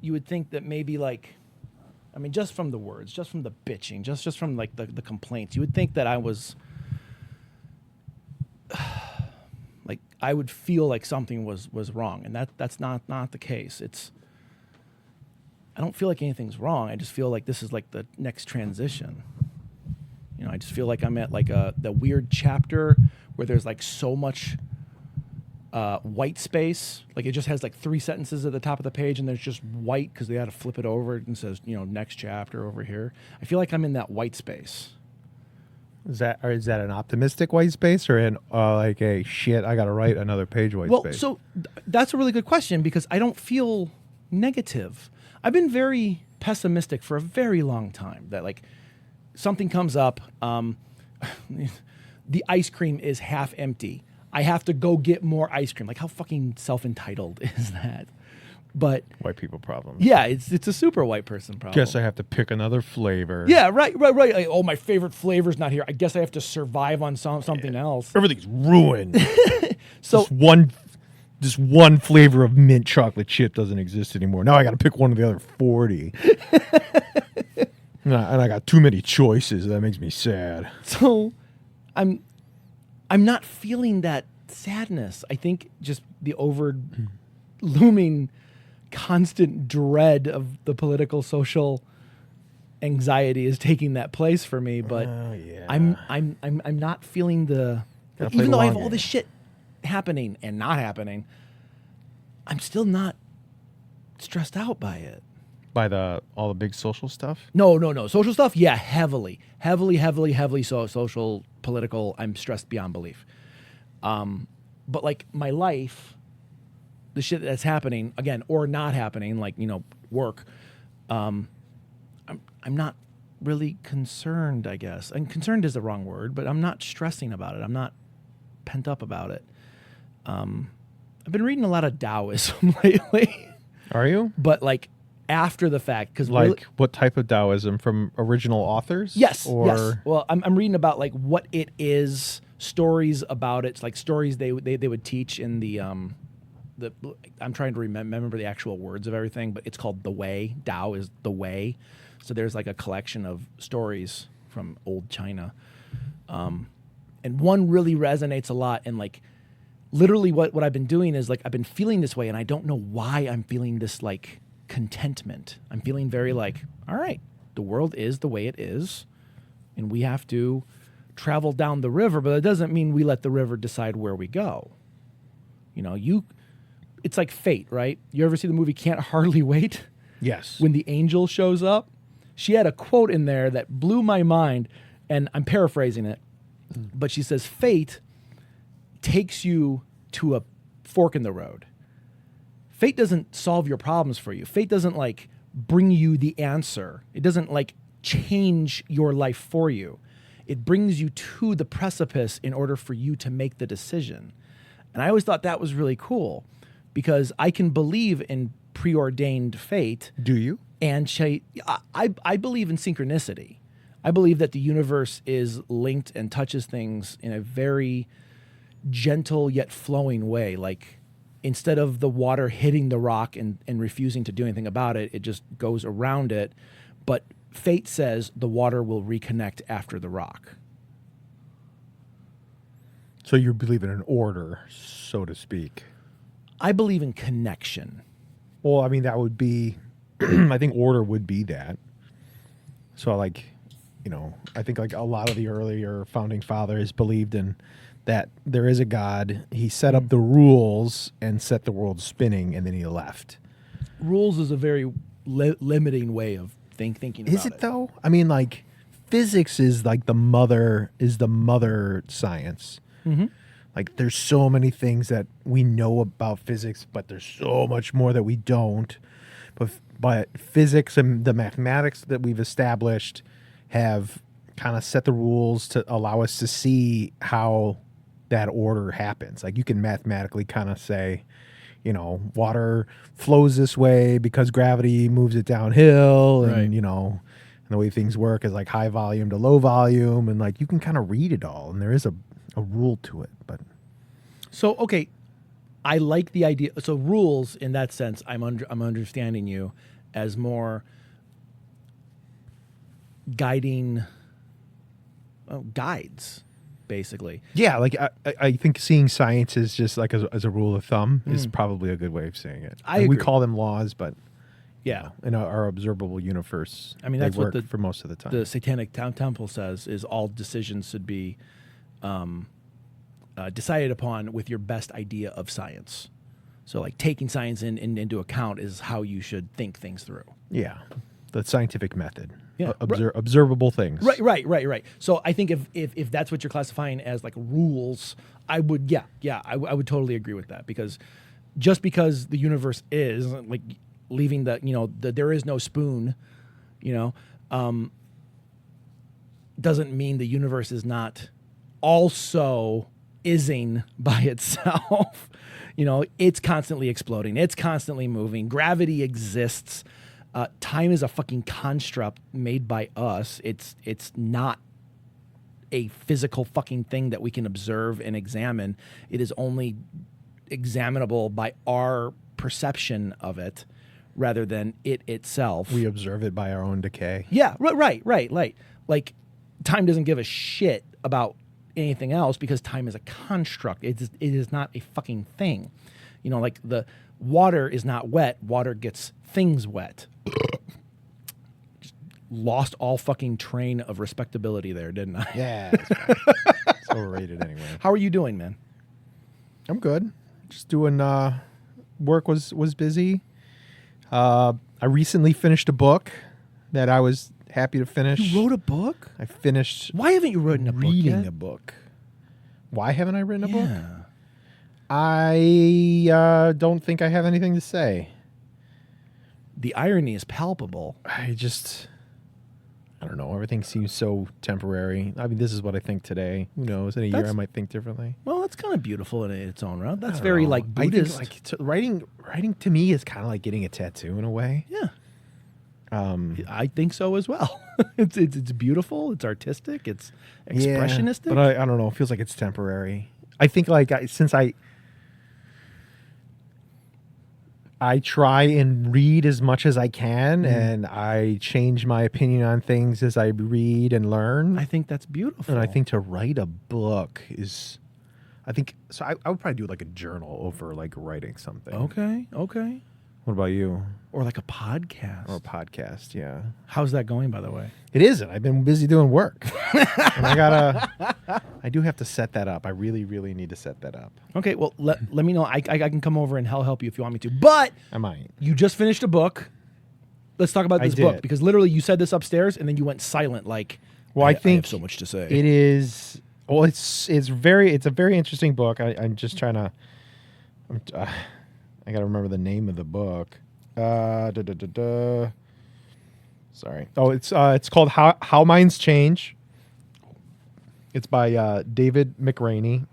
you would think that maybe like, I mean, just from the words, just from the bitching, just from like the complaints, you would think that I was like, I would feel like something was wrong, and that's not the case. I don't feel like anything's wrong. I just feel like this is like the next transition. You know, I just feel like I'm at like the weird chapter where there's like so much white space. Like it just has like 3 sentences at the top of the page, and there's just white because they had to flip it over and says, you know, next chapter over here. I feel like I'm in that white space. Is that an optimistic white space or an like a shit? I got to write another page white space. Well, so that's a really good question because I don't feel negative. I've been very pessimistic for a very long time. That like something comes up, the ice cream is half empty. I have to go get more ice cream. Like how fucking self-entitled is that? But white people problem. Yeah, it's a super white person problem. Guess I have to pick another flavor. Yeah, right. Like, oh, my favorite flavor's not here. I guess I have to survive on something else. Everything's ruined. So this one flavor of mint chocolate chip doesn't exist anymore. Now I got to pick one of the other 40. And I got too many choices. That makes me sad. So I'm not feeling that sadness. I think just the looming constant dread of the political social anxiety is taking that place for me, but yeah. I'm not feeling even though I have all this shit happening and not happening, I'm still not stressed out by it. By all the big social stuff? No. Social stuff, yeah, heavily social, political. I'm stressed beyond belief. But like my life, the shit that's happening again or not happening, like, you know, work. I'm not really concerned, I guess. And concerned is the wrong word, but I'm not stressing about it. I'm not pent up about it. I've been reading a lot of Taoism lately. Are you? But like after the fact, because like what type of Taoism, from original authors? Yes. Or yes. Well, I'm reading about like what it is, stories about it. It's like stories they would teach in the I'm trying to remember the actual words of everything, but it's called The Way. Tao is the way. So there's like a collection of stories from old China. And one really resonates a lot. And like literally what I've been doing is like I've been feeling this way, and I don't know why I'm feeling this like contentment. I'm feeling very like, all right, the world is the way it is, and we have to travel down the river, but it doesn't mean we let the river decide where we go. You know, it's like fate, right? You ever see the movie Can't Hardly Wait? Yes. When the angel shows up, she had a quote in there that blew my mind, and I'm paraphrasing it, but she says, fate takes you to a fork in the road. Fate doesn't solve your problems for you. Fate doesn't like bring you the answer. It doesn't like change your life for you. It brings you to the precipice in order for you to make the decision. And I always thought that was really cool because I can believe in preordained fate. Do you? And I believe in synchronicity. I believe that the universe is linked and touches things in a very gentle yet flowing way. Like instead of the water hitting the rock and refusing to do anything about it, it just goes around it. But fate says the water will reconnect after the rock. So you believe in an order, so to speak. I believe in connection. Well, I mean, that would be, I think order would be that. So like, you know, I think like a lot of the earlier founding fathers believed in that there is a God. He set up the rules and set the world spinning, and then he left. Rules is a very limiting way of thinking about it. Is it though? I mean, like physics is like the mother science. Mm-hmm. Like there's so many things that we know about physics, but there's so much more that we don't. But physics and the mathematics that we've established have kind of set the rules to allow us to see how that order happens. Like you can mathematically kind of say, you know, water flows this way because gravity moves it downhill, and right. you know, and the way things work is like high volume to low volume, and like you can kind of read it all, and there is a rule to it. But so okay, I like the idea. So rules, in that sense, I'm understanding you as more guiding guides, basically. Yeah, like I think seeing science is just like as a rule of thumb is probably a good way of saying it. I And we agree. call them laws, but Yeah. in our observable universe, I mean, they that's what work for most of the time. The Satanic Temple says is all decisions should be decided upon with your best idea of science. So, like, taking science into account is how you should think things through. Yeah, the scientific method. Yeah. Observable things. Right. So I think if that's what you're classifying as like rules, I would I would totally agree with that, because just because the universe is like leaving the there is no spoon, doesn't mean the universe is not also ising by itself. It's constantly exploding. It's constantly moving. Gravity exists. Time is a fucking construct made by us. It's not a physical fucking thing that we can observe and examine. It is only examinable by our perception of it rather than it itself. We observe it by our own decay. Yeah, right. Like time doesn't give a shit about anything else because time is a construct. It is not a fucking thing. Like the water is not wet. Water gets things wet. Just lost all fucking train of respectability there, didn't I? Yeah, that's fine. It's overrated anyway. How are you doing, man? I'm good. Just doing work was busy. I recently finished a book that I was happy to finish. You wrote a book? I finished. Why haven't you written a book reading yet? a book? Why haven't I written a book? Yeah. I don't think I have anything to say. The irony is palpable. I don't know. Everything seems so temporary. I mean, this is what I think today. Who knows? In a year, I might think differently. Well, that's kind of beautiful in its own right. That's I don't very know. like Buddhist. I think writing to me is kind of like getting a tattoo in a way. Yeah. I think so as well. It's beautiful. It's artistic. It's expressionistic. Yeah, but I don't know. It feels like it's temporary. I think like since I try and read as much as I can, and I change my opinion on things as I read and learn. I think that's beautiful. And I think to write a book is, I would probably do like a journal over like writing something. Okay. What about you? Or like a podcast. Or a podcast, yeah. How's that going, by the way? It isn't. I've been busy doing work. And I do have to set that up. I really, really need to set that up. Okay, well, let me know. I can come over and help you if you want me to. But I might. you just finished a book. Let's talk about this book, did. because literally you said this upstairs and then you went silent. Like, Well, I think have so much to say. it is. Well, it's a very interesting book. I'm just trying to. I got to remember the name of the book. Sorry. Oh, it's called How Minds Change. It's by David McRaney.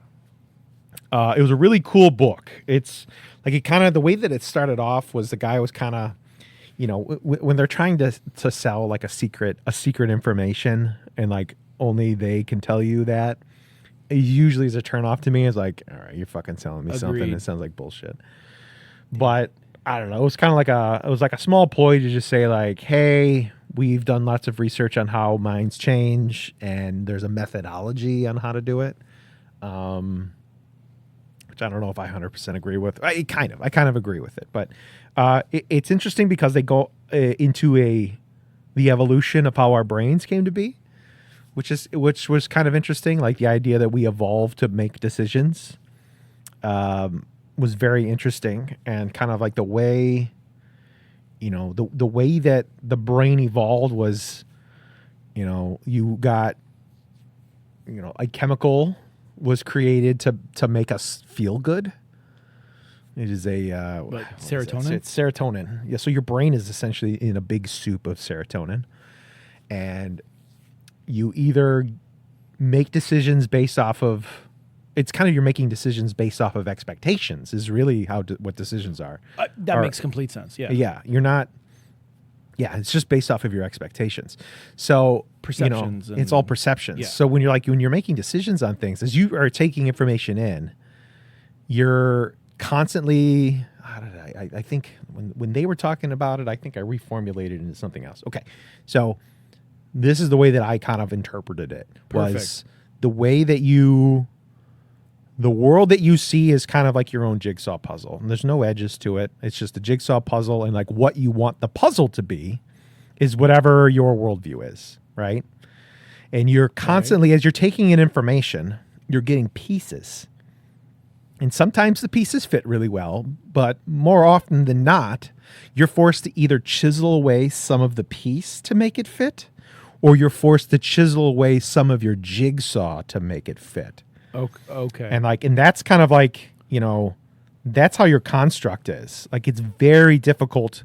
It was a really cool book. It's like the way that it started off was the guy was kind of, when they're trying to sell like a secret information and like only they can tell you that, it usually is a turn off to me. It's like, all right, you're fucking selling me something. It sounds like bullshit. But I don't know. It was kind of like a small ploy to just say like, hey, we've done lots of research on how minds change, and there's a methodology on how to do it. Which I don't know if I 100% agree with. I kind of agree with it, but it's interesting because they go into the evolution of how our brains came to be, which was kind of interesting. Like the idea that we evolved to make decisions. Was very interesting, and kind of like the way, the way that the brain evolved was, you got, a chemical was created to make us feel good. It is serotonin? It's serotonin. Yeah. So your brain is essentially in a big soup of serotonin, and you either make decisions based off of. It's kind of you're making decisions based off of expectations is really what decisions are. That makes complete sense. Yeah. Yeah. You're not. Yeah. It's just based off of your expectations. So perceptions. It's all perceptions. Yeah. So when you're making decisions on things, as you are taking information in, you're constantly, I think when they were talking about it, I think I reformulated it into something else. Okay. So this is the way that I kind of interpreted it. Was Perfect. the way that the world that you see is kind of like your own jigsaw puzzle. And there's no edges to it. It's just a jigsaw puzzle, and like what you want the puzzle to be is whatever your worldview is, right? And you're constantly, as you're taking in information, you're getting pieces. And sometimes the pieces fit really well, but more often than not, you're forced to either chisel away some of the piece to make it fit, or you're forced to chisel away some of your jigsaw to make it fit. Okay. And that's kind of like, that's how your construct is. Like, it's very difficult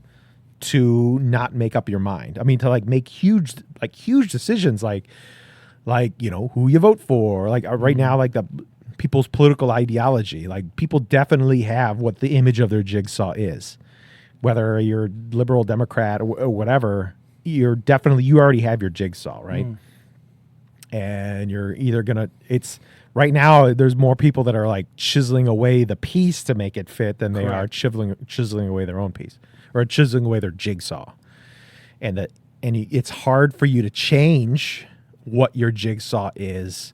to not make up your mind. I mean, to like make huge decisions, like, who you vote for, like right now, like the people's political ideology, like people definitely have what the image of their jigsaw is, whether you're liberal, Democrat, or whatever, you already have your jigsaw, right? And you're either right now, there's more people that are like chiseling away the piece to make it fit than they are chiseling away their own piece, or chiseling away their jigsaw. And it's hard for you to change what your jigsaw is,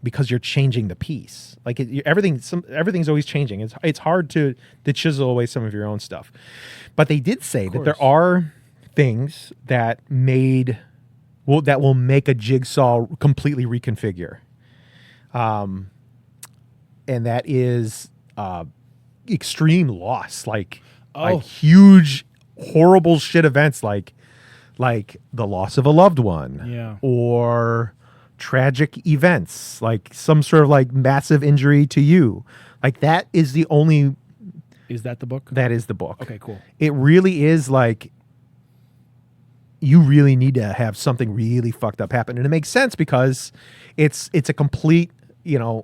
because you're changing the piece. Like everything's always changing. It's hard to chisel away some of your own stuff. But they did say that there are things that will make a jigsaw completely reconfigure. And that is extreme loss, like huge, horrible shit events, like the loss of a loved one, or tragic events, like some sort of like massive injury to you. Like that is the only. Is that the book? That is the book. Okay, cool. It really is like. You really need to have something really fucked up happen, and it makes sense because it's a complete, it's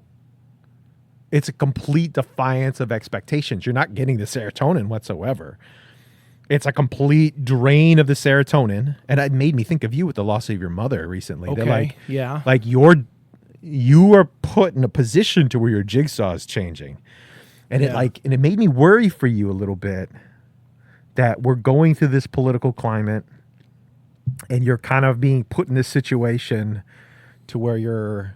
a complete defiance of expectations. You're not getting the serotonin whatsoever. It's a complete drain of the serotonin, and it made me think of you with the loss of your mother recently. Okay, like you are put in a position to where your jigsaw is changing, and it made me worry for you a little bit that we're going through this political climate. And you're kind of being put in this situation to where you're,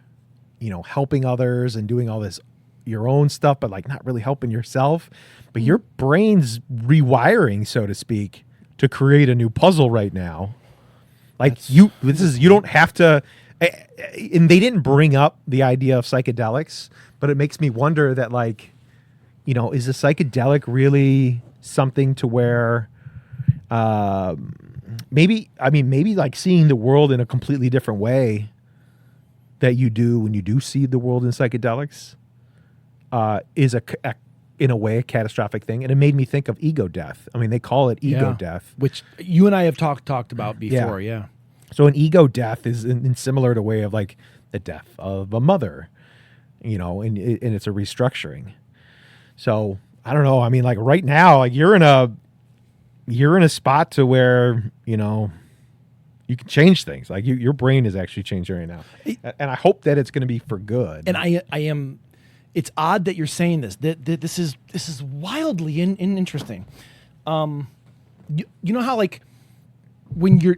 helping others and doing all this, your own stuff, but like not really helping yourself. But your brain's rewiring, so to speak, to create a new puzzle right now. Like you don't have to. And they didn't bring up the idea of psychedelics, but it makes me wonder that like, is a psychedelic really something to where, maybe like seeing the world in a completely different way that you do when you do see the world in psychedelics is in a way a catastrophic thing. And it made me think of ego death. I mean, they call it ego death, which you and I have talked about before. Yeah. So an ego death is in similar to way of like the death of a mother, and it's a restructuring. So I don't know. I mean, like right now, like you're in a spot to where, you can change things. Like your brain is actually changing right now. And I hope that it's going to be for good. And I am, it's odd that you're saying this. This is wildly interesting. You know how like when you're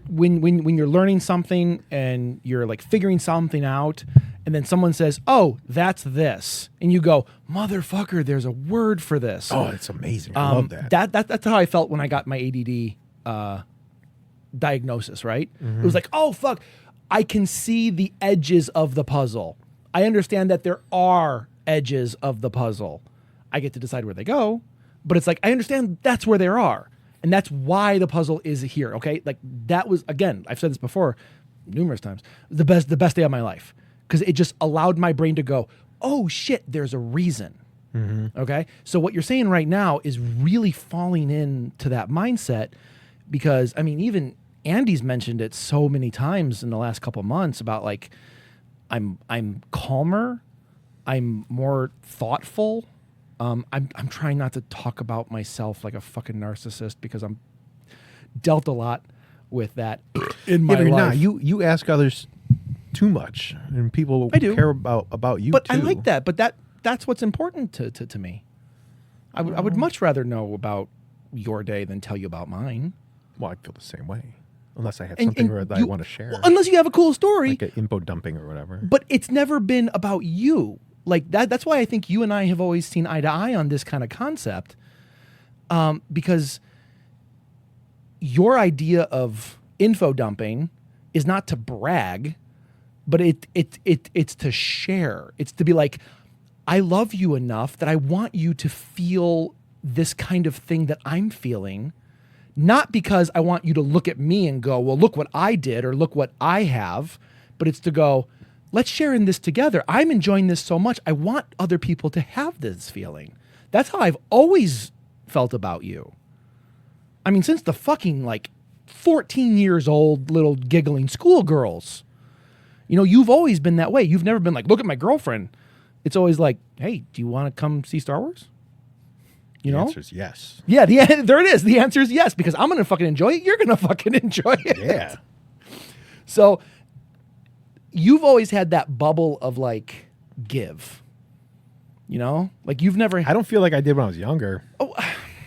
learning something and you're like figuring something out, and then someone says, "Oh, that's this," and you go, "Motherfucker, there's a word for this." Oh, it's amazing. I love that. That's how I felt when I got my ADD diagnosis. Right? It was like, "Oh fuck, I can see the edges of the puzzle. I understand that there are edges of the puzzle. I get to decide where they go, but it's like I understand that's where they are." And that's why the puzzle is here, okay? Like that was, again, I've said this before numerous times, the best day of my life. Because it just allowed my brain to go, oh shit, there's a reason, okay? So what you're saying right now is really falling into that mindset because, I mean, even Andy's mentioned it so many times in the last couple of months about like, I'm calmer, I'm more thoughtful, I'm trying not to talk about myself like a fucking narcissist because I'm dealt a lot with that in my life. Not. You ask others too much, and people care about you. But too. I like that. But that's what's important to me. I would much rather know about your day than tell you about mine. Well, I feel the same way. Unless I have something that I want to share. Well, unless you have a cool story. Like an info dumping or whatever. But it's never been about you. Like that's why I think you and I have always seen eye to eye on this kind of concept. Because your idea of info dumping is not to brag, but it's to share. It's to be like, I love you enough that I want you to feel this kind of thing that I'm feeling. Not because I want you to look at me and go, well, look what I did or look what I have, but it's to go, let's share in this together. I'm enjoying this so much. I want other people to have this feeling. That's how I've always felt about you. I mean, since the fucking 14 years old little giggling schoolgirls, you've always been that way. You've never been like, look at my girlfriend. It's always like, hey, do you want to come see Star Wars? The answer is yes. Yeah, there it is. The answer is yes, because I'm going to fucking enjoy it. You're going to fucking enjoy it. Yeah. So you've always had that bubble of give, you've never. I don't feel like I did when I was younger. Oh,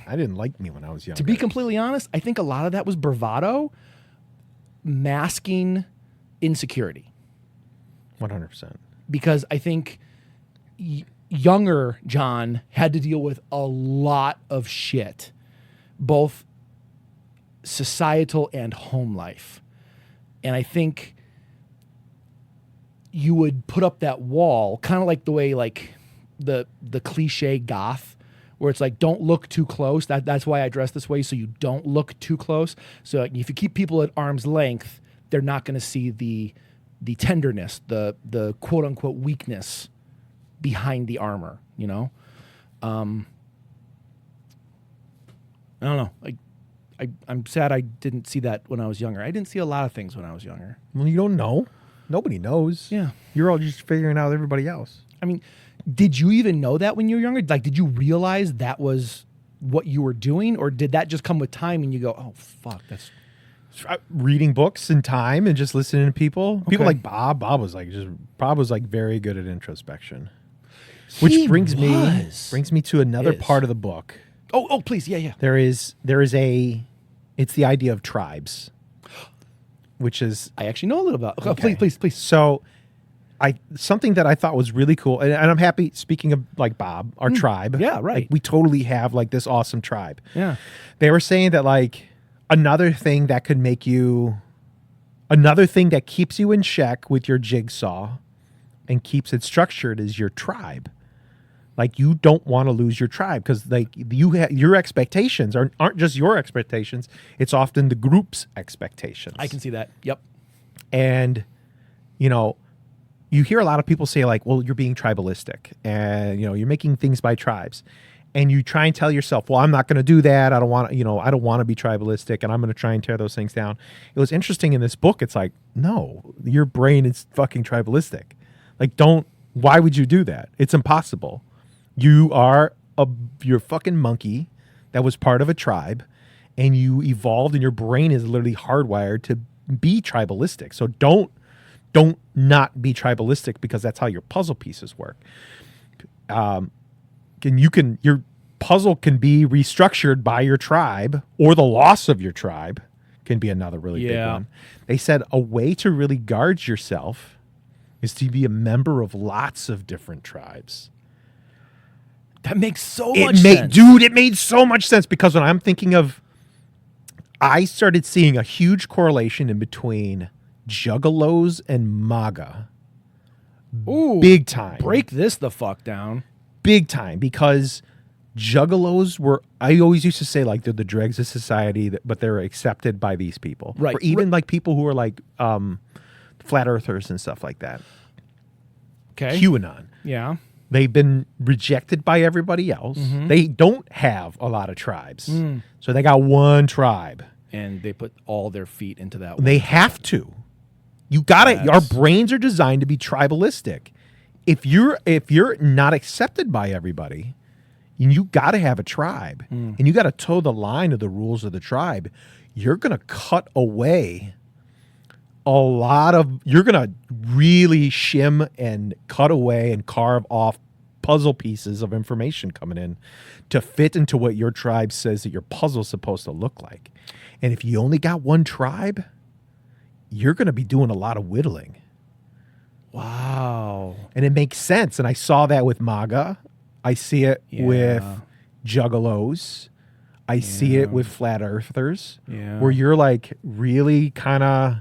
I didn't like me when I was younger. To be completely honest, I think a lot of that was bravado masking insecurity. 100%. Because I think younger John had to deal with a lot of shit, both societal and home life. And I think you would put up that wall, kind of like the way the cliche goth, where it's like, don't look too close. That's why I dress this way, so you don't look too close. So if you keep people at arm's length, they're not going to see the tenderness, the quote unquote weakness behind the armor, I don't know. I'm sad I didn't see that when I was younger. I didn't see a lot of things when I was younger. Well, you don't know. Nobody knows. Yeah. You're all just figuring out everybody else. I mean, did you even know that when you were younger? Did you realize that was what you were doing? Or did that just come with time and you go, oh, fuck, that's... Reading books in time and just listening to people. Okay. People like Bob. Bob was very good at introspection. Which brings me to another part of the book. Oh, please, yeah. There is it's the idea of tribes, which is I actually know a little about. Okay. Please. So, something that I thought was really cool, and I'm happy. Speaking of Bob, our tribe, yeah, right. We totally have this awesome tribe. Yeah, they were saying that another thing that keeps you in check with your jigsaw and keeps it structured is your tribe. You don't want to lose your tribe because your expectations aren't just your expectations. It's often the group's expectations. I can see that. Yep. And, you hear a lot of people say well, you're being tribalistic and, you're making things by tribes. And you try and tell yourself, well, I'm not going to do that. I don't want to be tribalistic, and I'm going to try and tear those things down. It was interesting in this book. It's no, your brain is fucking tribalistic. Why would you do that? It's impossible. You're a fucking monkey that was part of a tribe, and you evolved, and your brain is literally hardwired to be tribalistic. So don't not be tribalistic, because that's how your puzzle pieces work. Your puzzle can be restructured by your tribe, or the loss of your tribe can be another really big one. They said a way to really guard yourself is to be a member of lots of different tribes. That makes so much sense. Dude, it made so much sense, because when I'm thinking of, I started seeing a huge correlation in between juggalos and MAGA. Ooh, big time. Break this the fuck down. Big time, because juggalos were, I always used to say they're the dregs of society, but they're accepted by these people. Right. Or even people who are flat earthers and stuff like that. Okay. QAnon. Yeah. They've been rejected by everybody else. Mm-hmm. They don't have a lot of tribes. So they got one tribe. And they put all their feet into that one. They have to. You gotta, our brains are designed to be tribalistic. If you're not accepted by everybody, you got to have a tribe, and you got to toe the line of the rules of the tribe. You're going to cut away you're going to really shim and cut away and carve off puzzle pieces of information coming in to fit into what your tribe says that your puzzle's supposed to look like. And if you only got one tribe, you're going to be doing a lot of whittling. Wow. And it makes sense. And I saw that with MAGA. I see it with juggalos. I see it with flat earthers, where you're like really kind of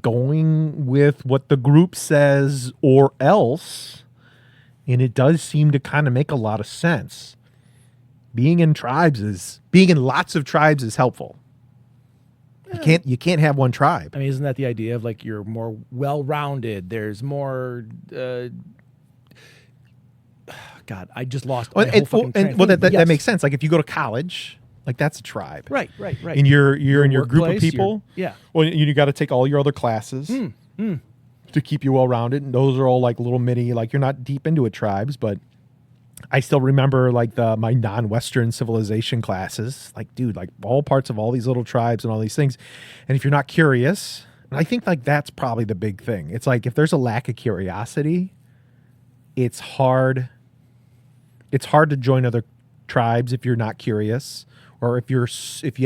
going with what the group says or else. And it does seem to kind of make a lot of sense. Being in lots of tribes is helpful. You can't have one tribe. I mean, isn't that the idea of like you're more well-rounded? There's more. God, I just lost my whole fucking train of thought. That makes sense. Like if you go to college, like that's a tribe, right. And you're in your group of people. Yeah. Well, you got to take all your other classes to keep you well-rounded, and those are all like little mini. Like you're not deep into it tribes, but I still remember like my non-Western civilization classes. Like, dude, like all parts of all these little tribes and all these things. And if you're not curious, and I think like that's probably the big thing. It's like if there's a lack of curiosity, it's hard. It's hard to join other tribes if you're not curious, or if you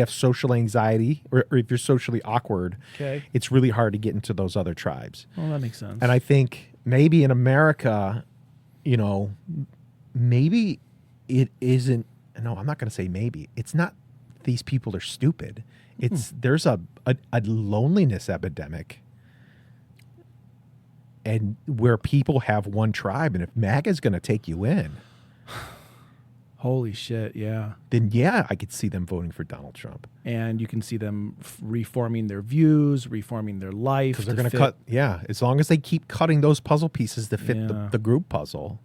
have social anxiety, or if you're socially awkward. Okay. It's really hard to get into those other tribes. Well, that makes sense. And I think maybe in America, maybe it isn't. No, I'm not going to say maybe. It's not. These people are stupid. It's there's a loneliness epidemic, and where people have one tribe, and if MAGA's going to take you in. Holy shit, yeah. Then, yeah, I could see them voting for Donald Trump. And you can see them reforming their views, reforming their life. Because they're going to cut, as long as they keep cutting those puzzle pieces to fit the group puzzle,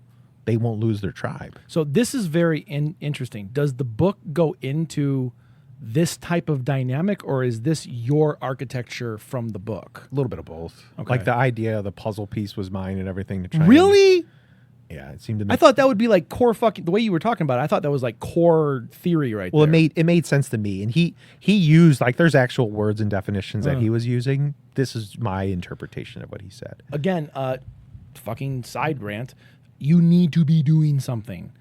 they won't lose their tribe. So this is very interesting. Does the book go into this type of dynamic, or is this your architecture from the book? A little bit of both. Okay. Like the idea of the puzzle piece was mine and everything to try. Really? Yeah, it seemed to. I thought that would be like core fucking. The way you were talking about it, I thought that was like core theory right there. Well, it made sense to me, and he used like there's actual words and definitions that he was using. This is my interpretation of what he said. Again, fucking side rant. You need to be doing something.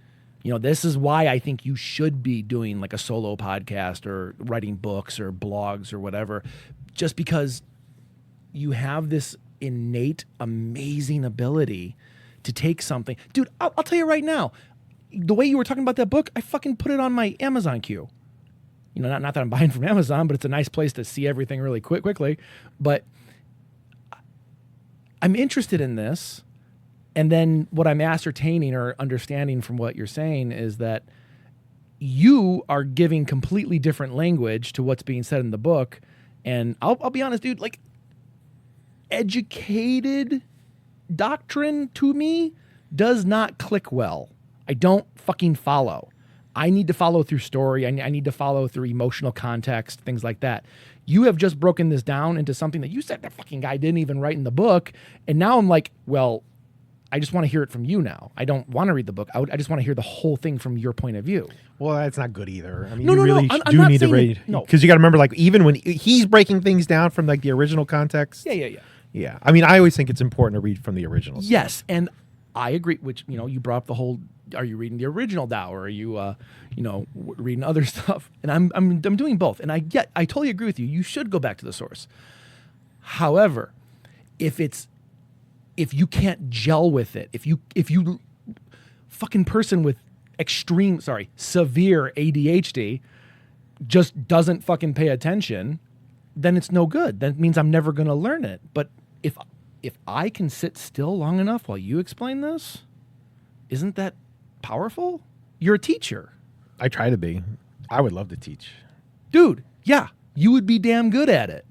This is why I think you should be doing like a solo podcast or writing books or blogs or whatever, just because you have this innate, amazing ability to take something. Dude, I'll tell you right now, the way you were talking about that book, I fucking put it on my Amazon queue. Not that I'm buying from Amazon, but it's a nice place to see everything really quickly. But I'm interested in this. And then what I'm ascertaining or understanding from what you're saying is that you are giving completely different language to what's being said in the book. And I'll be honest, dude, like educated doctrine to me does not click well. I don't fucking follow. I need to follow through story. I need to follow through emotional context, things like that. You have just broken this down into something that you said that fucking guy didn't even write in the book. And now I'm like, well, I just want to hear it from you now. I don't want to read the book. I just want to hear the whole thing from your point of view. Well, that's not good either. I mean, No, you really I'm do not need to saying read. that- no. Because you got to remember, like, even when he's breaking things down from, like, the original context. Yeah. I mean, I always think it's important to read from the original. Yes, and I agree, which, you brought up the whole, are you reading the original Tao, or are you, reading other stuff? And I'm doing both. And I totally agree with you. You should go back to the source. However, if you can't gel with it, if you fucking person with severe ADHD just doesn't fucking pay attention, then it's no good. That means I'm never going to learn it. But if I can sit still long enough while you explain this, isn't that powerful? You're a teacher. I try to be. I would love to teach. Dude, yeah, you would be damn good at it.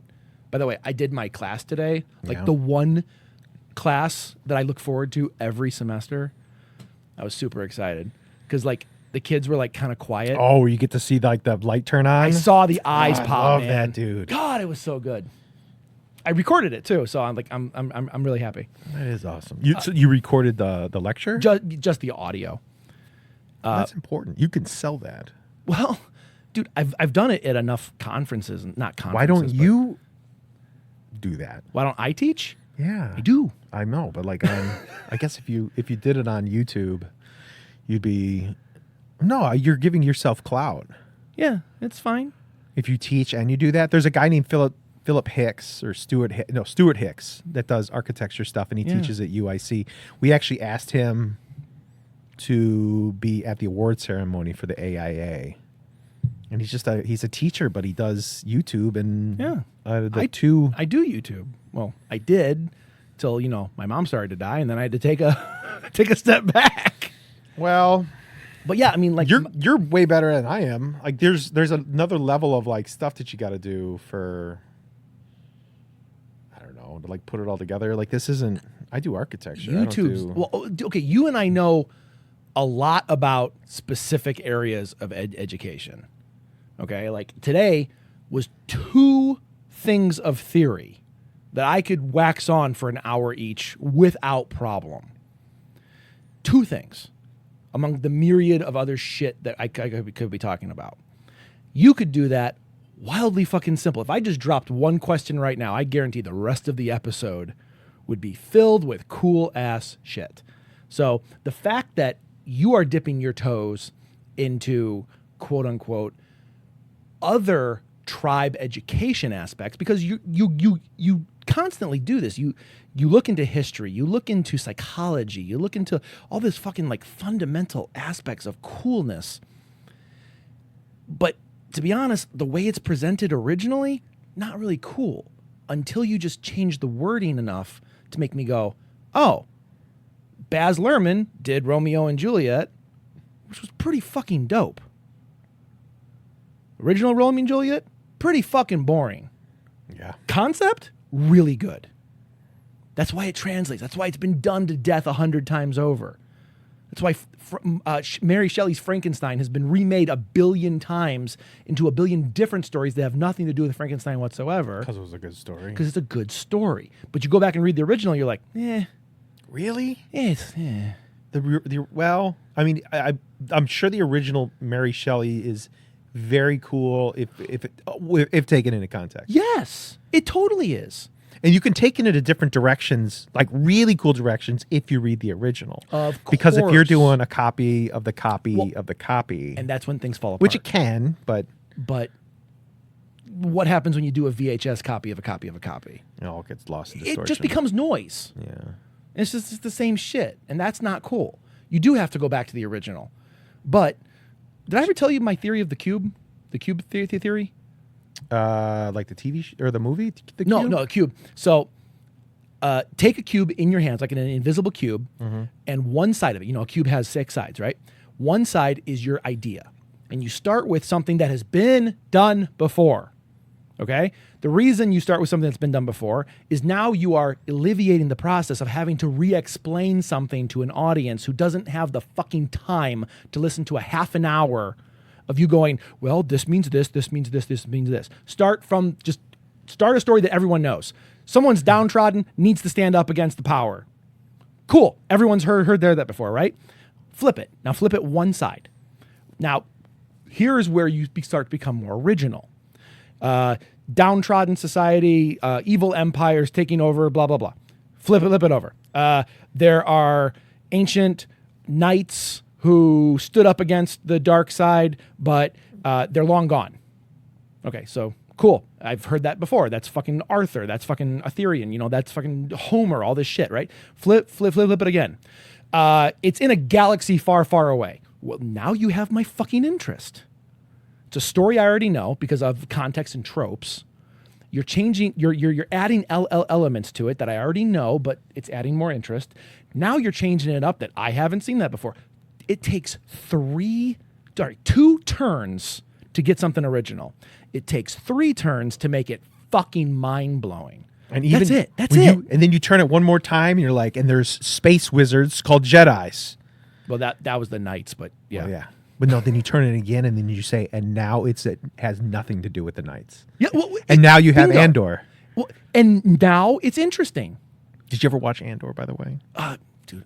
By the way, I did my class today, like the one class that I look forward to every semester. I was super excited because like the kids were like kind of quiet. Oh, where you get to see like the light turn on? I saw the eyes I pop. love man. that, dude. God, it was so good. I recorded it too, so I'm like I'm really happy. That is awesome. You recorded the lecture? Just the audio. That's important. You can sell that. Well, dude, I've done it at enough conferences, not conferences. Why don't you do that? Why don't I teach? Yeah, I do. I know, but like, I guess if you did it on YouTube, you'd be you're giving yourself clout. Yeah, it's fine. If you teach and you do that, there's a guy named Philip Hicks or Stuart Hicks that does architecture stuff, and he teaches at UIC. We actually asked him to be at the award ceremony for the AIA, and he's a teacher, but he does YouTube and I do YouTube. Well, I did till my mom started to die, and then I had to take a step back. Well. But yeah, I mean, like you're way better than I am. Like there's another level of like stuff that you got to do for, I don't know, to like put it all together. Like this isn't. I do architecture. YouTube's. Well, okay, you and I know a lot about specific areas of education. Okay, like today was 2 things of theory that I could wax on for an hour each without problem. 2 things. Among the myriad of other shit that I could be talking about. You could do that wildly fucking simple. If I just dropped one question right now, I guarantee the rest of the episode would be filled with cool ass shit. So the fact that you are dipping your toes into quote unquote other tribe education aspects, because you constantly do this. You look into history, you look into psychology, you look into all this fucking like fundamental aspects of coolness. But to be honest, the way it's presented originally, not really cool until you just change the wording enough to make me go, oh, Baz Luhrmann did Romeo and Juliet, which was pretty fucking dope. Original Romeo and Juliet, pretty fucking boring. Yeah. Concept, really good. That's why it translates. That's why it's been done to death 100 times over. That's why Mary Shelley's Frankenstein has been remade 1 billion times into 1 billion different stories that have nothing to do with Frankenstein whatsoever. Because it was a good story. Because it's a good story. But you go back and read the original, you're like, Really? It's. Well, I mean, I'm sure the original Mary Shelley is very cool if taken into context. Yes, it totally is. And you can take it into different directions, like really cool directions, if you read the original. Of course. Because if you're doing a copy of the copy of the copy. And that's when things fall apart. Which it can, but. But what happens when you do a VHS copy of a copy of a copy? It all gets lost in distortion. It just becomes noise. Yeah. It's the same shit. And that's not cool. You do have to go back to the original. But did I ever tell you my theory of the cube? The cube theory? Like the TV or the movie? The No, cube? a cube. So take a cube in your hands, like an invisible cube, and one side of it, a cube has 6 sides, right? One side is your idea. And you start with something that has been done before, okay? The reason you start with something that's been done before is now you are alleviating the process of having to re-explain something to an audience who doesn't have the fucking time to listen to a half an hour of you going, well, this means this, this means this, this means this. Start a story that everyone knows. Someone's downtrodden, needs to stand up against the power. Cool. Everyone's heard that before, right? Flip it. Now flip it one side. Now, here's where you start to become more original. Downtrodden society, evil empires taking over, blah, blah, blah. Flip it over. There are ancient knights who stood up against the dark side, but they're long gone. Okay, so cool. I've heard that before. That's fucking Arthur. That's fucking Arthurian. That's fucking Homer, all this shit, right? Flip it again. It's in a galaxy far, far away. Well, now you have my fucking interest. It's a story I already know because of context and tropes. You're changing, you're adding elements to it that I already know, but it's adding more interest. Now you're changing it up that I haven't seen that before. It takes 2 turns to get something original. It takes 3 turns to make it fucking mind-blowing. And even that's it. That's it. And then you turn it one more time, and you're like, and there's space wizards called Jedis. Well, that was the knights, but yeah. Oh, yeah. But no, then you turn it again, and then you say, and now it has nothing to do with the knights. Yeah. Well, and now you have bingo. Andor. Well, and now it's interesting. Did you ever watch Andor, by the way? Dude.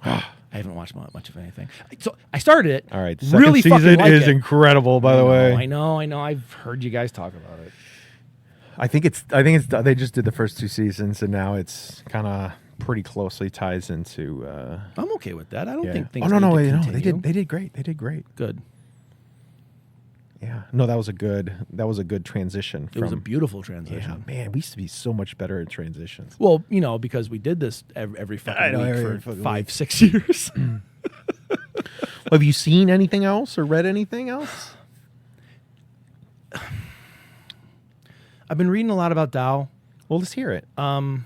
I haven't watched much of anything. So I started it. All right. Really second fucking season like is it. incredible, by the way. I know. I've heard you guys talk about it. I think it's they just did the first 2 seasons, and now it's kind of pretty closely ties into. I'm okay with that. I don't think things. Oh no, need to no, continue. they did great. They did great. Good. Yeah, no, that was a good transition. It was a beautiful transition. Yeah, man, we used to be so much better at transitions. Well, because we did this every fucking week every for fucking 5-6 years. Have you seen anything else or read anything else? I've been reading a lot about Tao. Well, let's hear it. When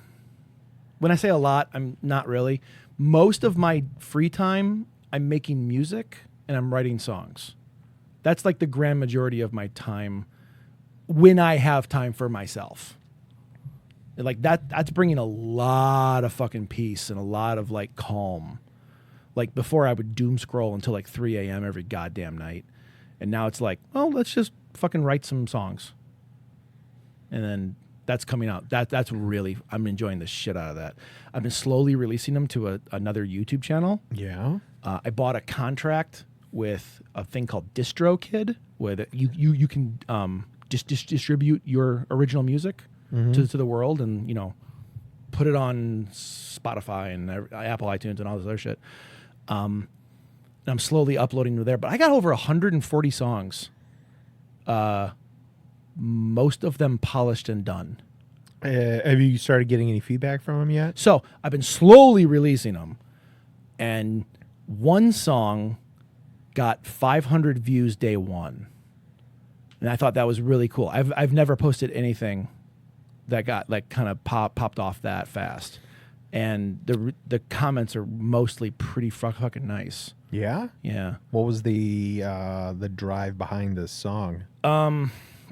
I say a lot, I'm not really. Most of my free time, I'm making music and I'm writing songs. That's like the grand majority of my time when I have time for myself. Like that's bringing a lot of fucking peace and a lot of like calm. Like before I would doom scroll until like 3 a.m. every goddamn night. And now it's like, well, let's just fucking write some songs. And then that's coming out. That's really, I'm enjoying the shit out of that. I've been slowly releasing them to another YouTube channel. Yeah. I bought a contract with a thing called DistroKid, where you can distribute your original music to the world, and put it on Spotify and Apple iTunes and all this other shit. And I'm slowly uploading to there, but I got over 140 songs. Most of them polished and done. Have you started getting any feedback from them yet? So I've been slowly releasing them, and one song got 500 views day one, and I thought that was really cool. I've never posted anything that got like kind of popped off that fast, and the comments are mostly pretty fucking nice. Yeah. Yeah. What was the drive behind this song?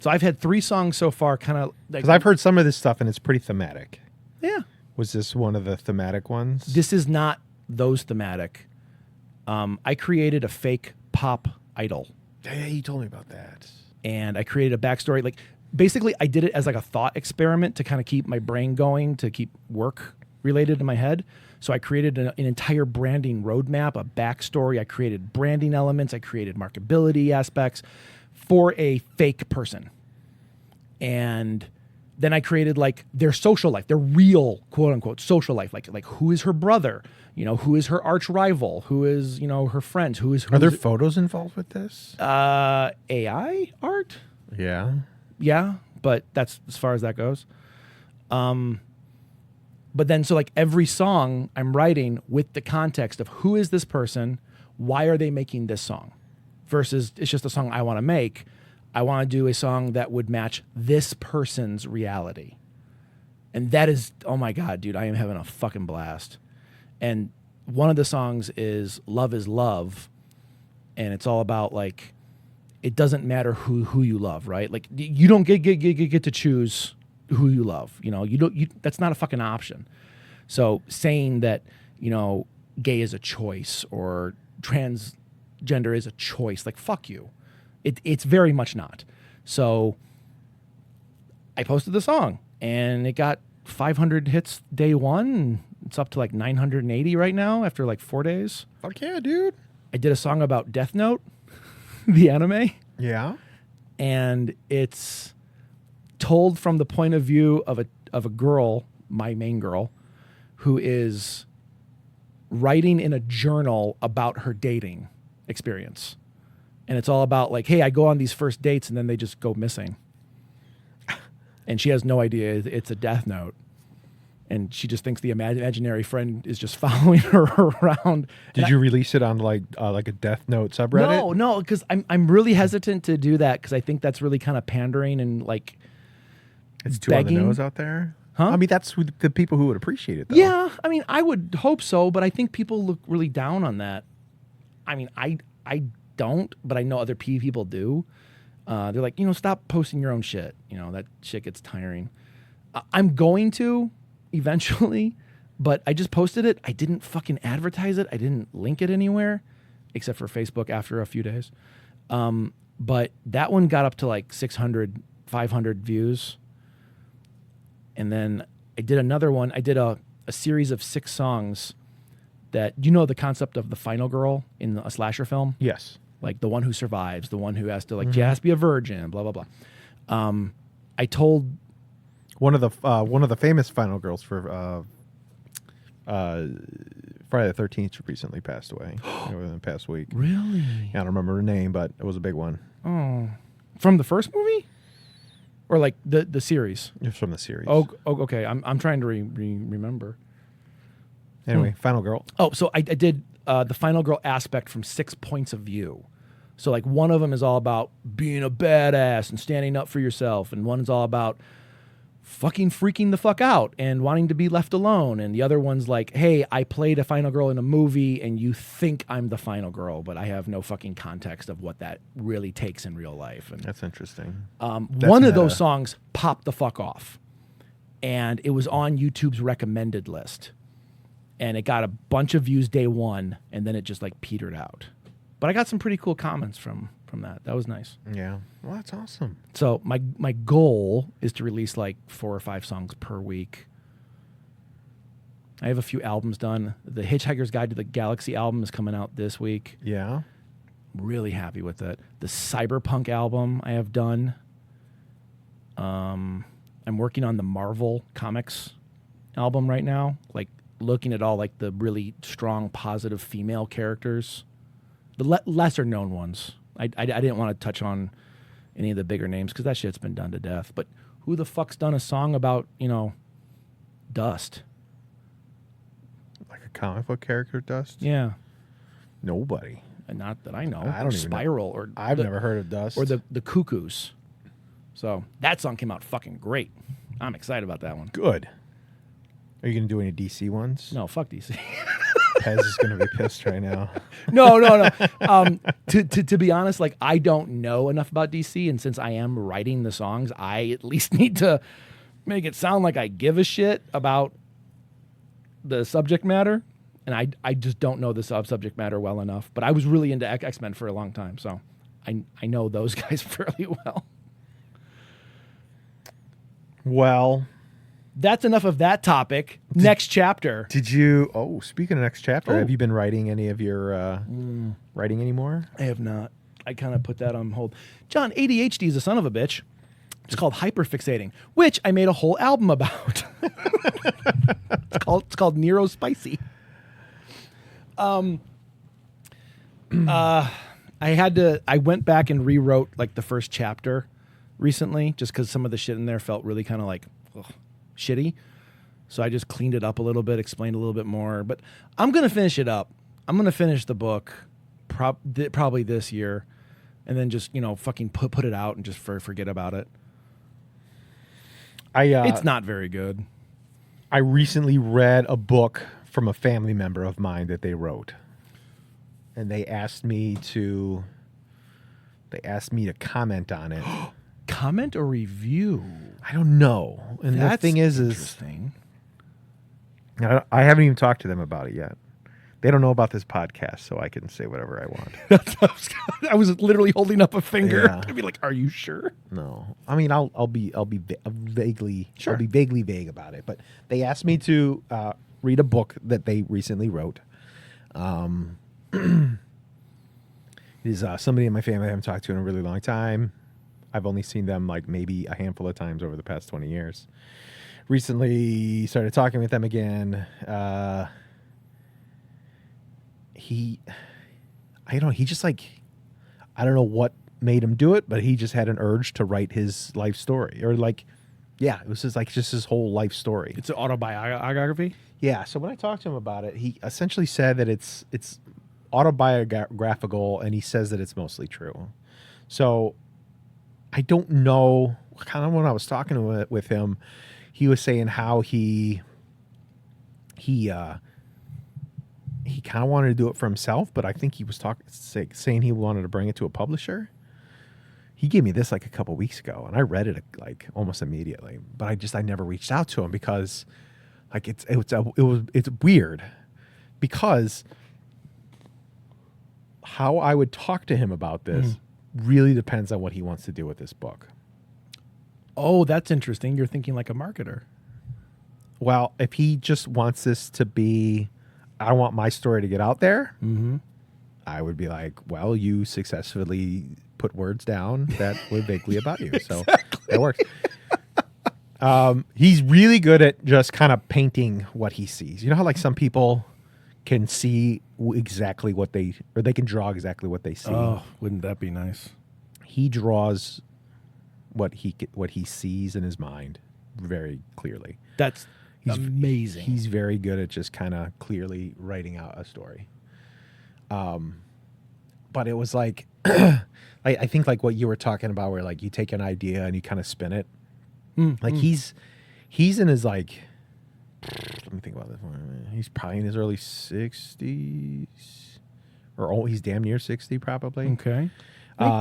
So I've had 3 songs so far, kind of like, because I've heard some of this stuff and it's pretty thematic. Yeah. Was this one of the thematic ones? This is not those thematic. I created a fake pop idol. Yeah, you told me about that. And I created a backstory. Like, basically, I did it as like a thought experiment to kind of keep my brain going, to keep work related in my head. So I created an entire branding roadmap, a backstory. I created branding elements. I created marketability aspects for a fake person. And then I created like their social life, their real quote unquote social life. Like who is her brother? Who is her arch rival? Who is, her friends? Are there photos involved with this? AI art? Yeah. Yeah, but that's as far as that goes. But then so like every song I'm writing with the context of who is this person? Why are they making this song? Versus it's just a song I want to make. I want to do a song that would match this person's reality. And that is, oh my God, dude, I am having a fucking blast. And one of the songs is Love is Love. And it's all about like, it doesn't matter who you love, right? Like you don't get to choose who you love. That's not a fucking option. So saying that, gay is a choice or transgender is a choice, like fuck you. It's very much not. So I posted the song and it got 500 hits day one. And it's up to like 980 right now after like 4 days. Fuck yeah, dude. I did a song about Death Note, the anime. Yeah. And it's told from the point of view of a girl, my main girl, who is writing in a journal about her dating experience. And it's all about like, hey, I go on these first dates and then they just go missing. And she has no idea it's a Death Note. And she just thinks the imaginary friend is just following her around. Did you release it on like a Death Note subreddit? No, because I'm really hesitant to do that because I think that's really kind of pandering and like it's too begging. on the nose out there. Huh? I mean, that's the people who would appreciate it, though. Yeah, I mean, I would hope so, but I think people look really down on that. I mean, I don't, but I know other people do. They're like, stop posting your own shit. That shit gets tiring. I'm going to eventually, but I just posted it. I didn't fucking advertise it. I didn't link it anywhere except for Facebook after a few days. But that one got up to like 600, 500 views. And then I did another one. I did a series of 6 songs that, the concept of the final girl in a slasher film? Yes. Like the one who survives, the one who has to, like, she has to be a virgin, blah, blah, blah. I told One of the famous final girls for Friday the 13th recently passed away within the past week. Really? I don't remember her name, but it was a big one. Oh, from the first movie, or like the series? It was from the series. Oh, okay. I'm trying to remember. Anyway, Final Girl. Oh, so I did the Final Girl aspect from 6 points of view. So like one of them is all about being a badass and standing up for yourself, and one's all about fucking freaking the fuck out and wanting to be left alone, and the other one's like, hey, I played a final girl in a movie and you think I'm the final girl, but I have no fucking context of what that really takes in real life. And That's interesting. one of those songs popped the fuck off, and it was on YouTube's recommended list, and it got a bunch of views day one, and then it just like petered out. But I got some pretty cool comments from that. That was nice. Yeah. Well, that's awesome. So my goal is to release like 4 or 5 songs per week. I have a few albums done. The Hitchhiker's Guide to the Galaxy album is coming out this week. Yeah. Really happy with it. The Cyberpunk album I have done. I'm working on the Marvel Comics album right now. Like looking at all like the really strong, positive female characters. The lesser known ones. I didn't want to touch on any of the bigger names because that shit's been done to death. But who the fuck's done a song about, dust? Like a comic book character, Dust? Yeah. Nobody. And not that I know. I don't even know. Spiral or I've never heard of Dust. or the Cuckoos. So that song came out fucking great. I'm excited about that one. Good. Are you going to do any DC ones? No, fuck DC. Pez is going to be pissed right now. No. To be honest, like I don't know enough about DC, and since I am writing the songs, I at least need to make it sound like I give a shit about the subject matter, and I just don't know the subject matter well enough. But I was really into X-Men for a long time, so I know those guys fairly well. Well, that's enough of that topic. Next chapter. Did you? Oh, speaking of next chapter, have you been writing any of your writing anymore? I have not. I kind of put that on hold. John, ADHD is a son of a bitch. It's called hyperfixating, which I made a whole album about. It's called Nero Spicy. I went back and rewrote like the first chapter recently, just because some of the shit in there felt really kind of like shitty. So I just cleaned it up a little bit, explained a little bit more. But I'm gonna finish it up. I'm gonna finish the book probably this year, and then just fucking put it out and just forget about it. It's not very good. I recently read a book from a family member of mine that they wrote, and they asked me to comment on it. Comment or review? I don't know. And the thing is interesting. I haven't even talked to them about it yet. They don't know about this podcast, so I can say whatever I want. I was literally holding up a finger Yeah. to be like, "Are you sure?" No, I mean I'll be vaguely Sure. I'll be vaguely vague about it. But they asked me to read a book that they recently wrote. It is somebody in my family I haven't talked to in a really long time. I've only seen them like maybe a handful of times over the past 20 years. Recently started talking with them again. He just like, I don't know what made him do it, but he just had an urge to write his life story, or like, yeah, it was just his whole life story. It's an autobiography. Yeah. So when I talked to him about it, he essentially said that it's autobiographical, and he says that it's mostly true. So I don't know. Kind of when I was talking with him, he was saying how he kind of wanted to do it for himself, but I think he was saying he wanted to bring it to a publisher. He gave me this like a couple weeks ago, and I read it like almost immediately. But I never reached out to him because like it's weird, because how I would talk to him about this really depends on what he wants to do with this book. Oh, that's interesting. You're thinking like a marketer. Well, if he just wants this to be, I want my story to get out there, I would be like, well, you successfully put words down that were vaguely about you. So that works. He's really good at just kind of painting what he sees. You know how like some people can see exactly what they can draw exactly what they see. Oh, wouldn't that be nice? He draws what he sees in his mind very clearly. That's amazing. He's very good at just kind of clearly writing out a story. But it was like, I think like what you were talking about, where like you take an idea and you kind of spin it. Like he's in his like, let me think about this one. He's probably in his early 60s, or he's damn near 60 probably. Okay.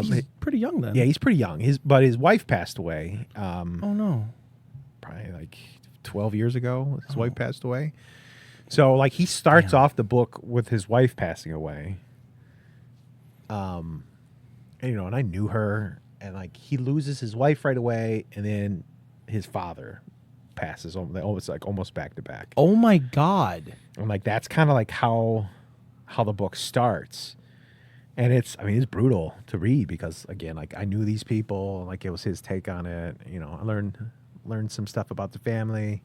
He's pretty young then. Yeah, he's pretty young. But his wife passed away. Oh no. Probably like 12 years ago. His wife passed away. So like he starts off the book with his wife passing away. And, and I knew her, and like he loses his wife right away, and then his father passes almost back to back. Oh my God. And like that's kind of like how the book starts. And it's brutal to read because again, like I knew these people, like it was his take on it. I learned some stuff about the family.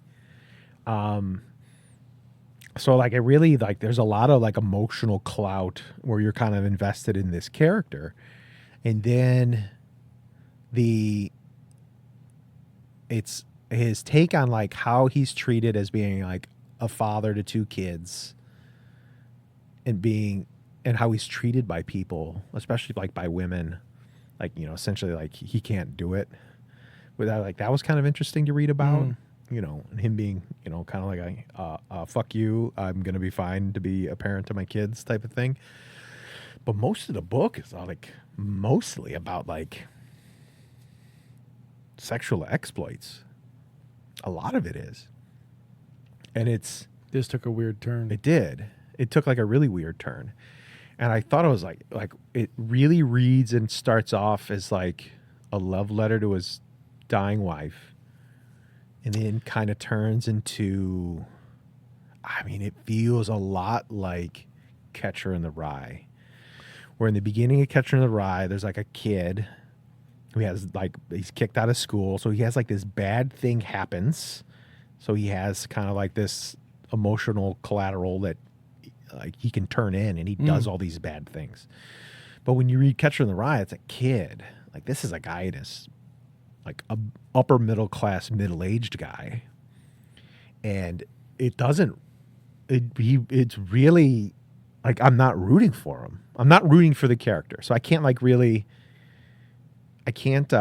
So like it really like there's a lot of like emotional clout where you're kind of invested in this character. And then it's his take on like how he's treated as being like a father to two kids and how he's treated by people, especially like by women, like, essentially like he can't do it without, like, that was kind of interesting to read about, and him being, kind of like fuck you, I'm going to be fine to be a parent to my kids type of thing. But most of the book is like mostly about like sexual exploits. A lot of it is. And this took a weird turn. It did. It took like a really weird turn. And I thought it was like it really reads and starts off as like a love letter to his dying wife. And then kind of turns into, it feels a lot like Catcher in the Rye. Where in the beginning of Catcher in the Rye, there's like a kid who has like, he's kicked out of school. So he has like this bad thing happens. So he has kind of like this emotional collateral that like he can turn in, and he does all these bad things. But when you read Catcher in the Rye, it's a kid. Like this is a guy in his like a upper middle class, middle-aged guy. And it doesn't, it's really like, I'm not rooting for him. I'm not rooting for the character. So I can't like really, I don't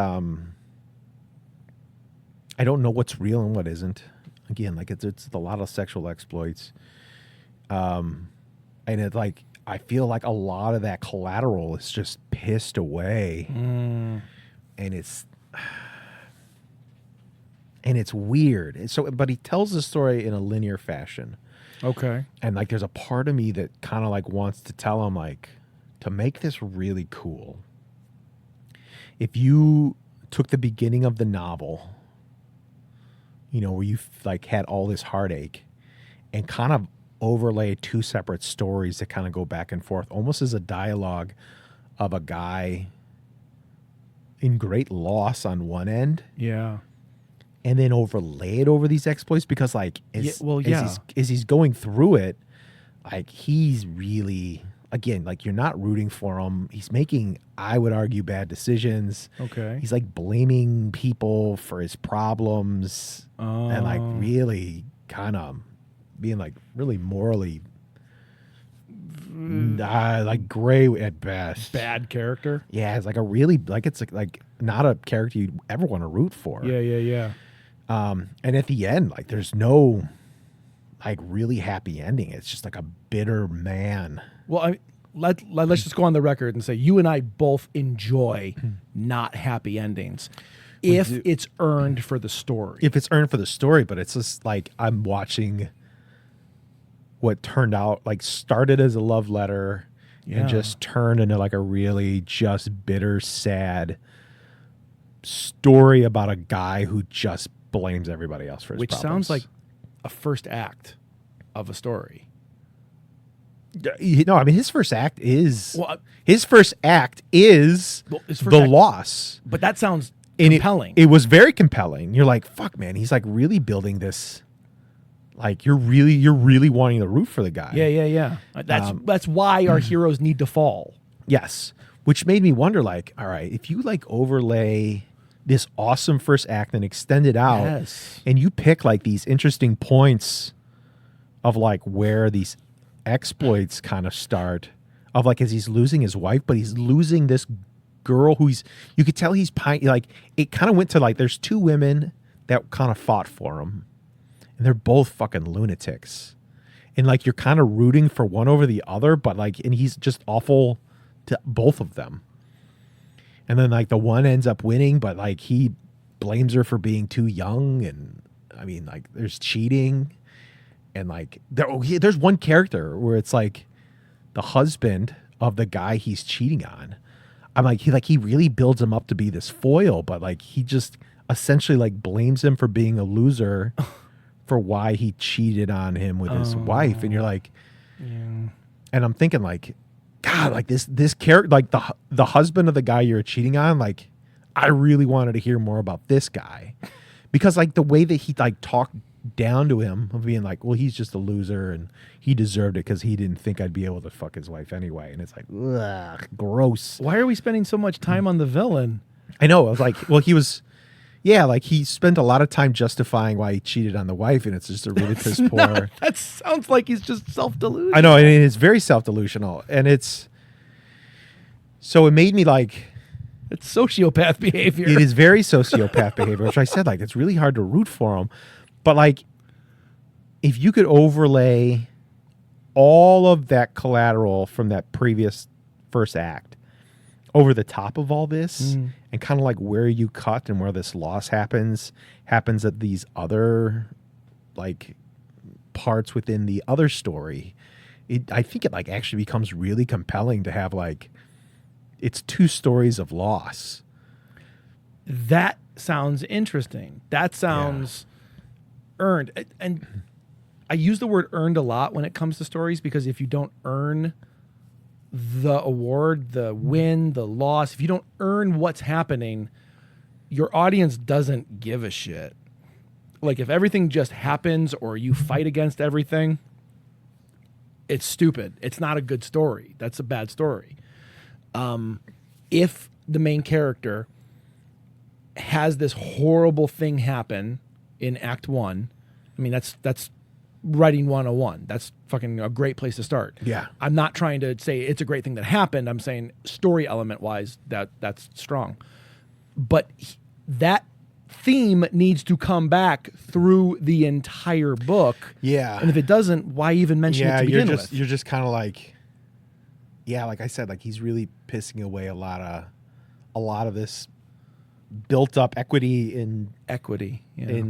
know what's real and what isn't. Again, like it's a lot of sexual exploits. And it like, I feel like a lot of that collateral is just pissed away. And it's weird. And so, but he tells the story in a linear fashion. Okay. And like, there's a part of me that kind of like wants to tell him like, to make this really cool, if you took the beginning of the novel, where you like had all this heartache, and kind of overlay two separate stories that kind of go back and forth, almost as a dialogue of a guy in great loss on one end. Yeah. And then overlay it over these exploits, because like as he's going through it, like he's really, again, like you're not rooting for him. He's making, I would argue, bad decisions. Okay. He's like blaming people for his problems, and like really kind of being like really morally like gray at best. Bad character. Yeah, it's like a really like, it's like not a character you'd ever want to root for. Yeah. And at the end, like there's no like really happy ending. It's just like a bitter man. Well, let's just go on the record and say you and I both enjoy not happy endings if it's earned for the story. If it's earned for the story, but it's just like I'm watching what turned out, like started as a love letter and just turned into like a really just bitter, sad story about a guy who just blames everybody else for his problems. Which sounds like a first act of a story. No, his first act is the loss. But that sounds compelling. It was very compelling. You're like, fuck, man, he's like really building this. Like you're really wanting to root for the guy. Yeah. That's why our heroes need to fall. Yes. Which made me wonder, like, all right, if you like overlay this awesome first act and extend it out, Yes. and you pick like these interesting points of like where these exploits kind of start, of like as he's losing his wife, but he's losing this girl who you could tell he's like, it kind of went to like, there's two women that kind of fought for him, and they're both fucking lunatics, and like you're kind of rooting for one over the other, but like, and he's just awful to both of them. And then like the one ends up winning, but like he blames her for being too young, and I mean like there's cheating, and like there's one character where it's like the husband of the guy he's cheating on. I'm like he really builds him up to be this foil, but like he just essentially like blames him for being a loser for why he cheated on him with his wife, and you're like, and I'm thinking like, God, like this character, like the husband of the guy you're cheating on, like I really wanted to hear more about this guy, because like the way that he like talked down to him of being like, well, he's just a loser and he deserved it because he didn't think I'd be able to fuck his wife anyway, and it's like, ugh, gross. Why are we spending so much time on the villain? I know. I was like, well, like he spent a lot of time justifying why he cheated on the wife, and it's just a really piss poor. That sounds like he's just self-delusional. I know, and it's very self-delusional, and so it made me like, it's sociopath behavior. it is very sociopath behavior, which I said, like, it's really hard to root for him. But like, if you could overlay all of that collateral from that previous first act over the top of all this, and kind of like where you cut and where this loss happens at these other like parts within the other story, I think it like actually becomes really compelling to have like, it's two stories of loss. That sounds interesting. That sounds earned. And I use the word earned a lot when it comes to stories, because if you don't earn the award, the win, the loss, if you don't earn what's happening, your audience doesn't give a shit. Like if everything just happens or you fight against everything, it's stupid. It's not a good story. That's a bad story. If the main character has this horrible thing happen in Act 1, I mean, that's writing 101. That's fucking a great place to start. Yeah. I'm not trying to say it's a great thing that happened. I'm saying story element wise, that's strong. But that theme needs to come back through the entire book. Yeah. And if it doesn't, why even mention it to begin with? You're just kind of like, yeah, like I said, like he's really pissing away a lot of this built up equity in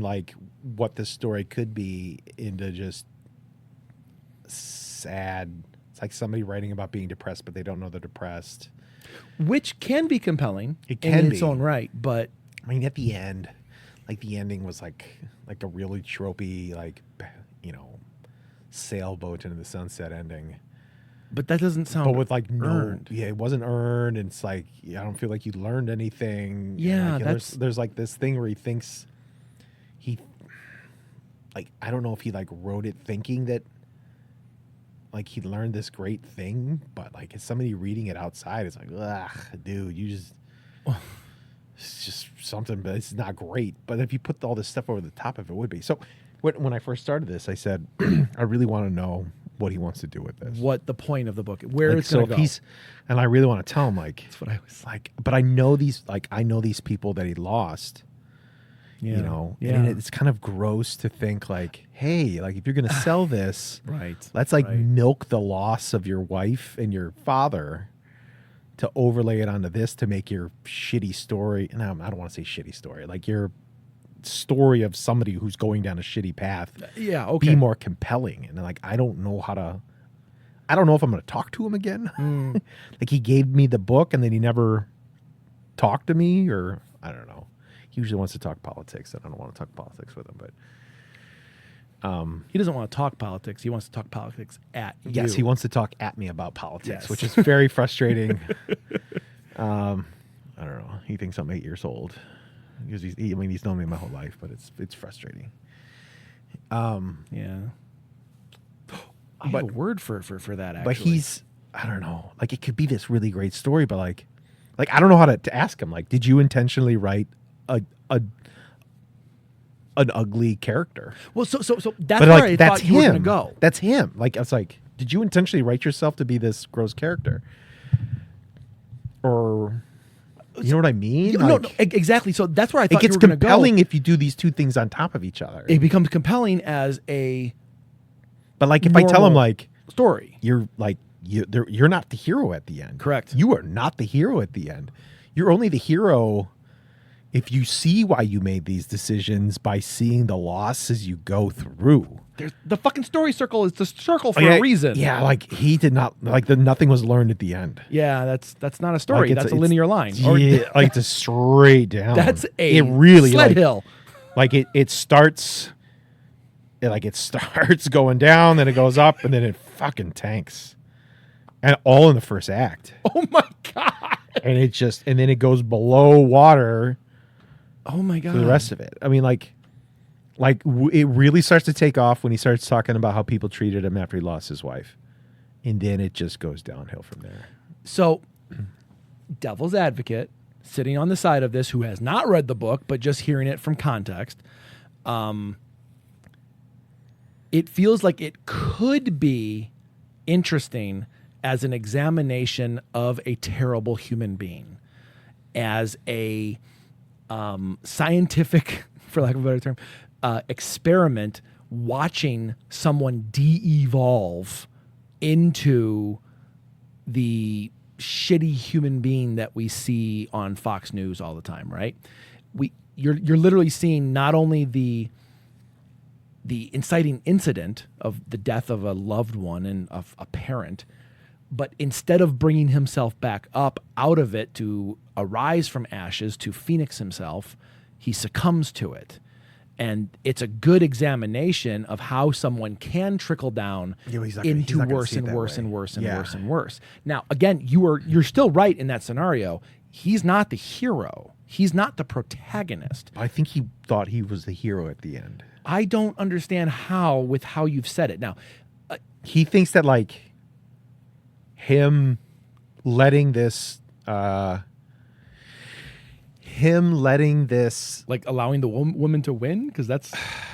like what this story could be into just sad. It's like somebody writing about being depressed, but they don't know they're depressed, which can be compelling. It can in be its own right, but I mean, at the end, like the ending was like a really tropey, like, you know, sailboat into the sunset ending. But that doesn't sound. But with like earned. Yeah, it wasn't earned. And it's like, I don't feel like you learned anything. Yeah, like, that's. There's like this thing where he thinks like, I don't know if he like wrote it thinking that like he learned this great thing, but like as somebody reading it outside, it's like, ugh, dude, you just. It's just something, but it's not great. But if you put all this stuff over the top of it, would be. So when I first started this, I said, I really want to know what he wants to do with this. What the point of the book, where like, it's going to go. And I really want to tell him, like, that's what I was like, but I know these people that he lost, yeah. You know, yeah. And it's kind of gross to think like, hey, like if you're going to sell this, right, let's like right. milk the loss of your wife and your father to overlay it onto this to make your shitty story. No, I don't want to say shitty story. Like your story of somebody who's going down a shitty path. Yeah, okay. Be more compelling. And like, I don't know if I'm going to talk to him again. Like he gave me the book and then he never talked to me, or I don't know. He usually wants to talk politics, and I don't want to talk politics with him, but he doesn't want to talk politics. He wants to talk politics at you. Yes, he wants to talk at me about politics, Yes. which is very frustrating. I don't know. He thinks I'm 8 years old. because he's known me my whole life, but it's frustrating. Yeah. I have a word for that, actually. But he's, I don't know, like it could be this really great story, but like I don't know how to ask him. Like, did you intentionally write an ugly character? Well, so that's But where like I that's thought you were him. going to go. That's him. Like I was like, did you intentionally write yourself to be this gross character? Or you know what I mean? No, Like, no, exactly. So that's where I it thought you gets were going to go. compelling if you do these two things on top of each other. It becomes compelling as a But like if I tell him normal like story. you're like you're not the hero at the end. Correct. You are not the hero at the end. You're only the hero if you see why you made these decisions by seeing the losses you go through. The fucking story circle is the circle for a reason. Yeah, like he did not like nothing was learned at the end. Yeah, that's not a story. Like, that's a linear line. Yeah, like it's a straight down. That's a it really sled hill. Like it starts it starts going down, then it goes up, and then it fucking tanks. And all in the first act. Oh my god. And then it goes below water. Oh my god. For the rest of it. I mean, it really starts to take off when he starts talking about how people treated him after he lost his wife. And then it just goes downhill from there. So, devil's advocate, sitting on the side of this, who has not read the book, but just hearing it from context, it feels like it could be interesting as an examination of a terrible human being, as a scientific, for lack of a better term, experiment, watching someone de-evolve into the shitty human being that we see on Fox News all the time, right? You're literally seeing not only the inciting incident of the death of a loved one and of a parent, but instead of bringing himself back up out of it to arise from ashes, to phoenix himself, he succumbs to it. And it's a good examination of how someone can trickle down into worse and worse and worse and worse and worse. Now, again, you're still right in that scenario. He's not the hero. He's not the protagonist. I think he thought he was the hero at the end. I don't understand how, with how you've said it. Now, he thinks that like him letting this like allowing the woman to win, because that's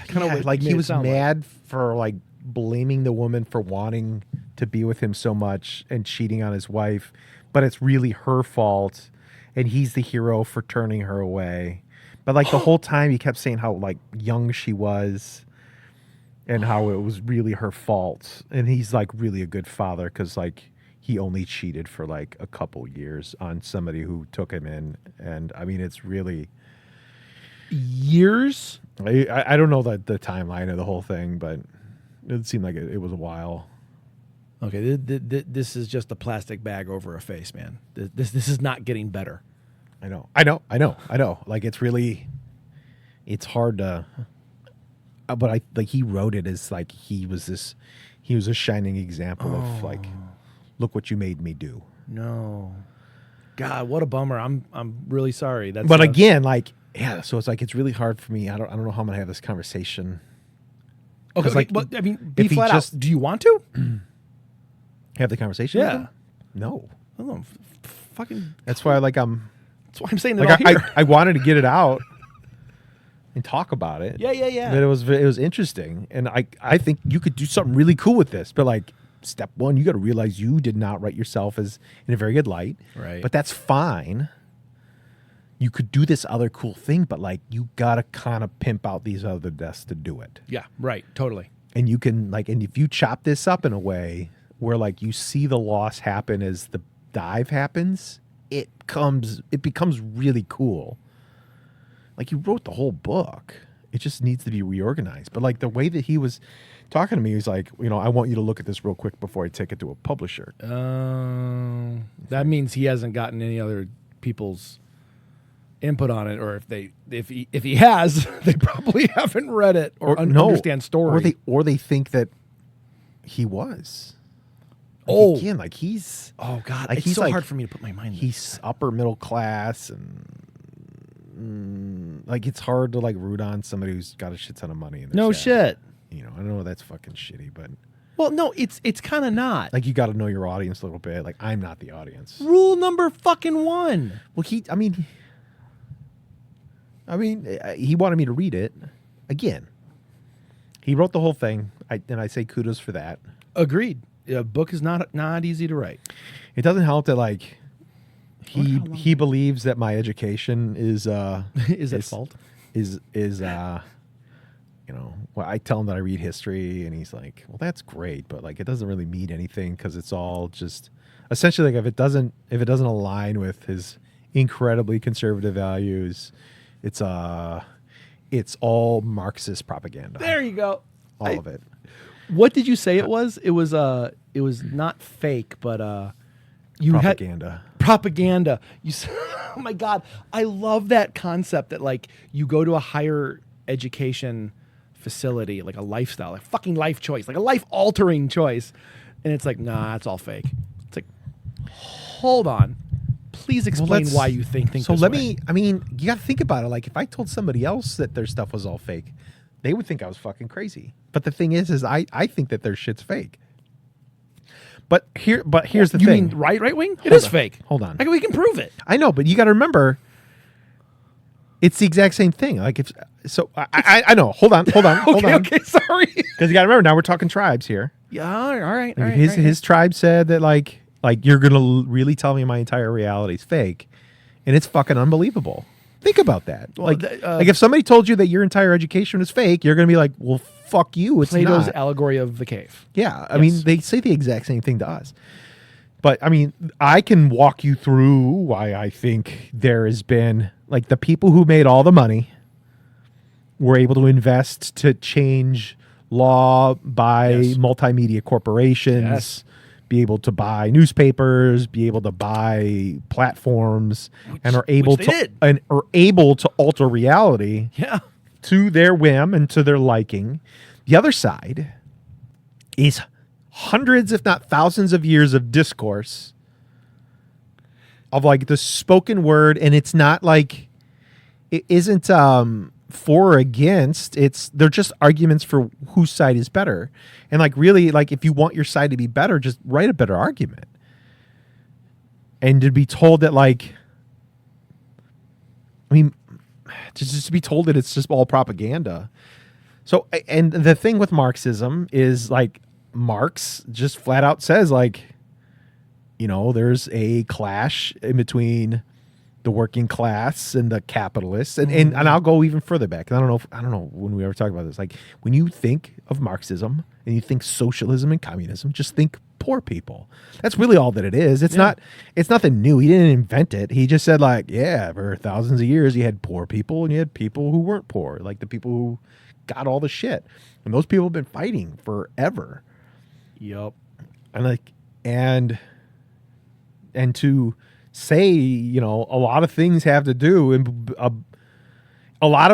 kind of what like he was mad like. for like blaming the woman for wanting to be with him so much and cheating on his wife, but it's really her fault, and he's the hero for turning her away. But like the whole time he kept saying how like young she was and how it was really her fault, and he's like really a good father because like he only cheated for like a couple years on somebody who took him in. And I mean, it's really years. I don't know the timeline of the whole thing, but it seemed like it was a while. Okay, this is just a plastic bag over a face, man. This is not getting better. I know. Like it's hard to. But he wrote it as like he was a shining example of like, look what you made me do. No, God, what a bummer. I'm really sorry. But again, like, yeah. So it's like it's really hard for me. I don't know how I'm gonna have this conversation. Okay, like, but I mean, be flat out. Do you want to have the conversation? Yeah. With him? No. I don't know. Fucking. That's why That's why I'm saying that. Like I wanted to get it out and talk about it. Yeah. But it was interesting, and I think you could do something really cool with this. But like, step one, you got to realize you did not write yourself as in a very good light. Right. But that's fine. You could do this other cool thing, but like you got to kind of pimp out these other deaths to do it. Yeah. Right. Totally. And you can like, and if you chop this up in a way where like you see the loss happen as the dive happens, it becomes really cool. Like you wrote the whole book. It just needs to be reorganized. But like the way that he was talking to me, he's like, I want you to look at this real quick before I take it to a publisher. That means he hasn't gotten any other people's input on it, or if he has, they probably haven't read it or understand story. Or they think that he was. Like, again, like he's God, like it's he's so like, hard for me to put my mind in. He's upper middle class, and like it's hard to like root on somebody who's got a shit ton of money in their No chat. shit. You know, I know that's fucking shitty, but Well, no, it's kind of not. like you got to know your audience a little bit. Like I'm not the audience. Rule number fucking 1. Well, he wanted me to read it again. He wrote the whole thing, and I say kudos for that. Agreed. A book is not easy to write. It doesn't help that like he believes that my education is Is at fault? Is you know, well, I tell him that I read history, and he's like, "Well, that's great, but like, it doesn't really mean anything because it's all just essentially like if it doesn't align with his incredibly conservative values, it's all Marxist propaganda. There you go. All of it. What did you say it was? It was not fake, but you Propaganda. had propaganda. You said, oh my God, I love that concept that like you go to a higher education facility, like a lifestyle, like fucking life choice, like a life altering choice, and it's like, nah, it's all fake. It's like, hold on, please explain why you think so. This Let way. me. I mean, you got to think about it. Like, if I told somebody else that their stuff was all fake, they would think I was fucking crazy. But the thing is I think that their shit's fake. But here's the You thing. mean right wing? It is fake. Hold on. Like we can prove it. I know, but you got to remember, it's the exact same thing. Like if so, I know. Hold on. Okay, sorry. Because you got to remember, now we're talking tribes here. Yeah, all right. Like his tribe said that like you're gonna really tell me my entire reality is fake, and it's fucking unbelievable. Think about that. Well, like if somebody told you that your entire education is fake, you're gonna be like, well, fuck you. It's Plato's not. allegory of the cave. Yeah, I mean, they say the exact same thing to us. But I mean, I can walk you through why I think there has been like the people who made all the money were able to invest to change law by multimedia corporations, be able to buy newspapers, be able to buy platforms, and are able to alter reality to their whim and to their liking. The other side is hundreds, if not thousands of years of discourse of like the spoken word. And it's not like, it isn't for or against, they're just arguments for whose side is better. And like really, like if you want your side to be better, just write a better argument. And to be told that like, I mean, just to be told that it's just all propaganda. So, and the thing with Marxism is like Marx just flat out says like, you know, there's a clash in between the working class and the capitalists, and I'll go even further back. I don't know when we ever talk about this. Like when you think of Marxism and you think socialism and communism, just think poor people. That's really all that it is. It's nothing new. He didn't invent it. He just said like, yeah, for thousands of years you had poor people and you had people who weren't poor, like the people who got all the shit, and those people have been fighting forever. Yep. And like and to say, you know, a lot of things have to do, and a lot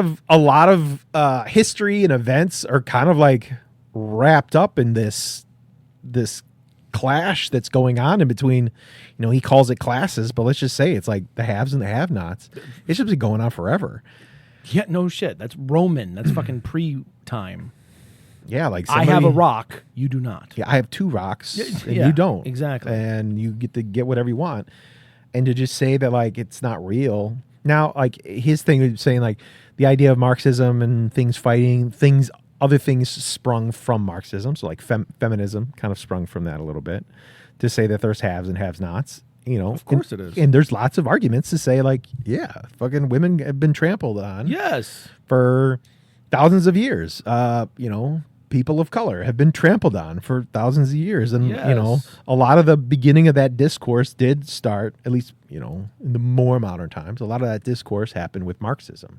of history and events are kind of like wrapped up in this clash that's going on in between. You know, he calls it classes, but let's just say it's like the haves and the have-nots. It should be going on forever. Yeah, no shit. That's Roman. That's fucking pre-time. Yeah, like I have a rock, you do not. Yeah, I have two rocks, and you don't. Exactly. And you get to get whatever you want. And to just say that like it's not real. Now, like his thing is saying like the idea of Marxism and things fighting, other things sprung from Marxism. So like feminism kind of sprung from that a little bit, to say that there's haves and have-nots. You know, of course it is. And there's lots of arguments to say like, yeah, fucking women have been trampled on. Yes. For thousands of years. You know, people of color have been trampled on for thousands of years. And, you know, a lot of the beginning of that discourse did start, at least, you know, in the more modern times, a lot of that discourse happened with Marxism.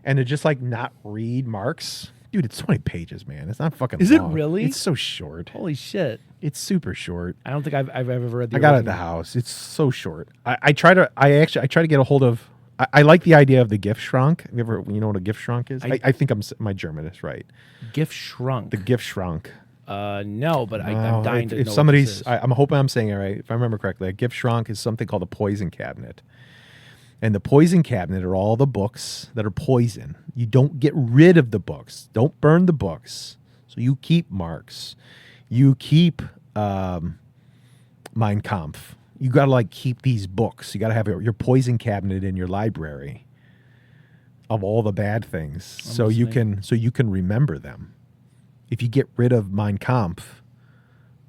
And to just like not read Marx, dude, it's 20 pages, man. It's not fucking long. Is it really? It's so short. Holy shit. It's super short. I don't think I've ever read the I got it at the house. It's so short. I try to get a hold of, I like the idea of the gift schrank. You know what a gift schrank is? I think my German is right. Gift shrunk. The gift schrank. No, but I'm dying to know. If somebody's, I'm hoping I'm saying it right. If I remember correctly, a gift schrank is something called a poison cabinet. And the poison cabinet are all the books that are poison. You don't get rid of the books. Don't burn the books. So you keep Marx. You keep Mein Kampf. You got to like keep these books. You got to have your poison cabinet in your library of all the bad things, so you can remember them. If you get rid of Mein Kampf,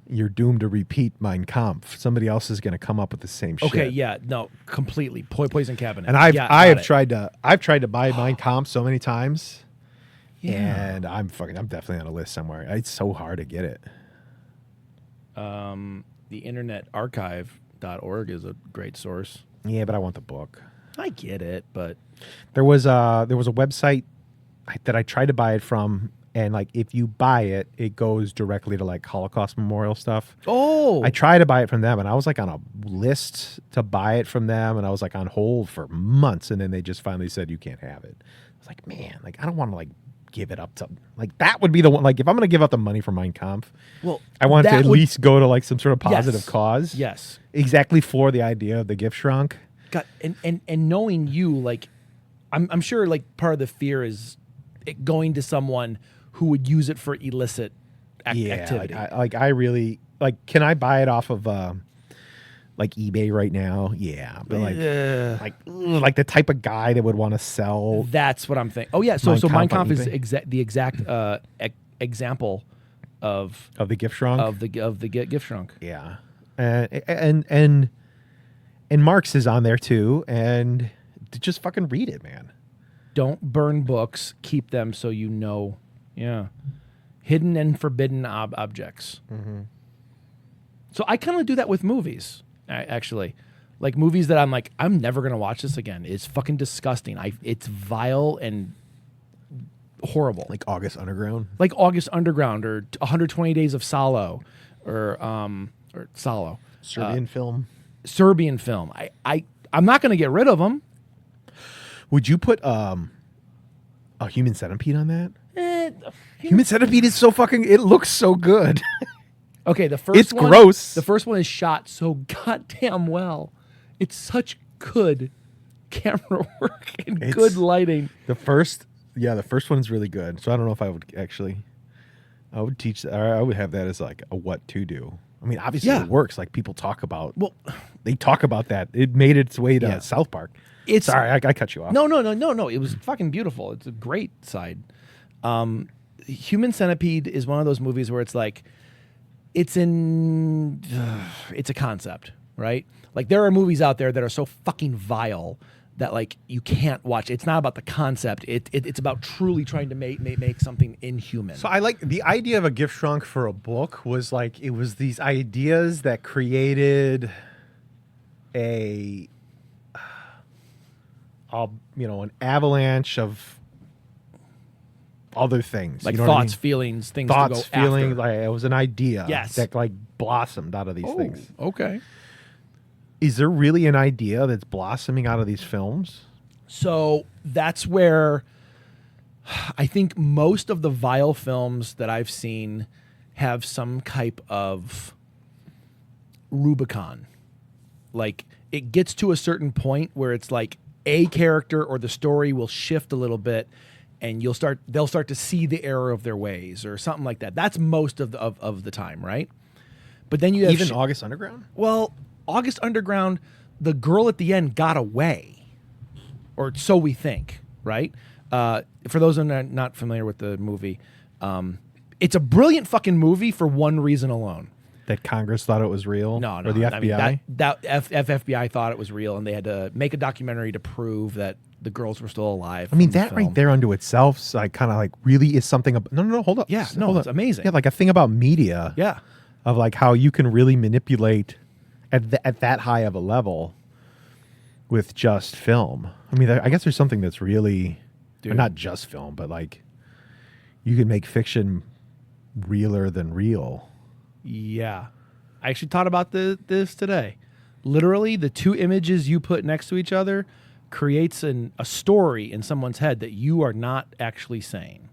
you're doomed to repeat Mein Kampf. Somebody else is going to come up with the same shit. Okay, yeah, no, completely. Poison cabinet. And I have tried to buy Mein Kampf so many times. Yeah. And I'm definitely on a list somewhere. It's so hard to get it. The Internet Archive.org is a great source. Yeah, but I want the book. I get it, but there was a website that I tried to buy it from, and like if you buy it, it goes directly to like Holocaust Memorial stuff. Oh, I tried to buy it from them, and I was like on a list to buy it from them, and I was like on hold for months, and then they just finally said you can't have it. I was like, man, like I don't want to like give it up to like that would be the one. Like if I'm gonna give up the money for Mein Kampf, well, I want it to at least go to like some sort of positive cause. Yes, exactly, for the idea of the gift shrunk. God, and knowing you, like, I'm sure like part of the fear is it going to someone who would use it for illicit activity. I really like. Can I buy it off of like eBay right now? Yeah, but like the type of guy that would want to sell. That's what I'm thinking. Oh yeah, so Mein Kampf is the exact example of the gift shrunk of the gift shrunk. Yeah, and Marx is on there too, and just fucking read it, man. Don't burn books. Keep them so you know. Yeah. Hidden and forbidden objects. Mm-hmm. So I kind of do that with movies, actually. Like movies that I'm like, I'm never going to watch this again. It's fucking disgusting. It's vile and horrible. Like August Underground? Like August Underground or 120 Days of Salo or Salo. Serbian film. I'm not going to get rid of them. Would you put a Human Centipede on that? Human Centipede is so fucking. It looks so good. Okay, the first one. It's gross. The first one is shot so goddamn well. It's such good camera work and good lighting. The first one is really good. So I don't know if I would actually. I would teach. Or I would have that as like a what to do. I mean, obviously it works. Like people talk about. Well, they talk about that. It made its way to South Park. Sorry, I cut you off. No. It was fucking beautiful. It's a great side. Human Centipede is one of those movies where it's like, it's a concept, right? Like there are movies out there that are so fucking vile that like you can't watch. It's not about the concept. It's about truly trying to make something inhuman. So I like the idea of a gift shrunk for a book was like, it was these ideas that created an avalanche of other things, like you know thoughts, feelings, things. Thoughts, to go feelings. after. Like it was an idea that like blossomed out of these things. Okay. Is there really an idea that's blossoming out of these films? So that's where I think most of the vile films that I've seen have some type of Rubicon. Like it gets to a certain point where it's like a character or the story will shift a little bit, and they'll start to see the error of their ways or something like that. That's most of the time, right? But then you have even August Underground. Well, August Underground, the girl at the end got away, or so we think, right? For those who are not familiar with the movie, it's a brilliant fucking movie for one reason alone. That Congress thought it was real? No. Or the FBI? I mean, that FBI thought it was real, and they had to make a documentary to prove that the girls were still alive. I mean, that right there unto itself, like, kind of like really is something. No, hold up. Yeah, hold it's amazing. Yeah, like a thing about media. Yeah. Of like how you can really manipulate at that high of a level with just film. I mean, I guess there's something that's really, not just film, but like you can make fiction realer than real. Yeah. I actually thought about this today. Literally, the two images you put next to each other creates a story in someone's head that you are not actually saying.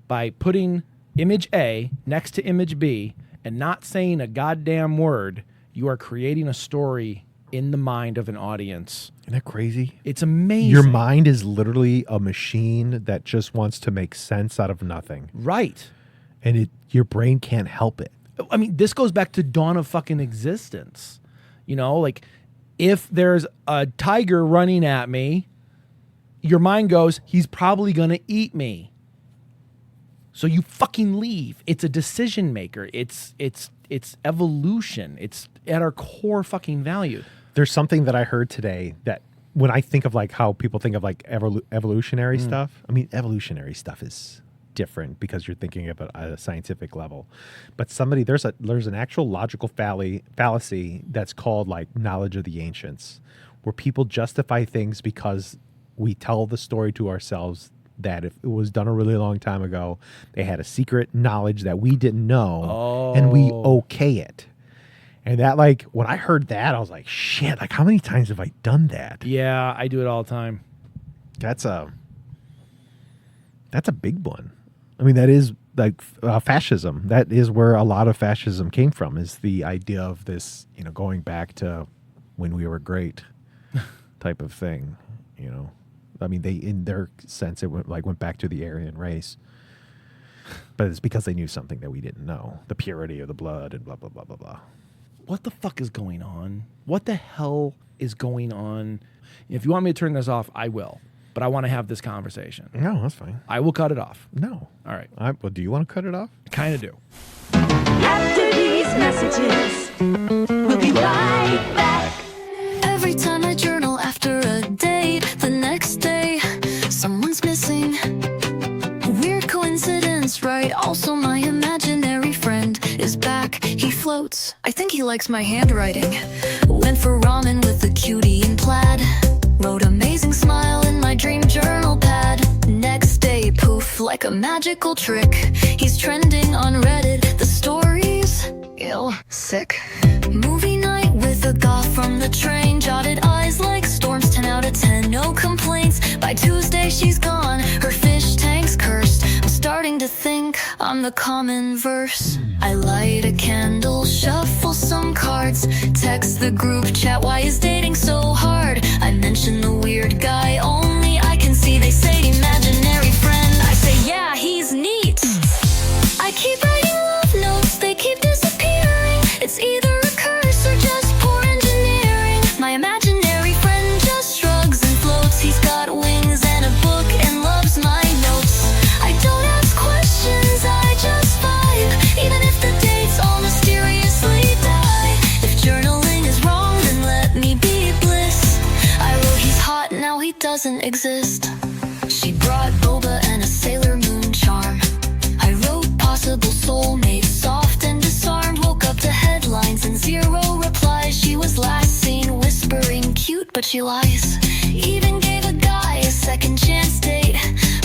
By putting image A next to image B and not saying a goddamn word, you are creating a story in the mind of an audience. Isn't that crazy? It's amazing. Your mind is literally a machine that just wants to make sense out of nothing. Right. And your brain can't help it. I mean, this goes back to dawn of fucking existence. You know, like if there's a tiger running at me, your mind goes, he's probably going to eat me. So you fucking leave. It's a decision maker. It's evolution. It's at our core fucking value. There's something that I heard today that when I think of like how people think of like evolutionary stuff, I mean, evolutionary stuff is different because you're thinking of it at a scientific level. But there's an actual logical fallacy that's called like knowledge of the ancients, where people justify things because we tell the story to ourselves that if it was done a really long time ago, they had a secret knowledge that we didn't know, and we okay it. And that, like, when I heard that, I was like, shit, like, how many times have I done that? Yeah, I do it all the time. That's a big one. I mean, that is like fascism. That is where a lot of fascism came from, is the idea of this, you know, going back to when we were great type of thing, you know. I mean, they, in their sense, it went back to the Aryan race. But it's because they knew something that we didn't know. The purity of the blood and blah, blah, blah, blah, blah. What the fuck is going on? What the hell is going on? If you want me to turn this off, I will. But I want to have this conversation. No, that's fine. I will cut it off. No. All right. Well, do you want to cut it off? I kind of do. After these messages, we'll be right back. Every time I journal after a date, the next day, someone's missing. Weird coincidence, right? Also, my imaginary friend is back. He floats. I think he likes my handwriting. Went for ramen with a cutie in plaid. Wrote amazing smile in my dream journal pad. Next day, poof, like a magical trick. He's trending on Reddit. The stories, ew, sick. Movie night with a goth from the train. Jotted eyes like storms, 10 out of 10, no complaints. By Tuesday, she's gone, her fish tank's cursed. I'm starting to think I'm the common verse. I light a candle, shuffle some cards. Text the group chat, why is dating so hard? I mention the weird guy, only I can see. They say imaginary friend, I say yeah, he's neat. I keep writing love notes, they keep disappearing. It's either a curse or just poor engineering. My imaginary friend just shrugs and floats. He's got wings and a book and loves my notes. I don't ask questions, I just vibe, even if the dates all mysteriously die. If journaling is wrong, then let me be bliss. I wrote he's hot, now he doesn't exist. She brought boba and a Sailor Moon charm. I wrote possible soulmate, soft and disarmed. Woke up to headlines and zero replies. She was last seen whispering cute, but she lies. Even gave a guy a second chance date.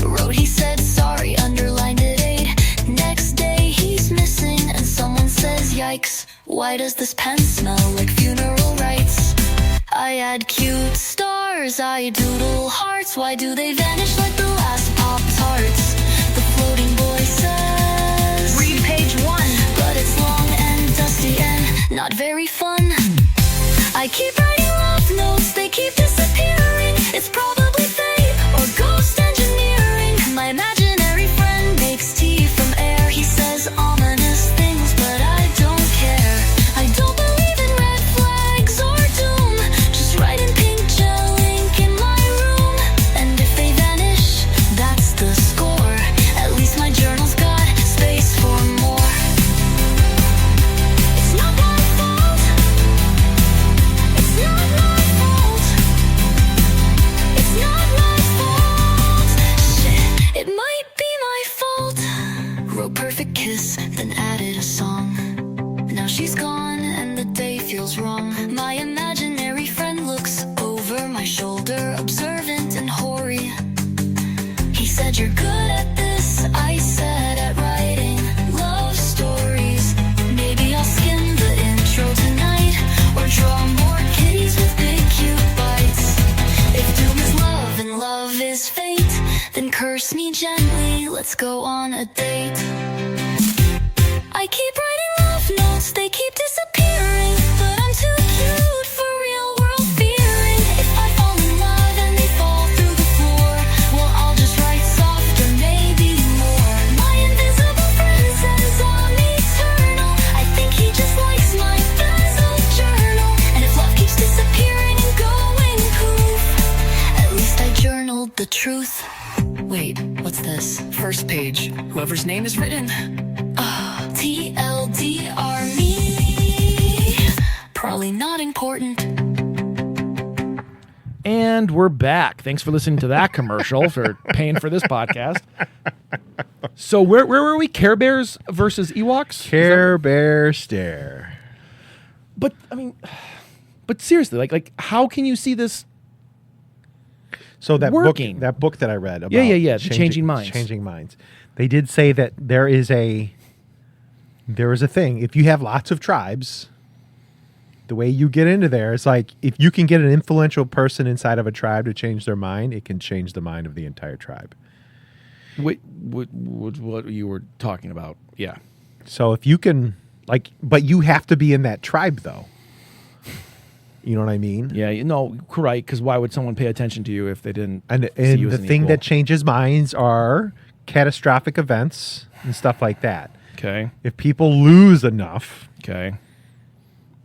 Wrote he said sorry, underlined at 8. Next day he's missing and someone says yikes. Why does this pen smell like funeral rites? I add cute stars, I doodle hearts. Why do they vanish like the last Pop-Tarts? The floating boy says read page 1, but it's long and dusty and not very fun. I keep writing love notes, they keep disappearing. It's probably fate or ghost engineering. My imaginary friend makes tea from air. He says ominous things, but I don't care. I don't believe in red flags or doom. Just write in pink gel ink in my room. And if they vanish, that's the score. At least my journal's got space for more. It's not my fault. It's not my fault. It's not my fault. Shit, it might be my fault. Wrote perfect kiss, then added a song. Now she's gone and the day feels wrong. My imaginary friend looks over my shoulder, observant and hoary. He said you're good at this, I said at writing love stories. Maybe I'll skim the intro tonight, or draw more kitties with big cute bites. If doom is love and love is fate, then curse me gently, let's go on a date. I keep writing love notes, they keep disappearing, but I'm too cute for real First page, whoever's name is written. TLDR me. Probably not important. And we're back. Thanks for listening to that commercial, for paying for this podcast. So where were we? Care Bears versus Ewoks? Care Bear stare. But I mean, but seriously, like how can you see this? So that working? book that I read about The Changing Minds. Changing Minds. They did say that there is a thing. If you have lots of tribes, the way you get into there is like, if you can get an influential person inside of a tribe to change their mind, it can change the mind of the entire tribe. Wait, what you were talking about? Yeah. So if you can, like, but you have to be in that tribe though. You know what I mean? Yeah, right, because why would someone pay attention to you if they didn't And see you as the an thing equal? that changes minds are catastrophic events and stuff like that. Okay. If people lose enough, Okay.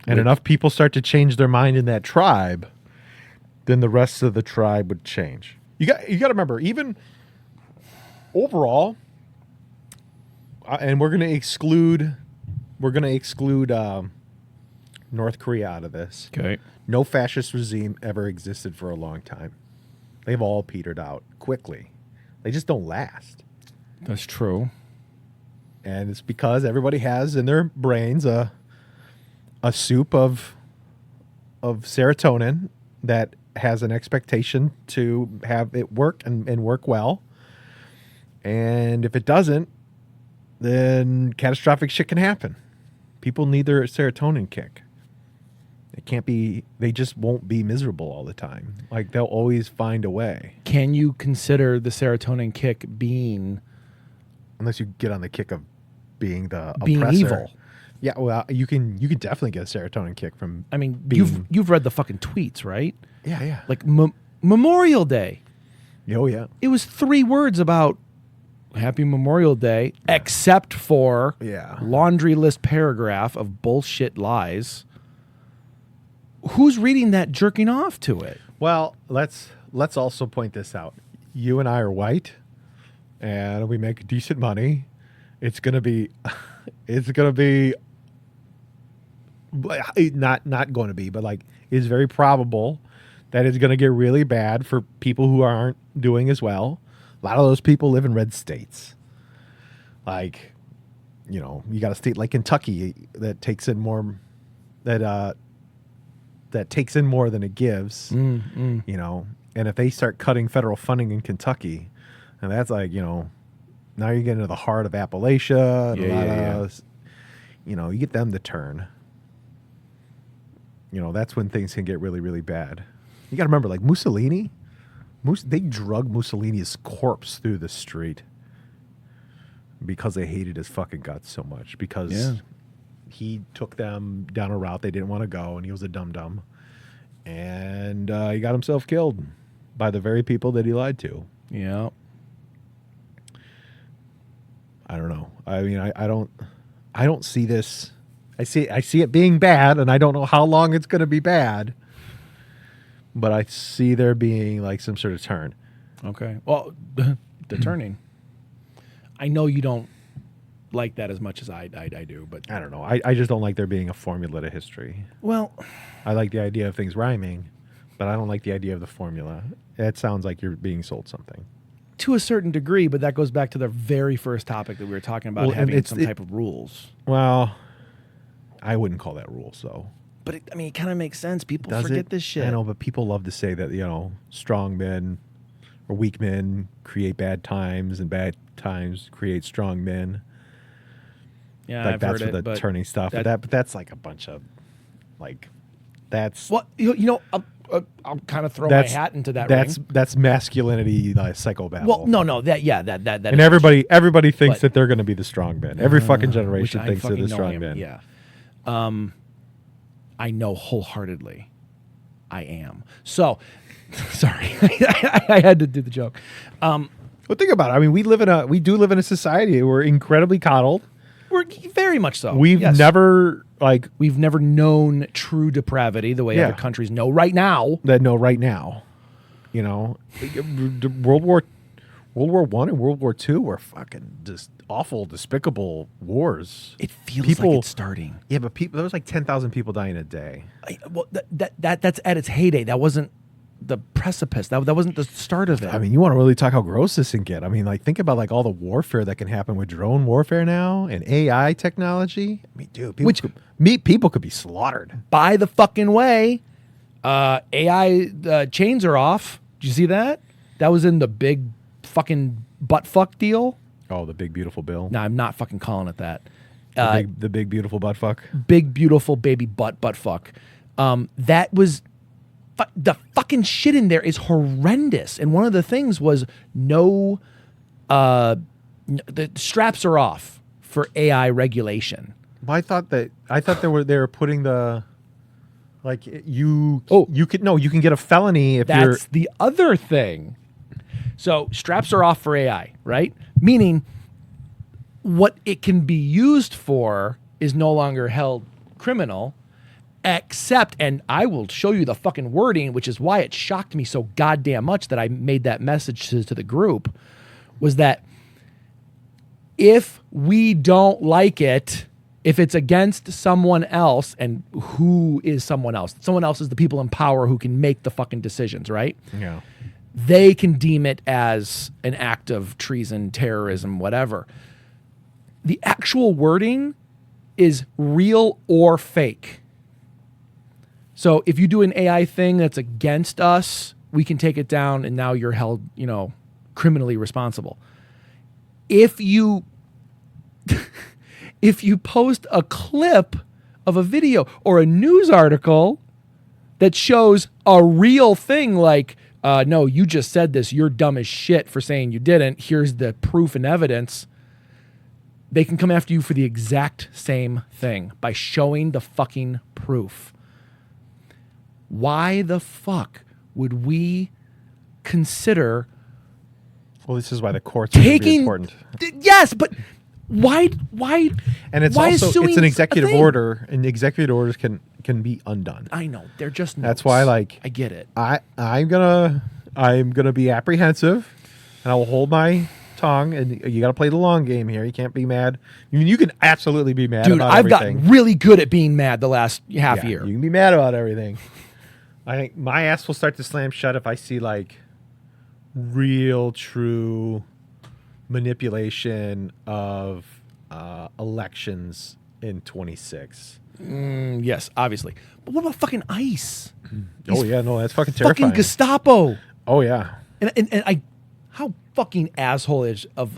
and enough people start to change their mind in that tribe, then the rest of the tribe would change. You got to remember, even overall, and we're going to exclude North Korea out of this. Okay. No fascist regime ever existed for a long time. They've all petered out quickly. They just don't last. That's true. And it's because everybody has in their brains a soup of serotonin that has an expectation to have it work and work well. And if it doesn't, then catastrophic shit can happen. People need their serotonin kick. It can't be, they just won't be miserable all the time. Like, they'll always find a way. Can you consider the serotonin kick being Unless you get on the kick of being the being oppressor. evil? Yeah, well, you can definitely get a serotonin kick from I mean, being, you've read the fucking tweets, right? yeah. Like Memorial Day. Oh, yeah. It was 3 words about Happy Memorial Day, except for Yeah. laundry list paragraph of bullshit lies. Who's reading that, jerking off to it? Well, let's also point this out. You and I are white, and we make decent money. It's gonna be not going to be, but like, it's very probable that it's gonna get really bad for people who aren't doing as well. A lot of those people live in red states. Like, you got a state like Kentucky that takes in more that takes in more than it gives. And if they start cutting federal funding in Kentucky, and that's like, now you're getting into the heart of Appalachia. And you get them to turn. That's when things can get really, really bad. You got to remember, like Mussolini, they drug Mussolini's corpse through the street because they hated his fucking guts so much. Because he took them down a route they didn't want to go, and he was a dum-dum. And he got himself killed by the very people that he lied to. Yeah. I don't know. I mean, I don't see this. I see it being bad, and I don't know how long it's going to be bad. But I see there being like some sort of turn. Okay. Well, the turning. I know you don't like that as much as I do, but I don't know. I just don't like there being a formula to history. well, I like the idea of things rhyming, but I don't like the idea of the formula. It sounds like you're being sold something. to a certain degree, but that goes back to the very first topic that we were talking about, Well, and having it's- some type of rules. Well, I wouldn't call that rules, though. But it kind of makes sense. People Does forget it? this shit. I know, but people love to say that, strong men or weak men create bad times and bad times create strong men. Yeah, Like I've that's heard for it, the but turning stuff. But that's like a bunch of, like, that's Well, I'll kind of throw my that's hat into that that's ring. that's masculinity, like psychobabble. Well, no, that and is everybody thinks but- that they're going to be the strong men. Every fucking which generation I thinks they're fucking the know strong him, men. Yeah. I know wholeheartedly I am. So, sorry. I had to do the joke. Well, think about it. I mean, we do live in a society where we're incredibly coddled. We're very much so. We've Yes. never We've never known true depravity the way Yeah. other countries know right now. that know right now. World War World War One and World War II were fucking just awful, despicable wars. It feels People- like it's starting. Yeah, but there was like 10,000 people dying a day. Well, that's at its heyday. That wasn't the precipice. That wasn't the start of it. I mean, you want to really talk how gross this can get. I mean, like, think about like all the warfare that can happen with drone warfare now and AI technology. I mean, dude, people could be slaughtered. By the fucking way, AI chains are off. Did you see that? That was in the big fucking butt fuck deal. Oh, the big beautiful bill. No, I'm not fucking calling it that. The big beautiful butt fuck. Big beautiful baby butt fuck. That was the fucking shit in there is horrendous. And one of the things was the straps are off for AI regulation. Well, I thought they were putting the like you can get a felony if you're. That's the other thing. So straps are off for AI, right? Meaning what it can be used for is no longer held criminal, except, and I will show you the fucking wording, which is why it shocked me so goddamn much that I made that message to the group, was that if we don't like it, if it's against someone else, and who is someone else? Someone else is the people in power who can make the fucking decisions, right? Yeah. They can deem it as an act of treason, terrorism, whatever. The actual wording is real or fake. So if you do an AI thing that's against us, we can take it down and now you're held, criminally responsible. If you post a clip of a video or a news article that shows a real thing like, no, you just said this, you're dumb as shit for saying you didn't, here's the proof and evidence, they can come after you for the exact same thing by showing the fucking proof. Why the fuck would we consider Well, this is why the courts are gonna be important. Yes, but why? And it's why is also suing it's an a executive thing? order, and the executive orders can be undone. I know they're just notes. That's why, like, I get it. I'm gonna be apprehensive, and I will hold my tongue. And you got to play the long game here. You can't be mad. You can absolutely be mad, Dude, about I've everything. gotten really good at being mad the last half Yeah, year. You can be mad about everything. I think my ass will start to slam shut if I see like real, true manipulation of elections in 26. Yes, obviously. But what about fucking ICE? Oh yeah, no, that's fucking terrifying. Fucking Gestapo. Oh yeah. And how fucking asshole-ish of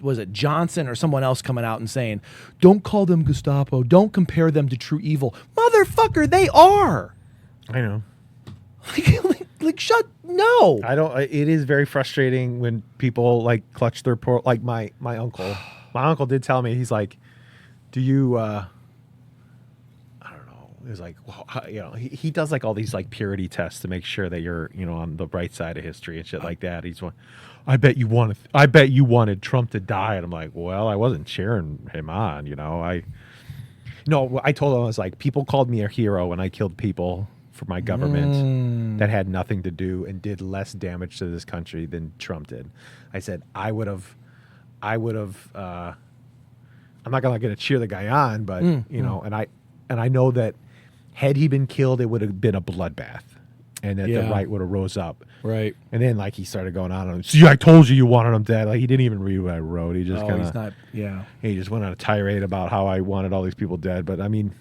was it Johnson or someone else coming out and saying, don't call them Gestapo, don't compare them to true evil. Motherfucker, they are. I know. like no. I don't. It is very frustrating when people like clutch their poor. Like my uncle. My uncle did tell me, he's like, "Do you?" I don't know. He's like, well, he does like all these like purity tests to make sure that you're on the right side of history and shit like that. He's one. I bet you wanted Trump to die, and I'm like, well, I wasn't cheering him on. I told him, I was like, people called me a hero when I killed people for my government that had nothing to do and did less damage to this country than Trump did. I said I would have I'm not gonna cheer the guy on, but and I know that had he been killed, it would have been a bloodbath, and that the right would have rose up. Right. And then like he started going on, see, I told you wanted him dead. Like he didn't even read what I wrote. He just he just went on a tirade about how I wanted all these people dead. But I mean,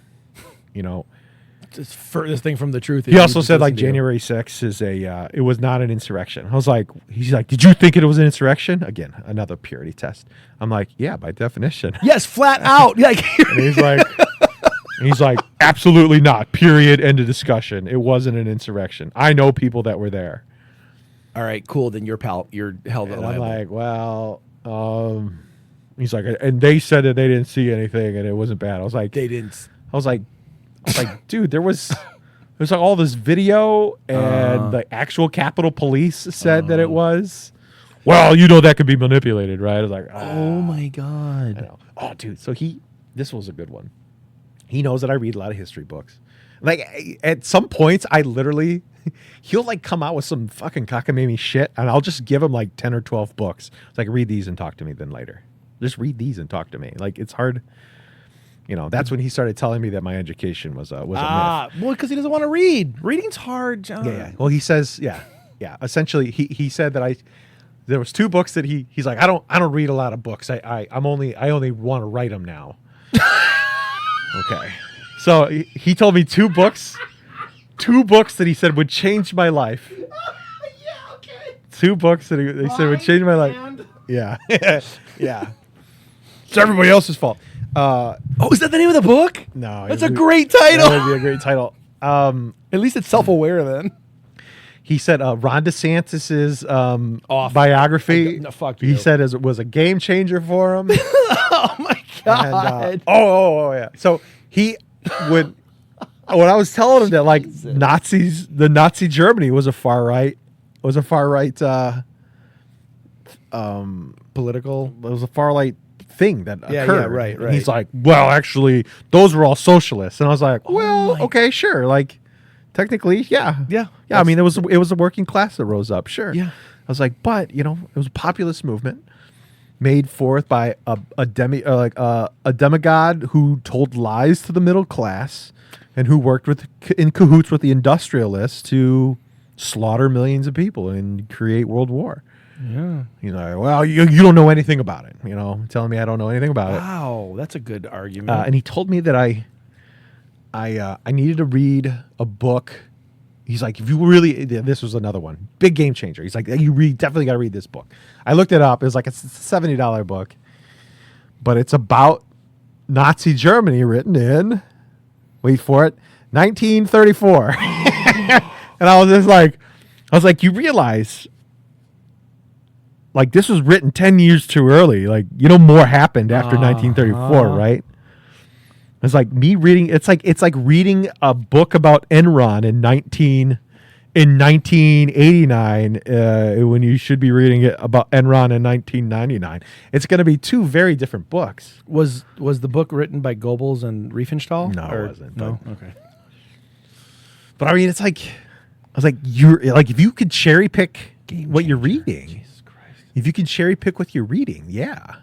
It's furthest thing from the truth. he also said like January 6th is it was not an insurrection. I was like, he's like, did you think it was an insurrection? Again, another purity test. I'm like, yeah, by definition. Yes, flat out. Like And he's like, absolutely not. Period. End of discussion. It wasn't an insurrection. I know people that were there. all right, cool. Then you're held And I'm liable. like, well, he's like, and they said that they didn't see anything and it wasn't bad. I was like, I was like, dude, there was like all this video and the actual Capitol Police said that it was. Well, that could be manipulated, right? I was like, oh my I god. know. Oh, dude. So this was a good one. He knows that I read a lot of history books. Like at some points, I literally he'll like come out with some fucking cockamamie shit, and I'll just give him like 10 or 12 books. It's like, read these and talk to me then later. Just read these and talk to me. Like, it's hard. That's when he started telling me that my education was a myth. Well, because he doesn't want to read. Reading's hard, John. Yeah. Well, he says, yeah. Essentially, he said that there was 2 books that he's like, I don't read a lot of books. I only want to write them now. Okay. So he told me 2 books. 2 books that he said would change my life. Yeah, okay. 2 books that he said would change my life. Yeah. Yeah. It's everybody else's fault. Is that the name of the book? No. That's a great title. That would be a great title. At least it's self-aware then. He said Ron DeSantis's Off. biography. No, fuck you. He said it was a game changer for him. Oh my God. And, yeah. So he would. When I was telling him that, like, the Nazi Germany was a far right, Political. it was a far right thing that occurred. Yeah, right. And he's like, well, actually, those were all socialists, and I was like, well, okay, sure, like, technically, yeah. I mean, it was a working class that rose up, sure. Yeah. I was like, but it was a populist movement made forth by a demigod who told lies to the middle class and who worked in cahoots with the industrialists to slaughter millions of people and create world war. Yeah. He's like, well, you don't know anything about it. Telling me I don't know anything about it. Wow, that's a good argument. And he told me that I needed to read a book. He's like, if you really, this was another one, big game changer. He's like, definitely got to read this book. I looked it up. It was like it's a $70 book, but it's about Nazi Germany written in, wait for it, 1934. And I was like, you realize, like, this was written 10 years too early. Like, more happened after 1934, right? It's like me reading. It's like reading a book about Enron in 1989 when you should be reading it about Enron in 1999. It's going to be 2 very different books. Was the book written by Goebbels and Riefenstahl? No, it wasn't. No, okay. But I mean, it's like, I was like, you're like, if you could cherry pick what you're reading, Jesus Christ. if you can cherry pick what you're reading, yeah.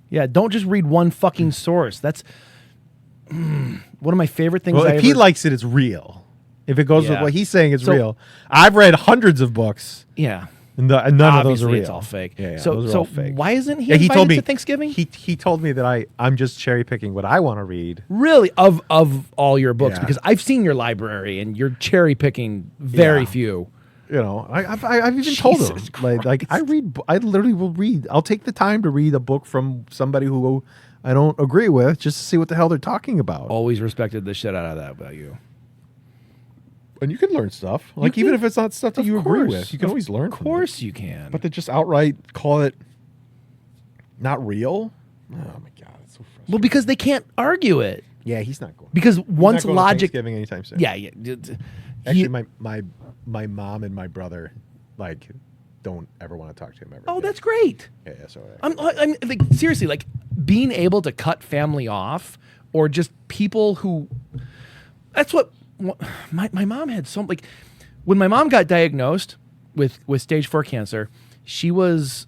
Yeah, don't just read one fucking source. That's one of my favorite things. Well, if he likes it, it's real. If it goes with Yeah. what he's saying, it's So- real. I've read hundreds of books, yeah. and none of those Obviously, are real. it's all fake. Yeah, so those are all fake. why isn't he Yeah, invited he told me to Thanksgiving? He told me that I'm just cherry picking what I want to read. Really, of all your books, Yeah. because I've seen your library and you're cherry picking very Yeah. few. I've even told him Jesus like I literally will read. I'll take the time to read a book from somebody who I don't agree with just to see what the hell they're talking about. Always respected the shit out of that about you. And you can learn stuff. Like, even if it's not stuff that Of you agree course. with, you can always learn. Of course you can. But to just outright call it not real? Oh my God, it's so frustrating. well, because they can't argue it. Yeah, he's not going. Because He's once not going to logic, Thanksgiving anytime soon. yeah. Actually, my mom and my brother like don't ever want to talk to him ever. Oh, again. that's great. Yeah. So I'm like, seriously, like, being able to cut family off, or just people who, that's what my mom had. Like, when my mom got diagnosed with stage 4 cancer, she was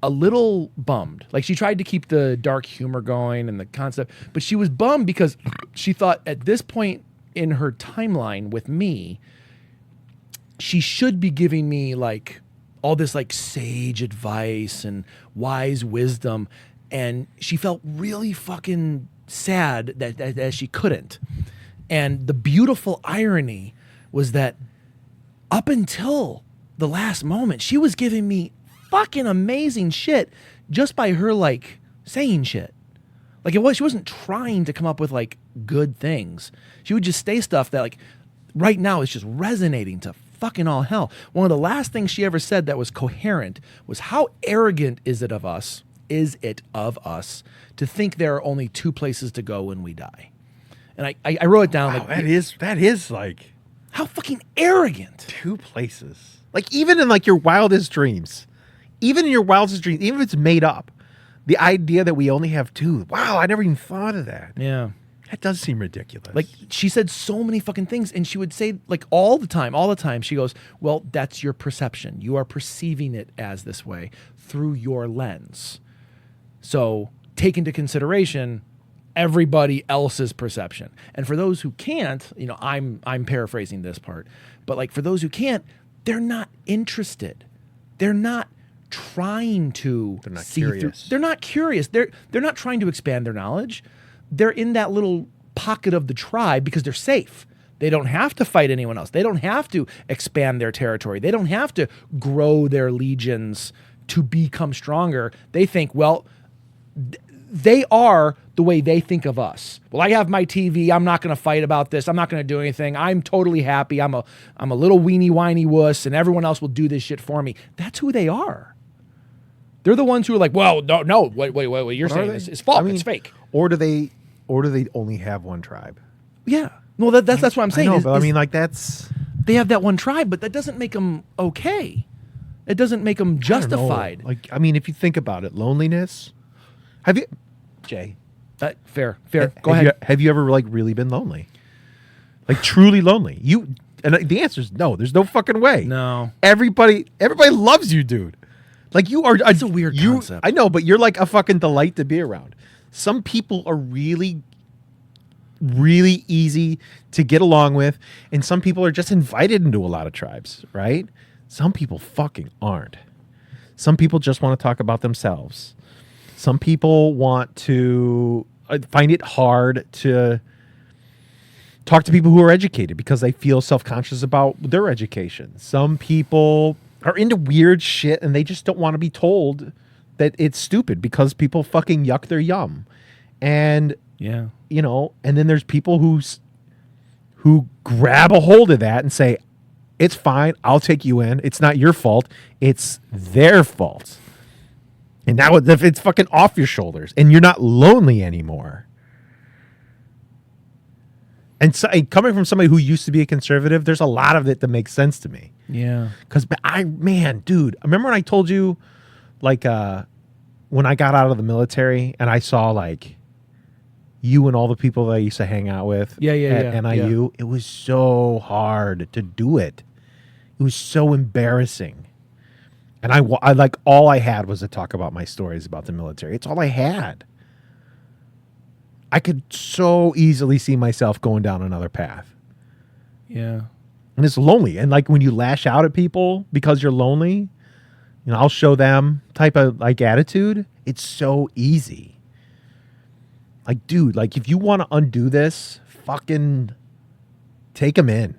a little bummed. Like, she tried to keep the dark humor going and the concept, but she was bummed because she thought at this point in her timeline with me, she should be giving me like all this like sage advice and wise wisdom, and she felt really fucking sad that she couldn't. And the beautiful irony was that up until the last moment, she was giving me fucking amazing shit just by her like saying shit. Like, she wasn't trying to come up with like good things. She would just say stuff that like right now is just resonating to fucking all hell. One of the last things she ever said that was coherent was, how arrogant is it of us to think there are only 2 places to go when we die? And I wrote it down. wow, like, that is like how fucking arrogant. 2 places. Like, even in like your wildest dreams, even if it's made up, the idea that we only have 2. Wow, I never even thought of that. Yeah. That does seem ridiculous. Like, she said so many fucking things, and she would say, like, all the time, she goes, well, that's your perception. You are perceiving it as this way through your lens. So take into consideration everybody else's perception. And for those who can't, I'm paraphrasing this part, but like for those who can't, they're not interested. They're not trying to They're not see curious. through. They're not curious. They're not trying to expand their knowledge. They're in that little pocket of the tribe because they're safe. They don't have to fight anyone else. They don't have to expand their territory. They don't have to grow their legions to become stronger. They think, well, they are the way they think of us. Well, I have my TV. I'm not going to fight about this. I'm not going to do anything. I'm totally happy. I'm a little weenie whiny wuss, and everyone else will do this shit for me. That's who they are. They're the ones who are like, well, no, wait. What you're saying is false. It's fake. Or do they only have one tribe? Yeah. No, that's what I'm saying. I know, but I mean, like, that's... They have that one tribe, but that doesn't make them okay. It doesn't make them justified. Like, I mean, if you think about it, loneliness... Have you... Jay... Fair. Go ahead. Have you ever, like, really been lonely? Like, truly lonely? And the answer is no. There's no fucking way. No. Everybody loves you, dude. Like, you are... It's a weird concept. I know, but you're like a fucking delight to be around. Some people are really, really easy to get along with, and some people are just invited into a lot of tribes, right? Some people fucking aren't. Some people just want to talk about themselves. Some people want to find it hard to talk to people who are educated because they feel self-conscious about their education. Some people are into weird shit and they just don't want to be told that it's stupid because people fucking yuck their yum. And, Yeah. And then there's people who grab a hold of that and say, it's fine, I'll take you in. It's not your fault. It's their fault. And now it's fucking off your shoulders and you're not lonely anymore. And so, coming from somebody who used to be a conservative, there's a lot of it that makes sense to me. Yeah. Because, dude, remember when I told you, like, when I got out of the military and I saw, like, you and all the people that I used to hang out with at NIU, it was so hard to do it. It was so embarrassing. And I like, all I had was to talk about my stories about the military. It's all I had. I could so easily see myself going down another path. Yeah. And it's lonely. And like when you lash out at people because you're lonely, I'll show them type of like attitude. It's so easy. Like, dude, like if you want to undo this, fucking take them in.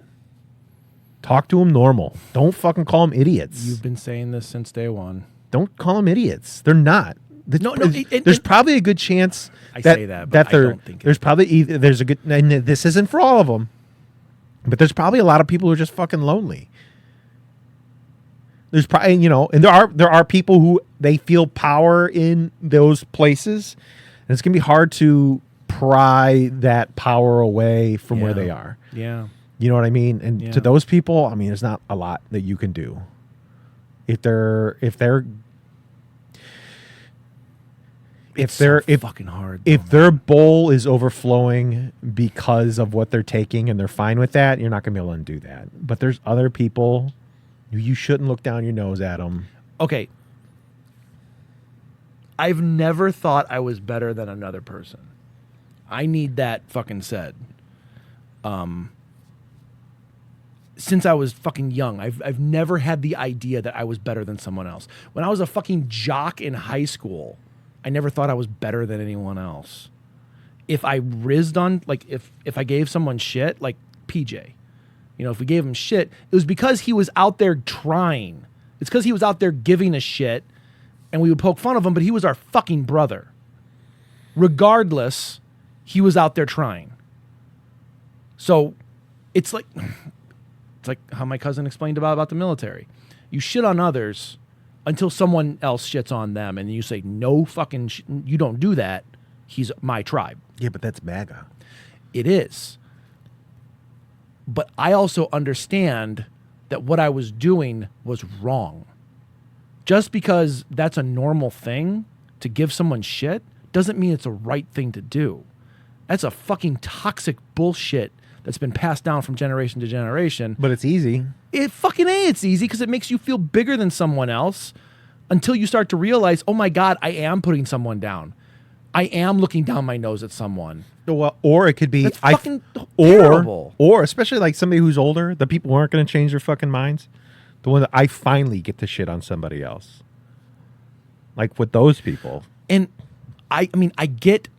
Talk to them normal. Don't fucking call them idiots. You've been saying this since day one. Don't call them idiots. They're not. There's probably a good chance I say that, but I don't think there's probably there's a good, and this isn't for all of them, but there's probably a lot of people who are just fucking lonely. There's probably, and there are people who they feel power in those places, and it's gonna be hard to pry that power away from where they are. Yeah. You know what I mean? And to those people, I mean, there's not a lot that you can do. If their fucking hard. If their bowl is overflowing because of what they're taking and they're fine with that, you're not going to be able to undo that. But there's other people who you shouldn't look down your nose at them. Okay. I've never thought I was better than another person. I need that fucking said. Since I was fucking young, I've never had the idea that I was better than someone else. When I was a fucking jock in high school, I never thought I was better than anyone else. If I rizzed on, like, if I gave someone shit, like PJ, if we gave him shit, it was because he was out there trying. It's because he was out there giving a shit, and we would poke fun of him, but he was our fucking brother. Regardless, he was out there trying. So it's like how my cousin explained about the military. You shit on others until someone else shits on them, and you say, no fucking you don't do that. He's my tribe. Yeah, but that's MAGA. It is. But I also understand that what I was doing was wrong. Just because that's a normal thing to give someone shit doesn't mean it's a right thing to do. That's a fucking toxic bullshit that's been passed down from generation to generation. But it's easy. It fucking it's easy because it makes you feel bigger than someone else until you start to realize, oh my God, I am putting someone down. I am looking down my nose at someone. Well, or it could be That's fucking terrible. Or especially like somebody who's older, the people who aren't going to change their fucking minds. The one that I finally get to shit on somebody else. Like with those people. And I mean, I get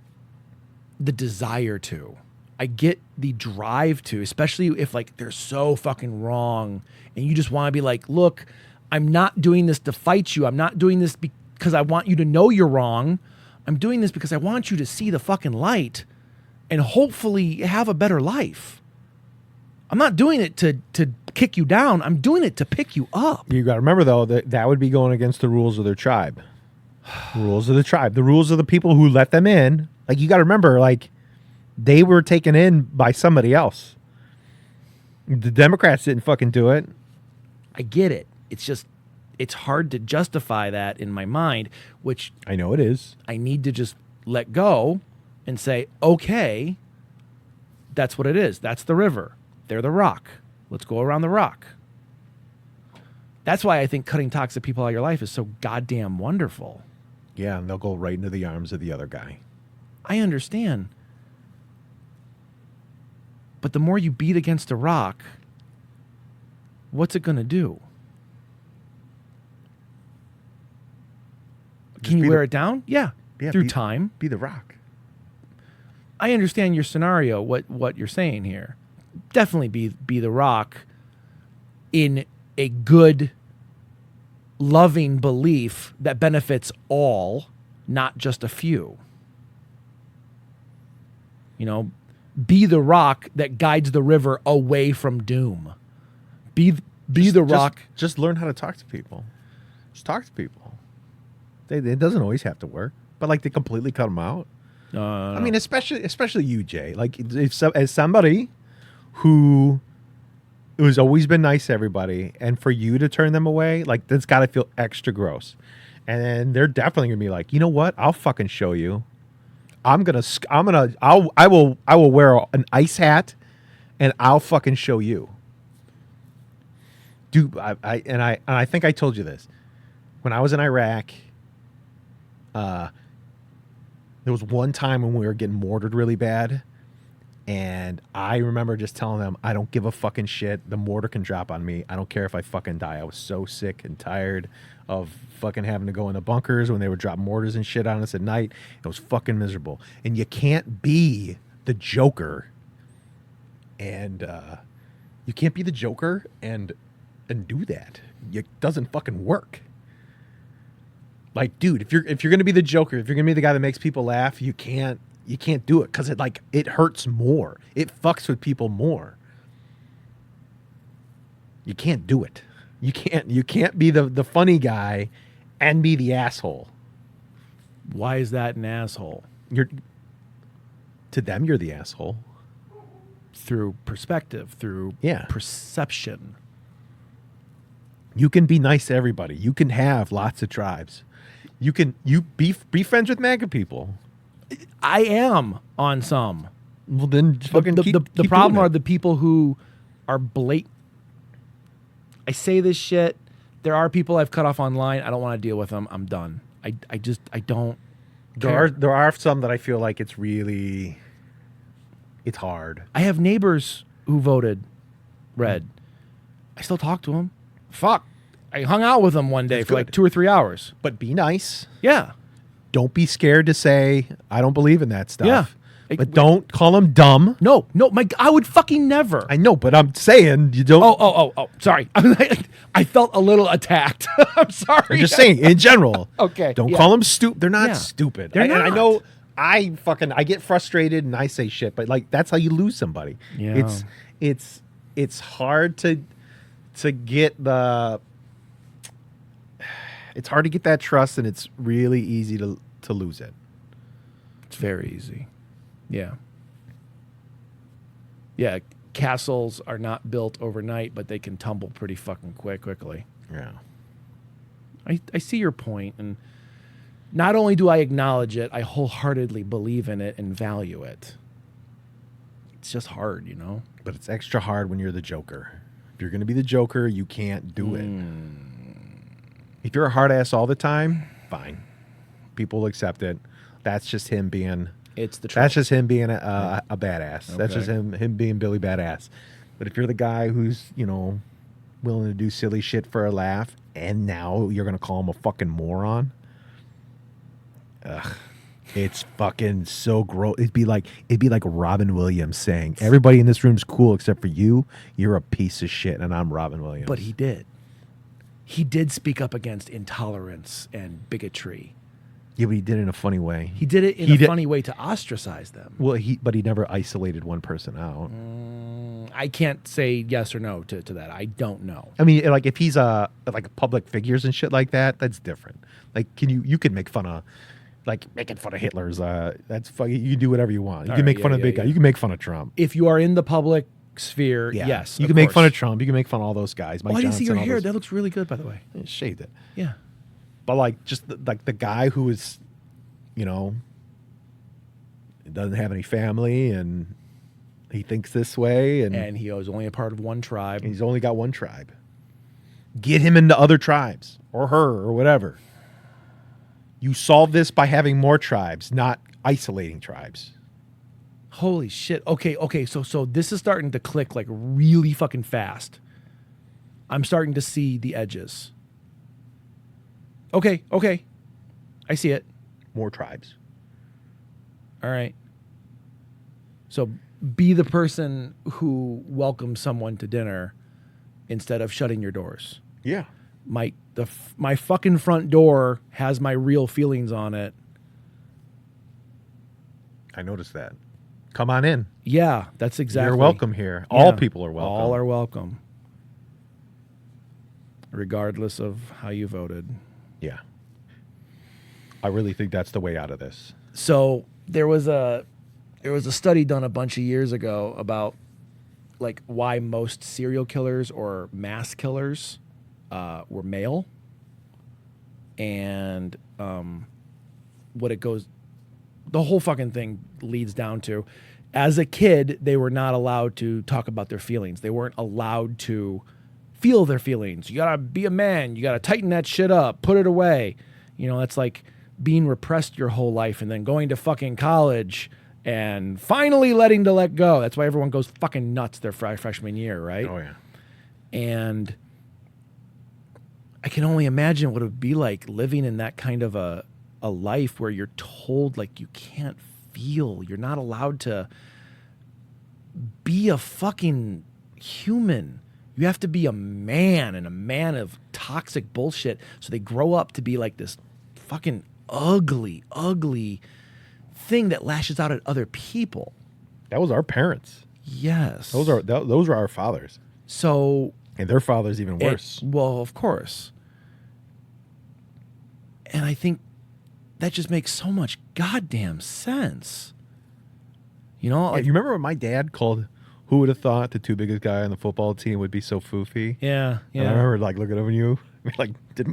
the desire to. I get the drive to, especially if like they're so fucking wrong and you just want to be like, look, I'm not doing this to fight you. I'm not doing this because I want you to know you're wrong. I'm doing this because I want you to see the fucking light and hopefully have a better life. I'm not doing it to kick you down. I'm doing it to pick you up. You got to remember, though, that would be going against the rules of their tribe. Rules of the tribe. The rules of the people who let them in. Like, you got to remember, like, they were taken in by somebody else. The Democrats didn't fucking do it. I get it. It's just, it's hard to justify that in my mind, which I know it is. I need to just let go and say, okay, that's what it is. That's the river. They're the rock. Let's go around the rock. That's why I think cutting toxic people out of your life is so goddamn wonderful. Yeah, and they'll go right into the arms of the other guy. I understand. But the more you beat against a rock, what's it going to do? Can you wear it down? Yeah, through time. Be the rock. I understand your scenario, what you're saying here. Definitely be the rock in a good, loving belief that benefits all, not just a few. You know, be the rock that guides the river away from doom. Be the rock. Just learn how to talk to people. Just talk to people. It doesn't always have to work, but like to completely cut them out. I mean, especially you, Jay. Like, as somebody who has always been nice to everybody, and for you to turn them away, like that's got to feel extra gross. And they're definitely gonna be like, you know what? I'll fucking show you. I will wear an ice hat, and I'll fucking show you. Dude, I think I told you this when I was in Iraq. There was one time when we were getting mortared really bad, and I remember just telling them, I don't give a fucking shit. The mortar can drop on me. I don't care if I fucking die. I was so sick and tired of fucking having to go in the bunkers when they would drop mortars and shit on us at night. It was fucking miserable. And you can't be the Joker, and you can't be the Joker and do that. It doesn't fucking work. Like, dude, if you're gonna be the Joker, if you're gonna be the guy that makes people laugh, you can't do it because it hurts more. It fucks with people more. You can't do it. You can't be the funny guy and be the asshole. Why is that an asshole? To them, you're the asshole. Through perspective, through perception. You can be nice to everybody. You can have lots of tribes. You be friends with MAGA people. I am on some. Well, then fucking the problem are the people who are blatant. I say this shit. There are people I've cut off online. I don't want to deal with them. I'm done. I don't. There are some that I feel like it's hard. I have neighbors who voted red. I still talk to them. Fuck. I hung out with them one day for like 2 or 3 hours. But be nice. Yeah. Don't be scared to say, I don't believe in that stuff. Yeah. But don't call them dumb. No, I would fucking never. I know, but I'm saying you don't. Oh, sorry. I felt a little attacked. I'm sorry. I'm just saying, in general. Okay. Don't call them stupid. They're not Yeah. stupid. They're And I not. know I get frustrated and I say shit, but like that's how you lose somebody. Yeah. It's hard to get the. It's hard to get that trust, and it's really easy to lose it. It's very easy. Yeah. Yeah. Castles are not built overnight, but they can tumble pretty fucking quickly. Yeah. I see your point, and not only do I acknowledge it, I wholeheartedly believe in it and value it. it's just hard, you know. But it's extra hard when you're the Joker. If you're going to be the Joker, you can't do it. If you're a hard ass all the time, fine. People will accept it. That's just him being. It's the truth. That's just him being a badass. Okay. That's just him being Billy Badass. But if you're the guy who's, you know, willing to do silly shit for a laugh, and now you're gonna call him a fucking moron, it's fucking so gross. It'd be like Robin Williams saying, "Everybody in this room's cool except for you. You're a piece of shit, and I'm Robin Williams." But he did. He did speak up against intolerance and bigotry. Yeah, but he did it in a funny way. He did it in a funny way to ostracize them. Well, but he never isolated one person out. I can't say yes or no to that. I don't know. I mean, like if he's like public figures and shit like that, that's different. Like, you can make fun of, like making fun of Hitler's. That's fucking. You can do whatever you want. You can make fun of the big guy. You can make fun of Trump. If you are in the public sphere, yes, you can make fun of Trump. You can make fun of all those guys. Mike Why do you see your Johnson, all hair? those- That looks really good, by the way. I shaved it. Yeah. But like, just like the guy who is, you know, doesn't have any family and he thinks this way, and he was only a part of one tribe. he's only got one tribe. Get him into other tribes, or her, or whatever. You solve this by having more tribes, not isolating tribes. Holy shit. Okay. So this is starting to click like really fucking fast. I'm starting to see the edges. Okay. I see it. More tribes. All right. So be the person who welcomes someone to dinner instead of shutting your doors. Yeah. My fucking front door has my real feelings on it. I noticed that. Come on in. Yeah, that's exactly. You're welcome here. Yeah. All people are welcome. All are welcome. Regardless of how you voted. Yeah. I really think that's the way out of this. So there was a study done a bunch of years ago about like why most serial killers or mass killers were male, and what it goes, the whole fucking thing leads down to, as a kid they were not allowed to talk about their feelings. They weren't allowed to feel their feelings. You gotta be a man. You gotta tighten that shit up. Put it away. You know, that's like being repressed your whole life and then going to fucking college and finally letting to let go. That's why everyone goes fucking nuts their freshman year, right? Oh, yeah. And I can only imagine what it would be like living in that kind of a life where you're told like you can't feel. You're not allowed to be a fucking human. You have to be a man, and a man of toxic bullshit. So they grow up to be like this fucking ugly thing that lashes out at other people. That was our parents. Yes. Those are our fathers. So, And their father's even worse. well, of course. And I think that just makes so much goddamn sense. You know, Like, like, you remember when my dad called, who would have thought the two biggest guy on the football team would be so foofy? yeah. And I remember like looking over you, like, did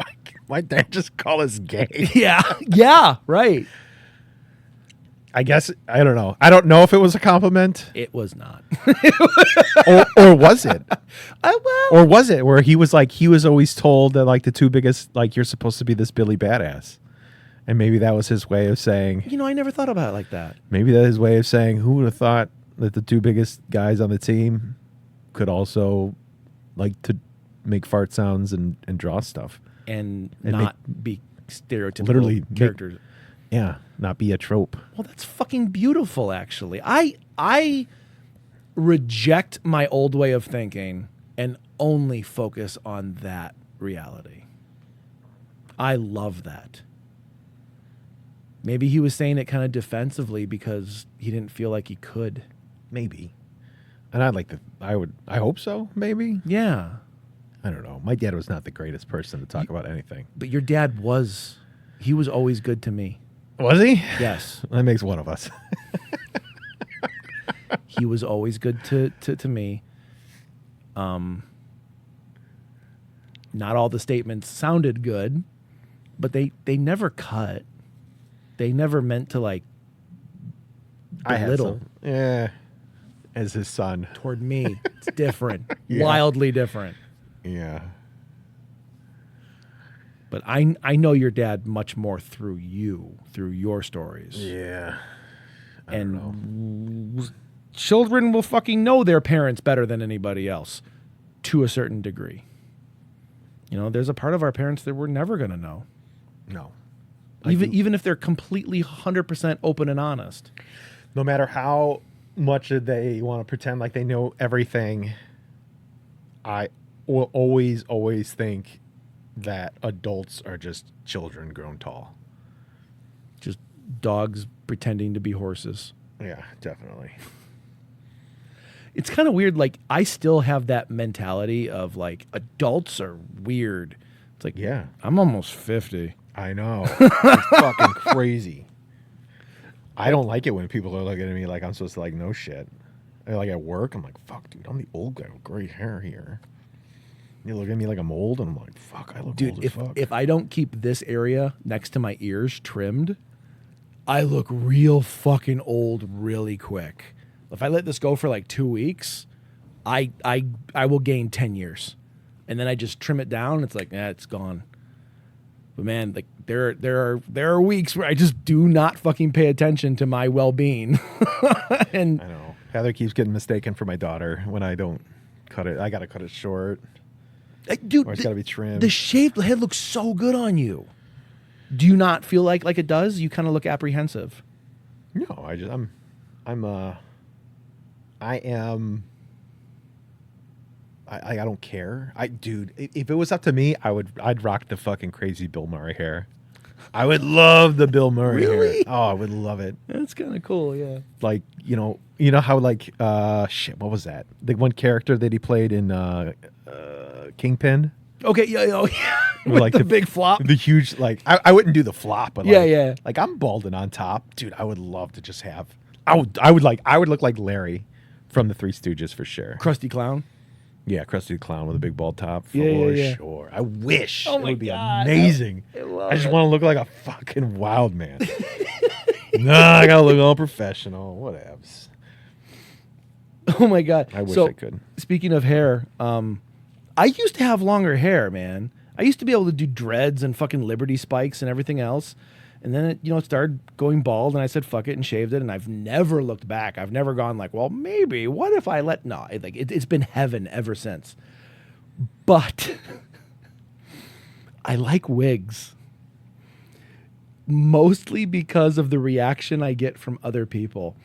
my dad just call us gay? Yeah, right. I guess, I don't know. I don't know if it was a compliment It was not. or was it? Well, Or was it where he was always told that like the two biggest, like you're supposed to be this Billy Badass. And maybe that was his way of saying, you know, I never thought about it like that. maybe that is his way of saying, who would have thought that the two biggest guys on the team could also like to make fart sounds and draw stuff. And And not be stereotypical Literally characters. Yeah, not be a trope. Well, that's fucking beautiful, actually. I reject my old way of thinking and only focus on that reality. I love that. Maybe he was saying it kind of defensively because he didn't feel like he could. Maybe. And I hope so, maybe. Yeah. I don't know. My dad was not the greatest person to talk about anything. But your dad was. He was always good to me. Was he? Yes. That makes one of us. He was always good to me. Not all the statements sounded good, but they never cut. They never meant to like belittle. Yeah. as his son. Toward me, it's different. Yeah. Wildly different. Yeah. But I know your dad much more through you, through your stories. Yeah. And children will fucking know their parents better than anybody else to a certain degree. You know, there's a part of our parents that we're never going to know. No. Even if they're completely 100% open and honest. No matter how much they want to pretend like they know everything, I will always think that adults are just children grown tall. Just dogs pretending to be horses. Yeah, definitely. It's kind of weird. Like, I still have that mentality of, like, adults are weird. It's like, Yeah. I'm almost 50. I know. It's fucking crazy. I don't like it when people are looking at me like I'm supposed to, like, know shit. And, like, at work, I'm like, fuck, dude, I'm the old guy with gray hair here. You look at me like I'm old, and I'm like, fuck, I look old as fuck. If I don't keep this area next to my ears trimmed, I look real fucking old really quick. If I let this go for like 2 weeks, I will gain 10 years. And then I just trim it down. It's like, it's gone. But man, like there are weeks where I just do not fucking pay attention to my well-being. And I know. Heather keeps getting mistaken for my daughter when I don't cut it. I got to cut it short. dude, Or it's got to be trimmed. the shaved head looks so good on you. Do you not feel like it does? You kind of look apprehensive. No, I don't care. Dude, if it was up to me, I'd rock the fucking crazy Bill Murray hair. I would love the Bill Murray hair. Really? Oh, I would love it. That's kind of cool, yeah. Like, you know how like what was that? The one character that he played in Kingpin? Okay, yeah. With, like the big flop. The huge, like, I wouldn't do the flop, but Yeah, like, yeah. like I'm balding on top. Dude, I would love to just have I would look like Larry from the Three Stooges for sure. Krusty Clown. Yeah, Krusty the Clown with a big bald top. For Yeah. sure. I wish. Oh it my would be God. amazing. I love I just it. want to look like a fucking wild man. I gotta look all professional. Whatevs. Oh my God. I wish So, I could. Speaking of hair, I used to have longer hair, man. I used to be able to do dreads and fucking Liberty spikes and everything else. And then it started going bald, and I said fuck it and shaved it, and I've never looked back. I've never gone like, well, maybe. What if I let? No, it's been heaven ever since. But I like wigs, mostly because of the reaction I get from other people.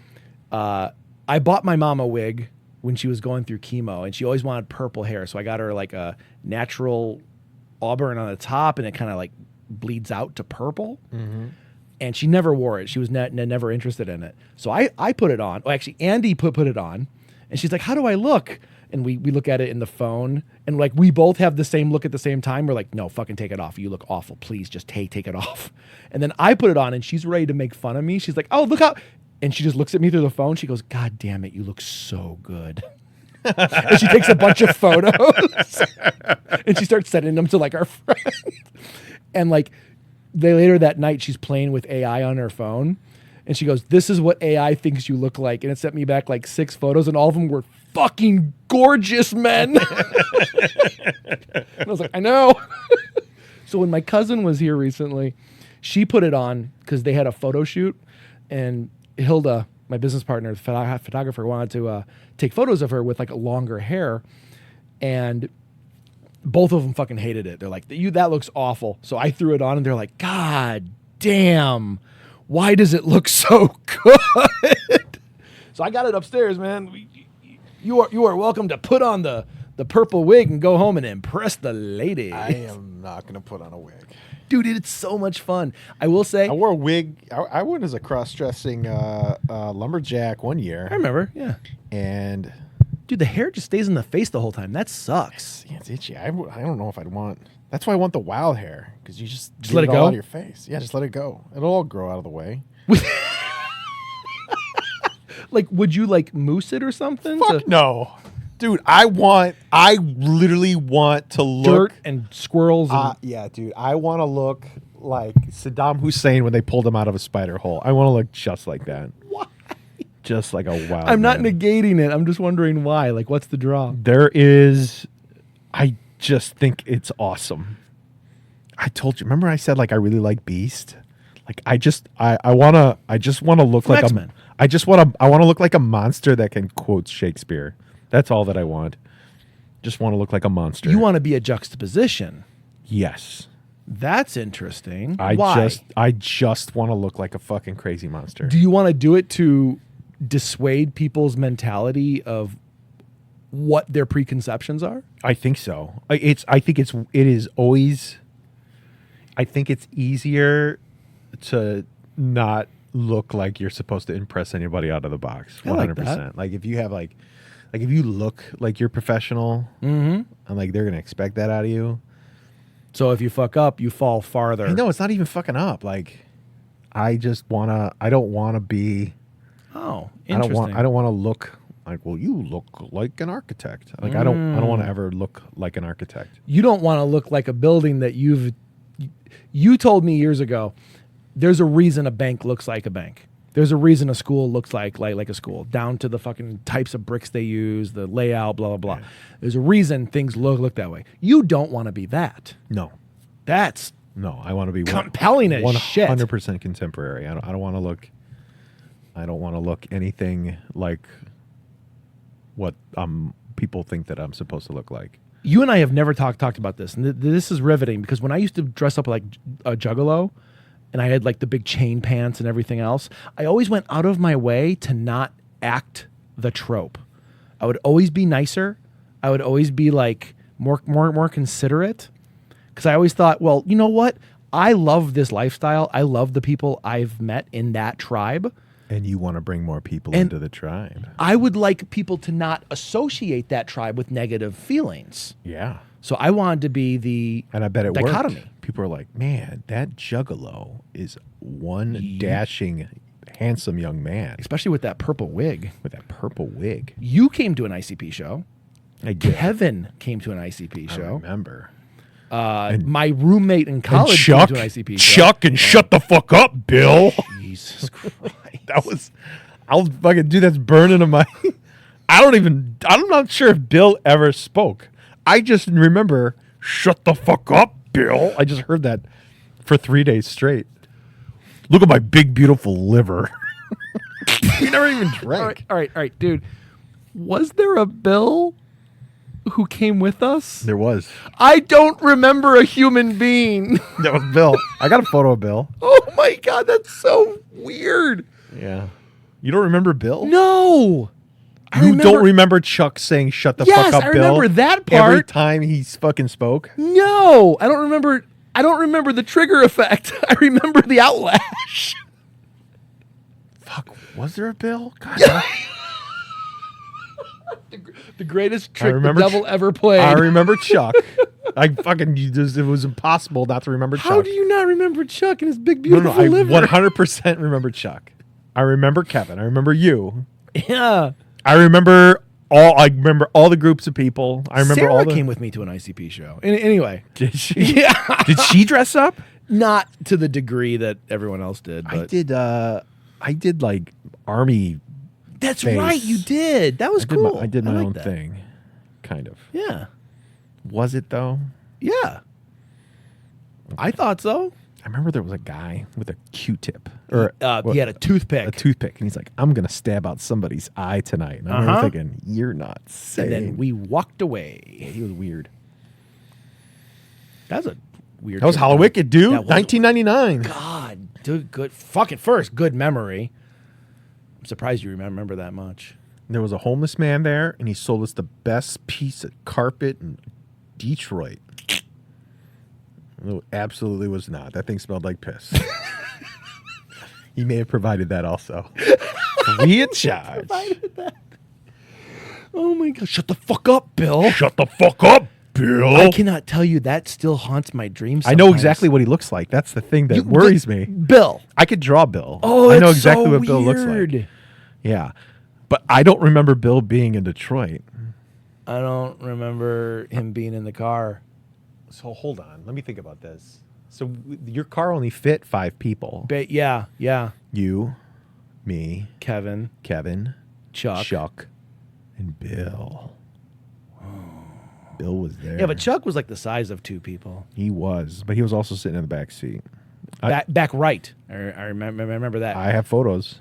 I bought my mom a wig when she was going through chemo, and she always wanted purple hair, so I got her like a natural auburn on the top, and it kind of like bleeds out to purple. Mm-hmm. And she never wore it. She was never interested in it. So I put it on. Oh, actually, Andy put it on, and she's like, "How do I look?" And we look at it in the phone, and like we both have the same look at the same time. We're like, "No, fucking take it off. You look awful. Please, just take it off." And then I put it on, and she's ready to make fun of me. She's like, "Oh, look how," and she just looks at me through the phone. She goes, "God damn it, you look so good." And she takes a bunch of photos, and she starts sending them to like our friends. And like later that night, she's playing with AI on her phone, and she goes, "This is what AI thinks you look like." And it sent me back like 6 photos, and all of them were fucking gorgeous men. And I was like, I know. So when my cousin was here recently, she put it on because they had a photo shoot, and Hilda, my business partner, the photographer, wanted to take photos of her with like a longer hair, and both of them fucking hated it. They're like, that looks awful. So I threw it on, and they're like, God damn, why does it look so good? So I got it upstairs, man. You are welcome to put on the purple wig and go home and impress the lady. I am not gonna put on a wig. Dude, it's so much fun. I will say, I wore a wig. I went as a cross-dressing lumberjack one year. I remember, yeah. And Dude, the hair just stays in the face the whole time. That sucks. yeah, it's itchy. I don't know if I'd want. That's why I want the wild hair, because you just let it all go? out of your face. Yeah, just let it go. It'll all grow out of the way. Like, would you like mousse it or something? Fuck no, dude. I literally want to look. Dirt and squirrels. And, Yeah, dude. I want to look like Saddam Hussein when they pulled him out of a spider hole. I want to look just like that. Why? just like a wild. I'm not man. negating it. I'm just wondering why. Like, what's the draw? There is. I just think it's awesome. I told you. Remember, I said like I really like Beast. Like I just want to look From like X-Men. I want to look like a monster that can quote Shakespeare. That's all that I want. Just want to look like a monster. You want to be a juxtaposition. Yes. That's interesting. I Why? just want to look like a fucking crazy monster. Do you want to do it to dissuade people's mentality of what their preconceptions are? I think so. I think it is always. I think it's easier to not look like you're supposed to impress anybody out of the box. I like 100%. Like if you have like if you look like you're professional, and like they're gonna expect that out of you. So if you fuck up, you fall farther. No, it's not even fucking up. Like I don't wanna be. Oh, interesting. I don't want to look like. Well, you look like an architect. Like I don't want to ever look like an architect. You don't want to look like a building that you told me years ago. There's a reason a bank looks like a bank. There's a reason a school looks like a school, down to the fucking types of bricks they use, the layout, blah, blah, blah. Yeah. There's a reason things look that way. You don't want to be that. No, That's I want to be compelling as shit. 100% contemporary. I don't want to look. I don't want to look anything like what people think that I'm supposed to look like. You and I have never talked about this, and this is riveting because when I used to dress up like a juggalo, and I had like the big chain pants and everything else, I always went out of my way to not act the trope. I would always be nicer. I would always be like more considerate, because I always thought, well, you know what? I love this lifestyle. I love the people I've met in that tribe. And you want to bring more people And into the tribe. I would like people to not associate that tribe with negative feelings. Yeah. So I wanted to be the And I bet it dichotomy. worked. People are like, man, that juggalo is one dashing, handsome young man Especially with that purple wig. with that purple wig. You came to an ICP show. I did. Kevin came to an ICP I show. remember. My roommate in And college Chuck, came to an ICP show. Chuck, and shut the fuck up, Bill. Jesus Christ. I'll fucking do that's burning in my. I'm not sure if Bill ever spoke. I just remember, shut the fuck up, Bill. I just heard that for 3 days straight. Look at my big, beautiful liver. You never even drank. All right, dude. Was there a Bill who came with us? There was. I don't remember a human being. That was Bill. I got a photo of Bill. Oh my God, that's so weird. Yeah. You don't remember Bill? No. You don't remember Chuck saying "shut the Yes, fuck up, I Bill"? remember that Every part. time he fucking spoke. No, I don't remember. I don't remember the trigger effect. I remember the outlash. Fuck, was there a Bill? God, The greatest trick the remember devil ever played. I remember Chuck. I fucking it was impossible not to remember Chuck. How do you not remember Chuck and his big No, beautiful I liver? 100% remember Chuck. I remember Kevin. I remember you. Yeah. I remember all the groups of people. I remember Sarah all the. came with me to an ICP show. Anyway, Did she? Yeah. Did she dress up? not to the degree that everyone else did. But I did like army. that's face. right, you did. That was cool. I did my like own that. thing, kind of. Yeah, Was it though? yeah. I thought so. I remember there was a guy with a Q-tip or He had a toothpick. a toothpick, and he's like, "I'm gonna stab out somebody's eye tonight." And I remember thinking, "You're not saying." and then we walked away. He was weird. That was a weird. That was trip. Hallowicked, dude. That was- 1999. God, dude, good. Fucking first, good memory. I'm surprised you remember that much. There was a homeless man there, and he sold us the best piece of carpet in Detroit. No, absolutely was not. That thing smelled like piss. He may have provided that also. Free of charge. Oh my God! Shut the fuck up, Bill. Shut the fuck up, Bill. I cannot tell you that still haunts my dreams. I know sometimes. exactly what he looks like. That's the thing that worries me. Bill. I could draw Bill. Oh, I know that's exactly so what Bill looks weird. like. Yeah. But I don't remember Bill being in Detroit. I don't remember him being in the car. So hold on. Let me think about this. So your car only fit 5 people. But yeah. You, me, Kevin, Chuck, and Bill. Bill was there. Yeah, but Chuck was like the size of two people. He was, but he was also sitting in the back seat. Back right. I remember that. I have photos.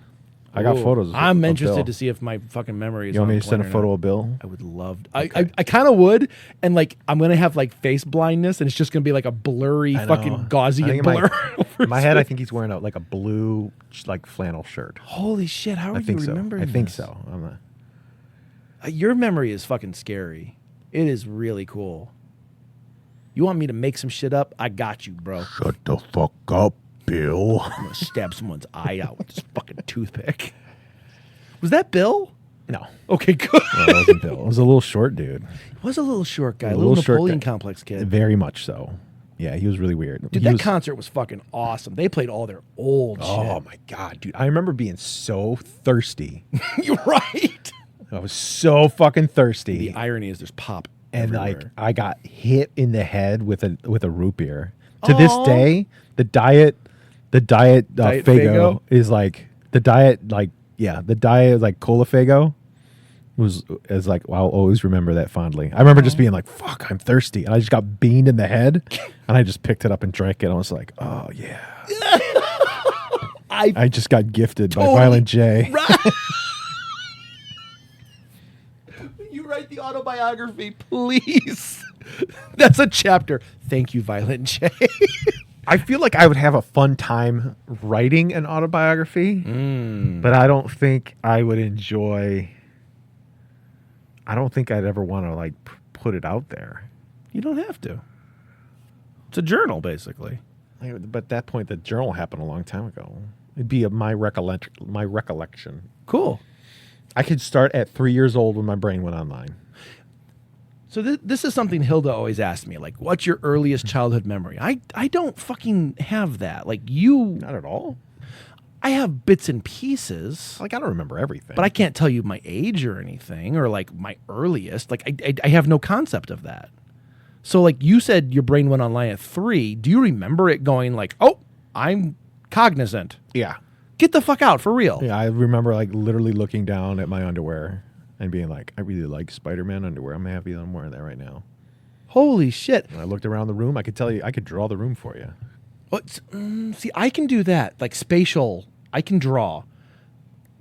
I got Ooh. photos. I'm of interested Bill. to see if my fucking memory is. You want me on to send a point or photo not. of Bill? I would love. Okay. I kind of would, and like I'm gonna have like face blindness, and it's just gonna be like a blurry, I know. fucking I Gaussian think blur. in my head, I think he's wearing like a blue like flannel shirt. Holy shit! How are I you think so. remembering? I think this? so. I'm not. Your memory is fucking scary. It is really cool. You want me to make some shit up? I got you, bro. Shut the fuck up, Bill. I'm gonna stab someone's eye out with this fucking toothpick. Was that Bill? No. Okay, good. No, it wasn't Bill. It was a little short dude. Was a little short guy, A a little little short Napoleon guy. complex kid. Very much so. Yeah, he was really weird. Dude, He that was- concert was fucking awesome. They played all their old Oh shit. my god, dude! I remember being so thirsty. You're right. I was so fucking thirsty. The irony is there's pop And everywhere. like I got hit in the head with a root beer. To this Aw. day, the diet Diet Fago Faygo? is like the diet like Cola Fago is like I'll always remember that fondly. I remember just being like, "Fuck, I'm thirsty," and I just got beamed in the head, and I just picked it up and drank it. And I was like, "Oh yeah." I just got gifted by Totally. Violent J. Right. You write the autobiography, please. That's a chapter. Thank you, Violent J. I feel like I would have a fun time writing an autobiography, but I don't think I would enjoy. I don't think I'd ever want to like put it out there. You don't have to. It's a journal, basically. But at that point, the journal happened a long time ago. It'd be my recollection. Cool. I could start at 3 years old when my brain went online. So this is something Hilda always asked me, like, what's your earliest childhood memory? I don't fucking have that. Like you, Not at all. I have bits and pieces, Like I don't remember everything. but I can't tell you my age or anything, or like my earliest. Like I have no concept of that. So like you said, your brain went online at 3. Do you remember it going like, oh, I'm cognizant? yeah, Get the fuck out, for real. yeah. I remember like literally looking down at my underwear and being like, I really like Spider-Man underwear. I'm happy that I'm wearing that right now. Holy shit. And I looked around the room. I could tell you, I could draw the room for you. See, I can do that. Like spatial, I can draw,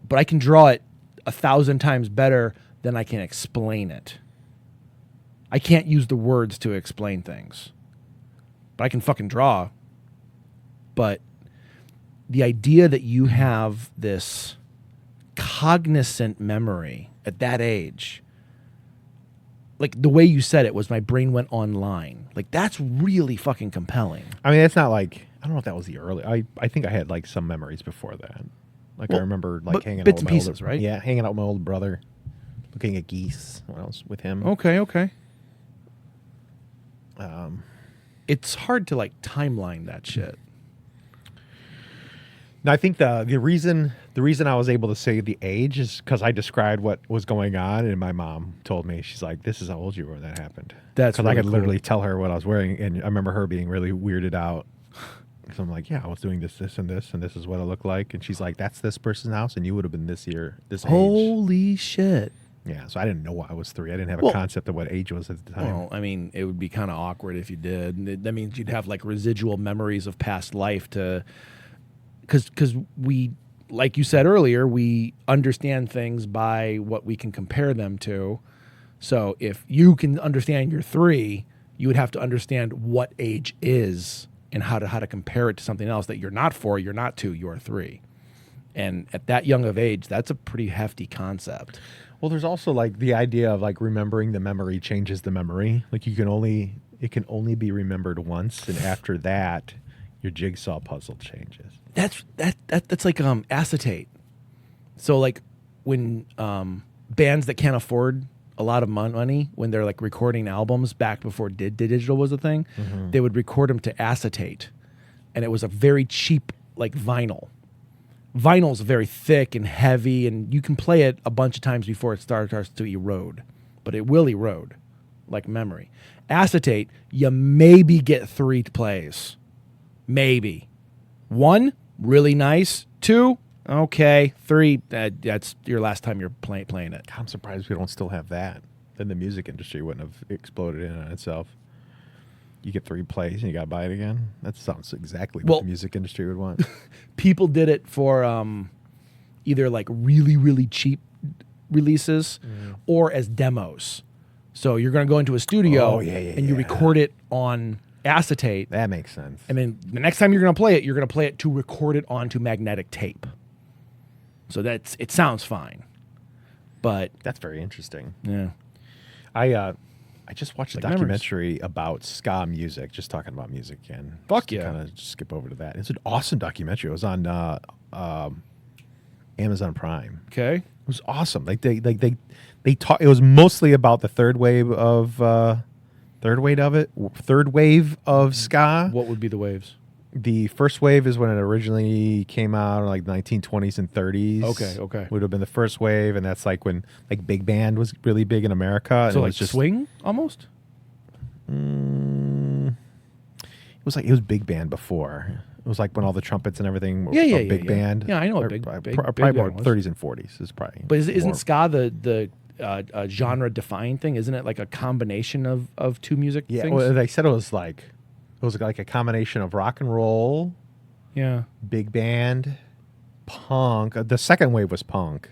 but I can draw it 1,000 times better than I can explain it. I can't use the words to explain things, but I can fucking draw. But the idea that you have this cognizant memory at that age, like the way you said it was my brain went online. Like that's really fucking compelling. I mean, it's not like I don't know if that was the early. I think I had like some memories before that. Like I Well, remember like but hanging out bits with and my pieces, older, right? Yeah, hanging out with my older brother, looking at geese when I was with him. Okay. Um, It's hard to like timeline that shit. Now I think the reason I was able to say the age is because I described what was going on, and my mom told me, she's like, "This is how old you were when that happened." That's because I really could cool. literally tell her what I was wearing, and I remember her being really weirded out. So I'm like, "Yeah, I was doing this, and this is what it looked like." And she's like, "That's this person's house, and you would have been this age." Holy shit. Yeah, so I didn't know I was 3. I didn't have a Well- concept of what age was at the time. Well, I mean, it would be kind of awkward if you did. That means you'd have like residual memories of past life to, because we, like you said earlier, we understand things by what we can compare them to. So if you can understand you're 3, you would have to understand what age is and how to compare it to something else that you're not 4, you're not 2, you're 3. And at that young of age, that's a pretty hefty concept. Well, there's also like the idea of like remembering the memory changes the memory. Like it can only be remembered once, and after that, your jigsaw puzzle changes. That's like acetate. So like when bands that can't afford a lot of money, when they're like recording albums back before digital was a thing, they would record them to acetate, and it was a very cheap like vinyl. Vinyl's very thick and heavy, and you can play it a bunch of times before it starts to erode, but it will erode like memory. Acetate, you maybe get 3 plays. Maybe. 1, really nice. 2, Okay, 3. That's your last time you're playing it. I'm surprised we don't still have that. Then the music industry wouldn't have exploded in on itself. You get 3 plays and you got to buy it again. That sounds exactly what the music industry would want. People did it for either like really, really cheap releases or as demos. So you're going to go into a studio and you record it on acetate. That makes sense. And then the next time you're going to play it to record it onto magnetic tape. So it sounds fine. But that's very interesting. Yeah. I just watched a documentary about ska music, just talking about music again. Fuck yeah. Kind of skip over to that. It's an awesome documentary. It was on Amazon Prime. Okay. It was awesome. Like they taught. It was mostly about the third wave of ska. What would be the waves? The first wave is when it originally came out, like 1920s and 30s. Okay. Would have been the first wave, and that's like when like big band was really big in America. So it like was just swing almost. It was big band before. It was like when all the trumpets and everything were big band. Yeah, I know what big probably band more was. 30s and 40s is probably. But isn't more. ska the genre defining thing? Isn't it like a combination of two music Yeah, things? well, they said it was like a combination of rock and roll, big band, punk. The second wave was punk.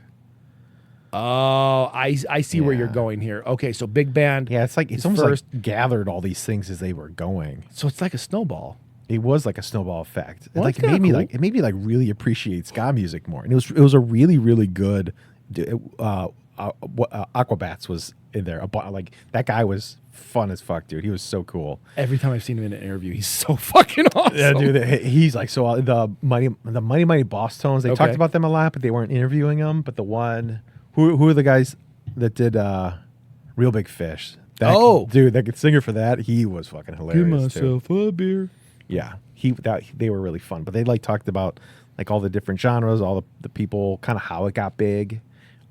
Oh, I see where you're going here. Okay, so big band. Yeah, it's almost like gathered all these things as they were going. So it's like a snowball. It was like a snowball effect. Well, it made me really appreciate ska music more. And it was a really, really good. Aquabats was in there. Like that guy was fun as fuck, dude. He was so cool. Every time I've seen him in an interview, he's so fucking awesome. Yeah, dude. He's like the Mighty Boss Tones. They talked about them a lot, but they weren't interviewing them. But the one who are the guys that did Real Big Fish? Dude, that singer for that, he was fucking hilarious. Give myself a beer. Yeah, they were really fun. But they talked about like all the different genres, all the people, kind of how it got big.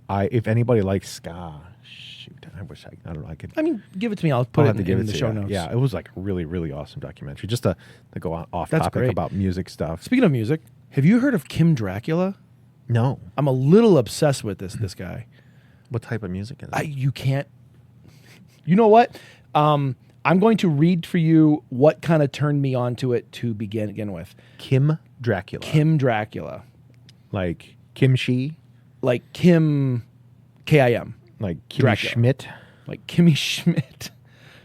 If anybody likes ska, shoot, I wish I don't know. I could. I mean, give it to me. I'll put it in the show notes. Yeah, it was like a really, really awesome documentary. Just to go off That's topic great. about music stuff. Speaking of music, have you heard of Kim Dracula? No. I'm a little obsessed with this guy. What type of music is it? You can't. You know what? I'm going to read for you what kind of turned me onto it to begin with. Kim Dracula. Kim Dracula. Like kimchi? Like Kim, K-I-M. Like Kimmy Dracula. Schmidt? Like Kimmy Schmidt.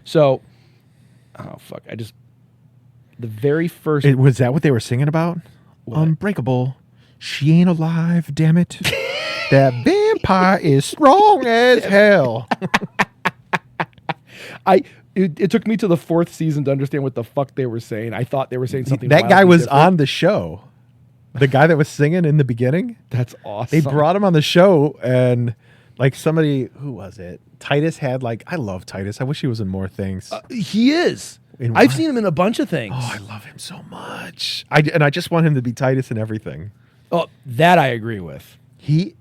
So, oh, fuck. The very first. Was that what they were singing about? What? Unbreakable. She ain't alive, damn it. That vampire is strong as hell. It took me to the 4th season to understand what the fuck they were saying. I thought they were saying something. That guy wildly was different. on the show. The guy that was singing in the beginning. That's awesome. They brought him on the show, and like somebody, who was it? Titus had I love Titus. I wish he was in more things. He is. In I've what? seen him in a bunch of things. Oh, I love him so much. I just want him to be Titus in everything. Oh, that I agree with. He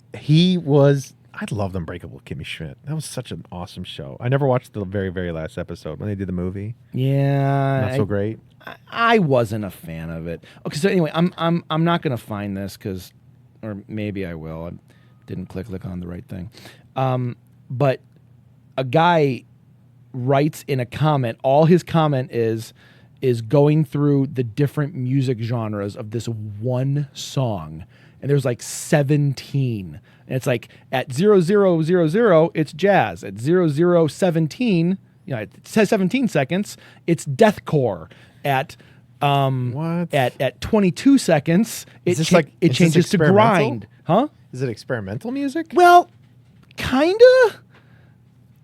was. I loved Unbreakable Kimmy Schmidt. That was such an awesome show. I never watched the very, very last episode when they did the movie. Yeah, Not so great. I wasn't a fan of it. Okay, so anyway, I'm not gonna find this or maybe I will. I didn't click on the right thing. But a guy writes in a comment. All his comment is going through the different music genres of this one song, and there's like 17. And it's like at 0000, it's jazz. At 0017, it says 17 seconds, it's deathcore. At What? At 22 seconds, it is changes this to experimental? grind. Huh? Is it experimental music? Well, kinda.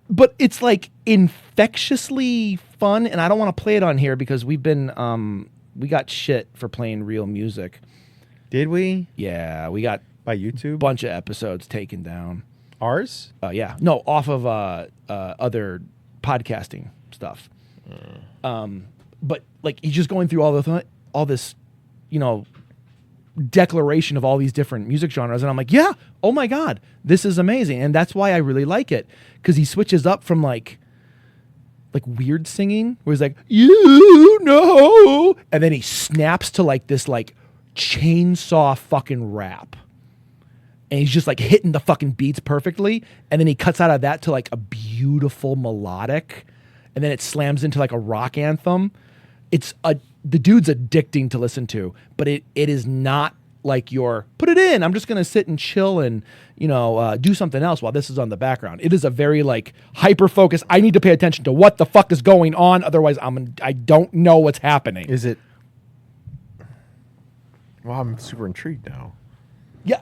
But it's like infectiously fun, and I don't want to play it on here because we got shit for playing real music. Did we? Yeah, we got By YouTube? bunch of episodes taken down. Ours? Yeah, no, off of other podcasting stuff. But like he's just going through all this, declaration of all these different music genres, and I'm like, yeah, oh my god, this is amazing, and that's why I really like it, because he switches up from like weird singing, where he's like, and then he snaps to like this like chainsaw fucking rap. and he's just like hitting the fucking beats perfectly, and then he cuts out of that to like a beautiful melodic, and then it slams into like a rock anthem. The dude's addicting to listen to, but it is not like your put it in. I'm just gonna sit and chill and do something else while this is on the background. It is a very like hyper focus. I need to pay attention to what the fuck is going on, otherwise I don't know what's happening. Is it? Well, I'm super intrigued now. Yeah,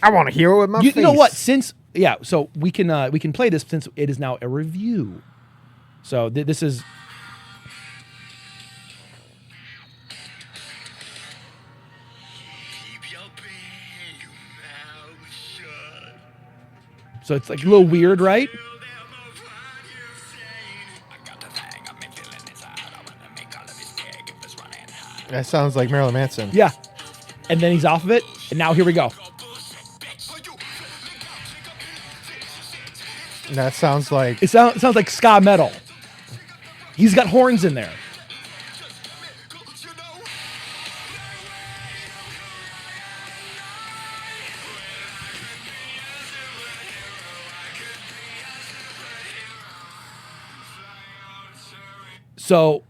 I want to hear it with my face. you know what? So we can play this since it is now a review. So this is. So it's like a little weird, right? That sounds like Marilyn Manson. Yeah. And then he's off of it, and now here we go. That sounds like It sounds like ska metal. He's got horns in there. So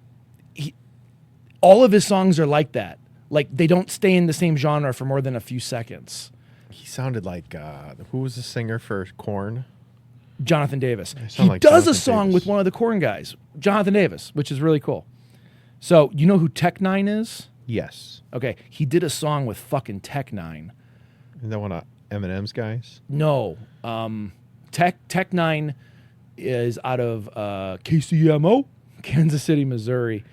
all of his songs are like that. Like they don't stay in the same genre for more than a few seconds. he sounded like who was the singer for Korn? Jonathan Davis. sound He like does Jonathan a song Davis. with one of the Korn guys, Jonathan Davis, which is really cool. So you know who Tech Nine is? Yes. Okay, he did a song with fucking Tech Nine. Isn't that one of Eminem's guys? No, Tech Nine is out of KCMO, Kansas City, Missouri.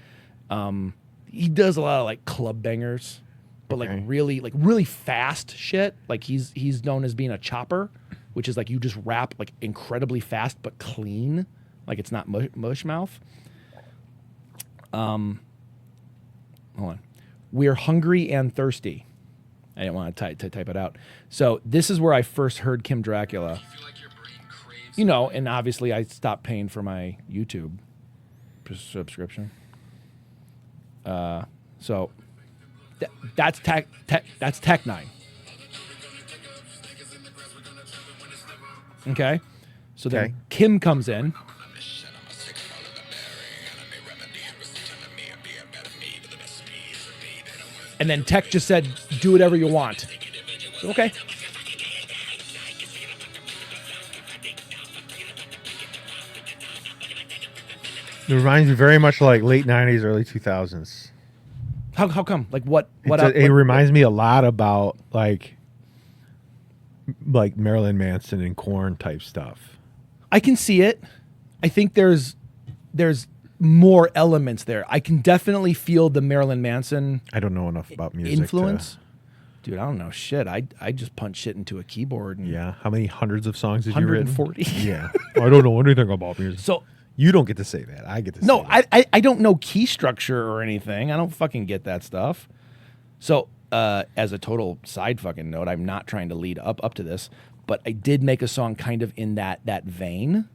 He does a lot of like club bangers, but Okay. like really fast shit. Like he's known as being a chopper, which is like you just rap like incredibly fast but clean, like it's not mush mouth. Hold on, we're hungry and thirsty. I didn't want to type it out. So this is where I first heard Kim Dracula. You know, and obviously I stopped paying for my YouTube subscription. So that's Tech Nine. Okay, so then Okay. Kim comes in. And then Tech just said, do whatever you want. Okay. It reminds me very much like late 90s, early 2000s. How come? Like what? It reminds me a lot about like Marilyn Manson and Korn type stuff. I can see it. I think there's more elements there. I can definitely feel the Marilyn Manson I don't know enough about music. influence. Dude, I don't know shit. I just punch shit into a keyboard. And Yeah. How many hundreds of songs have you written? 140. Yeah. I don't know anything about music. So You don't get to say that. I get to no, say that. I don't know key structure or anything. I don't fucking get that stuff. So as a total side fucking note, I'm not trying to lead up to this, but I did make a song kind of in that vein.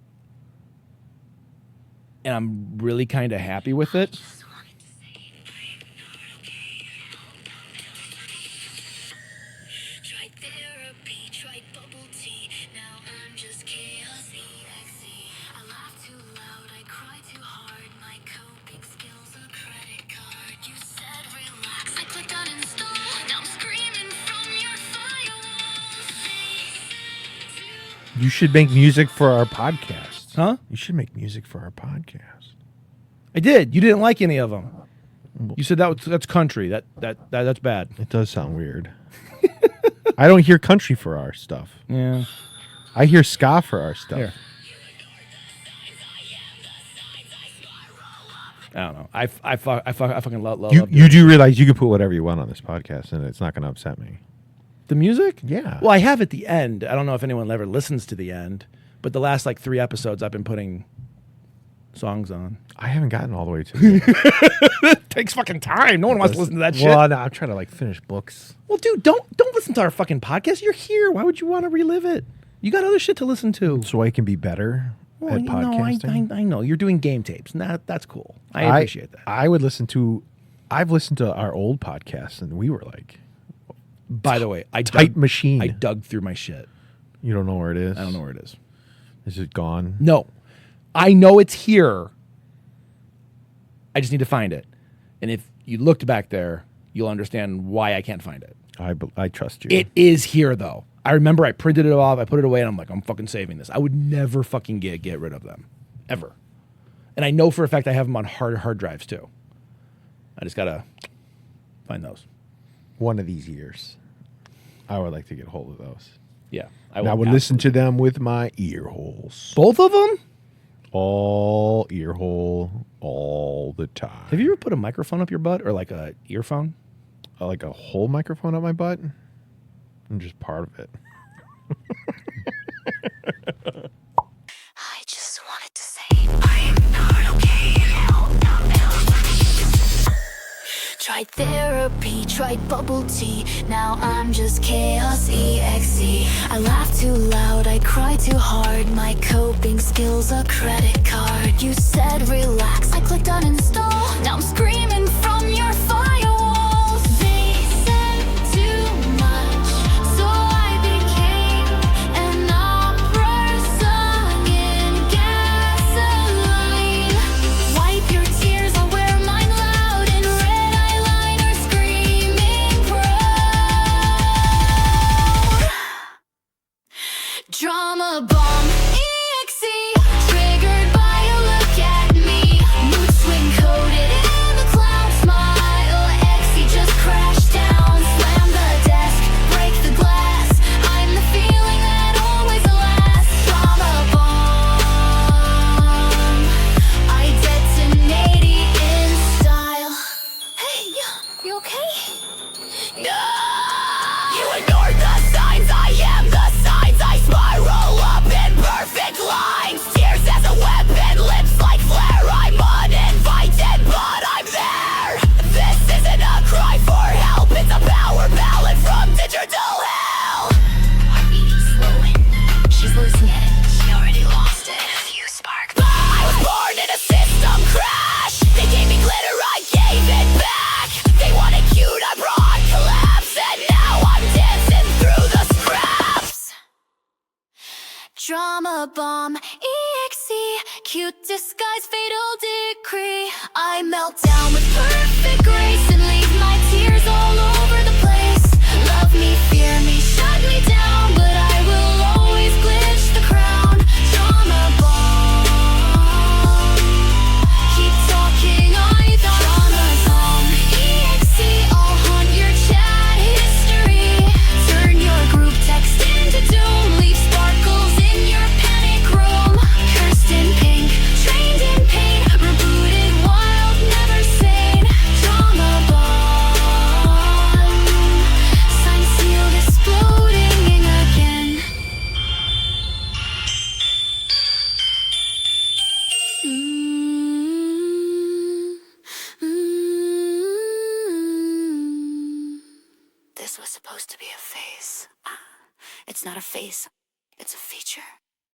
And I'm really kind of happy with it. Tried therapy, tried bubble tea. Now I'm just chaos EXE. I laugh too loud, I cry too hard. My coping skills a credit card. You said relax, I clicked on install. Now I'm screaming from your firewall. You should make music for our podcast. Huh? You should make music for our podcast. I did. You didn't like any of them. You said that's country. That's bad. It does sound weird. I don't hear country for our stuff. Yeah. I hear ska for our stuff. Here. I don't know. I fucking love You do realize you can put whatever you want on this podcast and it's not going to upset me. the music. Yeah. Well, I have at the end. I don't know if anyone ever listens to the end, but the last like 3 episodes, I've been putting songs on. I haven't gotten all the way to it. Takes fucking time. No one wants to listen to that shit. Well, no, I'm trying to like finish books. Well, dude, don't listen to our fucking podcast. You're here. Why would you want to relive it? You got other shit to listen to. So I can be better Well, at you know, podcasting. I know. You're doing game tapes. And that's cool. I appreciate that. I've listened to our old podcasts and we were like By the way, tight machine. I dug through my shit. You don't know where it is? I don't know where it is. Is it gone? No. I know it's here. I just need to find it. And if you looked back there, you'll understand why I can't find it. I trust you. It is here, though. I remember I printed it off, I put it away, and I'm like, I'm fucking saving this. I would never fucking get rid of them. Ever. And I know for a fact I have them on hard drives, too. I just got to find those. One of these years, I would like to get hold of those. Yeah. I would listen to them with my ear holes. Both of them? All ear hole, all the time. Have you ever put a microphone up your butt or like a earphone? Like a whole microphone up my butt? I'm just part of it. I just wanted to say I am not okay. Tried therapy, tried bubble tea. Now I'm just chaos exe. I laugh too loud, I cry too hard. My coping skills a credit card. You said relax, I clicked uninstall. Now I'm screaming from your firewalls. They said too much, so I became an opera song in gasoline. Wipe your tears, I'll wear mine loud in red eyeliner, screaming proud. Drama bomb exe, triggered by a look at me. Mood swing coded in the cloud smile. Exe just crashed down, slam the desk, break the glass. I'm the feeling that always lasts. Drama bomb, I detonate in style. Hey, you okay? No! You ignored the signs, I am the signs. I spiral up in perfect lines. Tears as a weapon, lips like flare. I'm uninvited, but I'm there. This isn't a cry for help, it's a power ballad from digital hell. Heartbeat slowing, she's losing it. She already lost it. You spark. I was born in a system crash. They gave me glitter, I gave it back. They wanted cute, I brought collapse. And now I'm dancing through the scraps. Drama bomb exe, cute disguise, fatal decree. I melt down with perfect grace and leave my tears all over the place. Love me, fear me, shut me down, but I will always glitch the crown. Drama bomb, keep talking, I thought. Drama bomb exe, I'll haunt your chat history. Turn your group text into doom, leave sparkles in your panic room. Cursed in pink, trained in pain, rebooted wild, never sane. Drama bomb, sign sealed, exploding again. This was supposed to be a phase. It's not a phase, it's a feature.